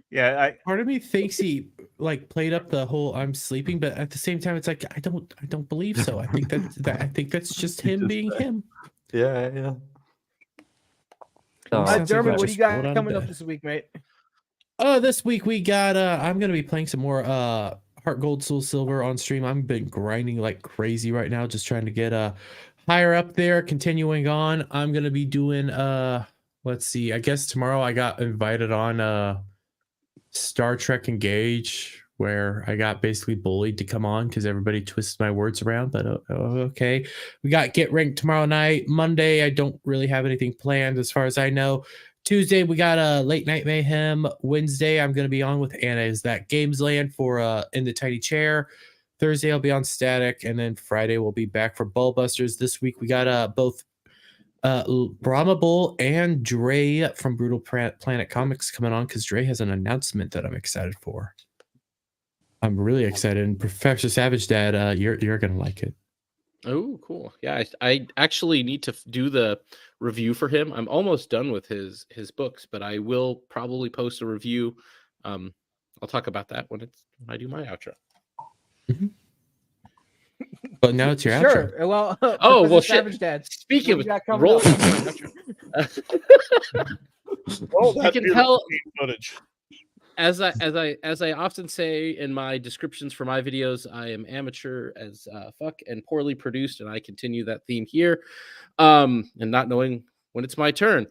Yeah, Part of me thinks he like played up the whole "I'm sleeping," but at the same time, it's like I don't believe so. I think I think that's just him being him. Yeah. Sounds like Dermot, he what do just you got rolled out of coming up bed. this week, mate? This week we got I'm gonna be playing some more Heart Gold Soul Silver on stream. I've been grinding like crazy right now, just trying to get higher up there. Continuing on, I'm gonna be doing let's see, I guess tomorrow I got invited on Star Trek Engage, where I got basically bullied to come on because everybody twists my words around, but okay. We got Get Ranked tomorrow night. Monday I don't really have anything planned as far as I know. Tuesday we got a Late Night Mayhem. Wednesday I'm gonna be on with Anna Is That Games Land for In the Tiny Chair. Thursday I'll be on Static, and then Friday we'll be back for Ballbusters. This week we got both Brahma Bull and Dre from Brutal Planet Comics coming on because Dre has an announcement that I'm excited for. I'm really excited, and Professor Savage Dad, you're gonna like it. Oh, cool. Yeah, I actually need to do the review for him. I'm almost done with his books, but I will probably post a review. I'll talk about that when I do my outro. But now it's your Sure. outro. Well, Oh, well, Savage shit. Dad. Speaking what of you got coming roll, up? you can tell footage. as I often say in my descriptions for my videos, I am amateur as fuck and poorly produced, and I continue that theme here, and not knowing when it's my turn.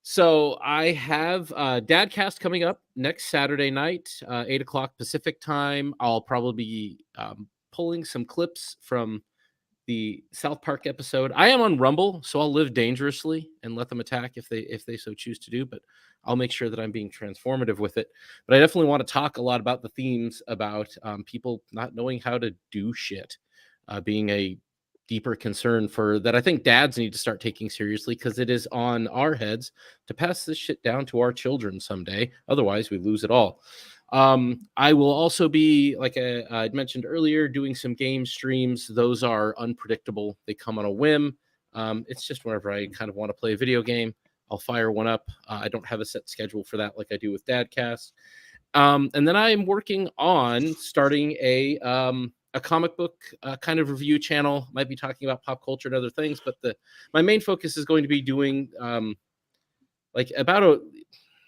So I have Dadcast coming up next Saturday night, 8:00 Pacific time. I'll probably be pulling some clips from the South Park episode. I am on Rumble, so I'll live dangerously and let them attack if they so choose to do, but I'll make sure that I'm being transformative with it. But I definitely want to talk a lot about the themes about people not knowing how to do shit, being a deeper concern for that. I think dads need to start taking seriously because it is on our heads to pass this shit down to our children someday. Otherwise, we lose it all. I will also be, like I'd mentioned earlier, doing some game streams. Those are unpredictable. They come on a whim. It's just whenever I kind of want to play a video game, I'll fire one up. I don't have a set schedule for that like I do with Dadcast. And then I am working on starting a comic book kind of review channel. Might be talking about pop culture and other things, but my main focus is going to be doing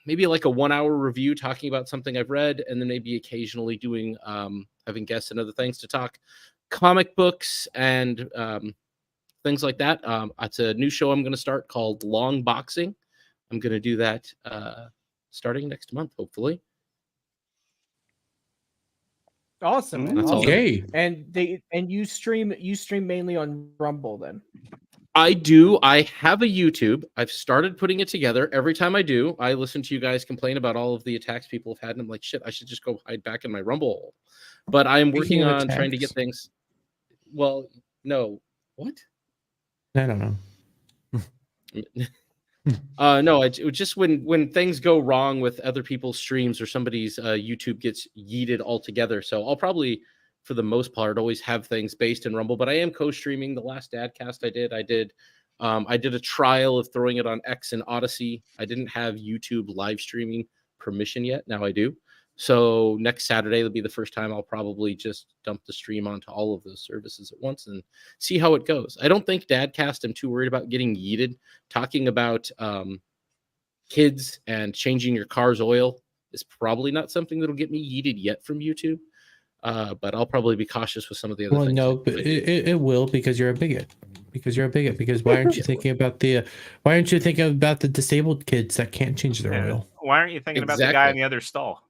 maybe like a 1 hour review talking about something I've read, and then maybe occasionally doing having guests and other things to talk comic books and things like that. It's a new show I'm going to start called Long Boxing. I'm going to do that starting next month, hopefully. Awesome. Man. That's Awesome. all. Yay. And you stream mainly on Rumble then. I do. I have a YouTube. I've started putting it together. Every time I do, I listen to you guys complain about all of the attacks people have had, and I'm like, shit, I should just go hide back in my Rumble hole. But I am working on trying to get things. Well, no. What? I don't know. No, it just when things go wrong with other people's streams or somebody's YouTube gets yeeted altogether. So I'll probably, for the most part, always have things based in Rumble. But I am co-streaming. The last Dadcast I did a trial of throwing it on X and Odyssey. I didn't have YouTube live streaming permission yet. Now I do. So next Saturday will be the first time I'll probably just dump the stream onto all of those services at once and see how it goes. I don't think Dadcast, I'm too worried about getting yeeted. Talking about kids and changing your car's oil is probably not something that'll get me yeeted yet from YouTube. But I'll probably be cautious with some of the other things. No, but it will, because you're a bigot. Because why aren't you thinking about the disabled kids that can't change their oil? Why aren't you thinking about the guy in the other stall?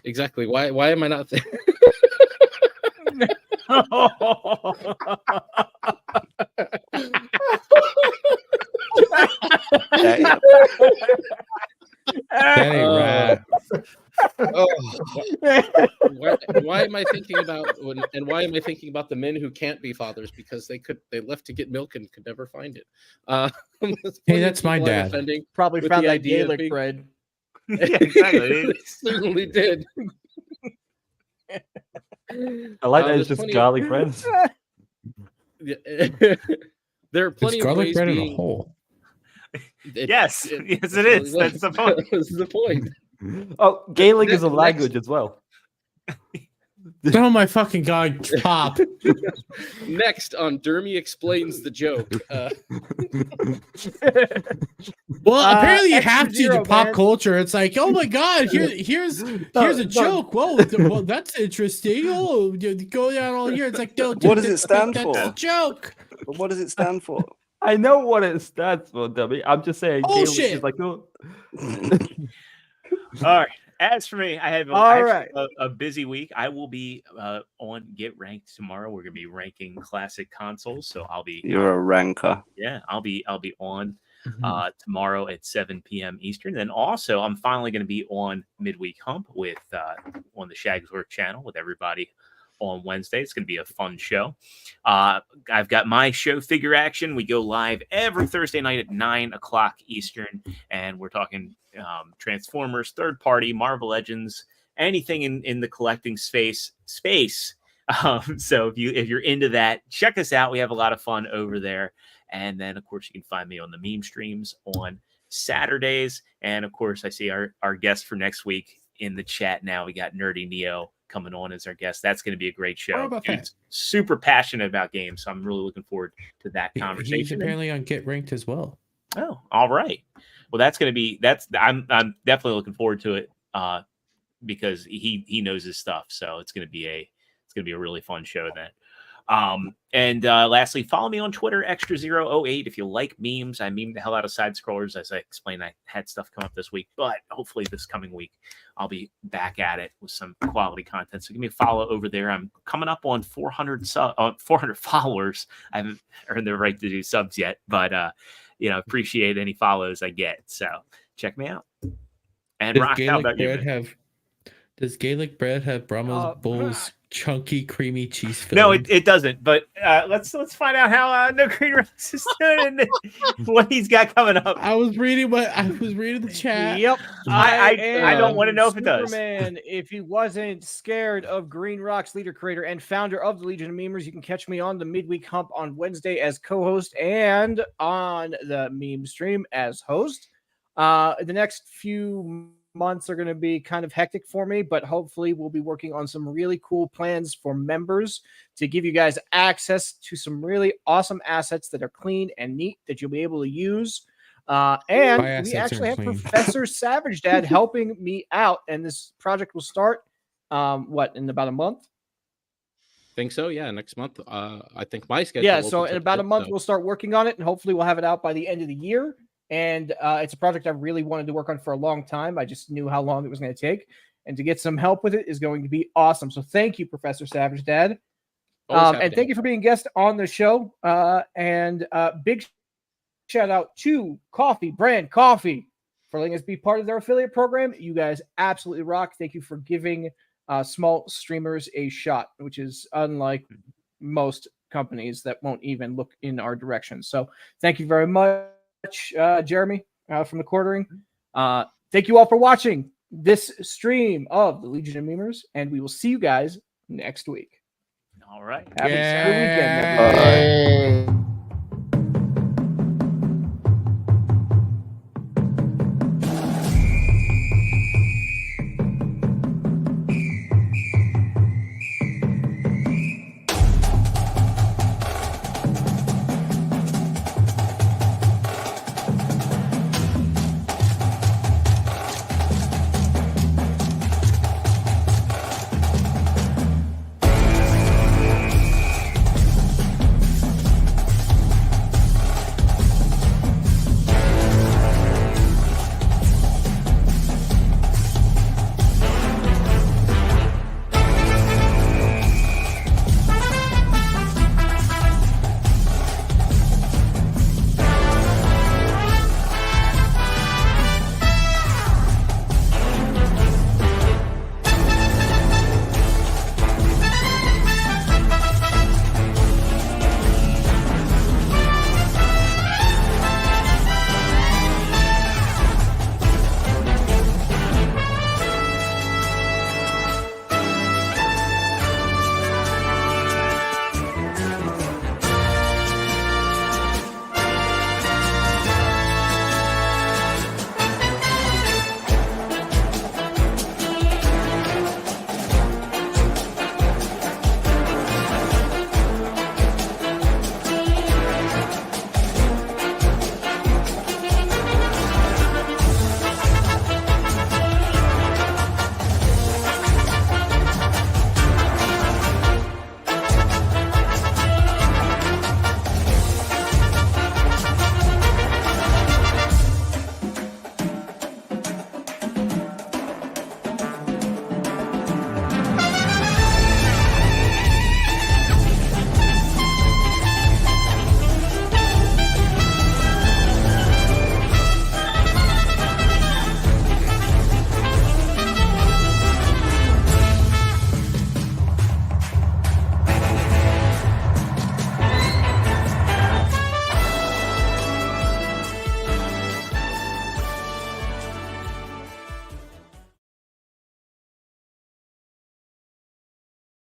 Exactly. Why am I not day. Danny Rat. Why am I thinking about why am I thinking about the men who can't be fathers because they left to get milk and could never find it? Hey, that's my dad. Offending Probably with found the that idea of Gaelic being- bread. Yeah, exactly. They certainly did. I like that there's it's just plenty garlic bread. There are It's plenty of garlic ways bread in a being. hole. Yes, yes, it is. That's the point. That's the point. Oh, Gaelic is a Next- language as well. Oh my fucking god, Pop. Next on Dermy Explains the Joke. Well, apparently you Extra have to zero, pop man. culture. It's like, oh my god, here's a joke. Whoa, well, that's interesting. Oh, you go down all here. It's like, no, What does it stand that's for? a joke. But what does it stand for? I know what it stands for, dummy. I'm just saying Oh, Gaelic shit. is like, oh. All right. As for me, I have All right. a busy week. I will be on Get Ranked tomorrow. We're gonna be ranking classic consoles, so I'll be. You're a ranker. Yeah, I'll be on tomorrow at 7 p.m. Eastern. Then also, I'm finally going to be on Midweek Hump with on the Shagswork channel with everybody on Wednesday. It's going to be a fun show. I've got my show Figure Action. We go live every Thursday night at 9 o'clock Eastern, and we're talking Transformers, third party, Marvel Legends, anything in the collecting space. So if you're into that, check us out. We have a lot of fun over there. And then, of course, you can find me on the meme streams on Saturdays. And, of course, I see our guest for next week in the chat now. We got Nerdy Neo coming on as our guest. That's going to be a great show. How about that? He's super passionate about games, so I'm really looking forward to that He's conversation. apparently on Get Ranked as well. Oh, all right. Well, that's going to be I'm definitely looking forward to it because he knows his stuff. So it's going to be a really fun show then. And lastly, follow me on Twitter, extra008. If you like memes, I meme the hell out of side scrollers. As I explained, I had stuff come up this week, but hopefully this coming week, I'll be back at it with some quality content. So give me a follow over there. I'm coming up on 400 followers. I haven't earned the right to do subs yet, but appreciate any follows I get. So check me out. And Rock, how about you? Man? Does Gaelic bread have Brahma's Bull's chunky, creamy cheese filling? No, it doesn't. But let's find out how No Green Rose is doing and what he's got coming up. I was reading the chat. Yep. I don't want to know if it does. Superman, if he wasn't scared of Green Rock's leader, creator, and founder of the Legion of Memers, you can catch me on the Midweek Hump on Wednesday as co-host and on the meme stream as host. The next few months are going to be kind of hectic for me, but hopefully we'll be working on some really cool plans for members to give you guys access to some really awesome assets that are clean and neat that you'll be able to use. And we actually have Professor Savage Dad helping me out, and this project will start in about a month? Think so, yeah, next month. I think my schedule. Yeah, so in about a month we'll start working on it, and hopefully we'll have it out by the end of the year. And it's a project I really wanted to work on for a long time. I just knew how long it was going to take. And to get some help with it is going to be awesome. So thank you, Professor Savage Dad. And thank you for being a guest on the show. And big shout out to Coffee Brand Coffee for letting us be part of their affiliate program. You guys absolutely rock. Thank you for giving small streamers a shot, which is unlike most companies that won't even look in our direction. So thank you very much. Jeremy from the Quartering. Thank you all for watching this stream of the Legion of Memers, and we will see you guys next week. All right. Have a good weekend, everybody.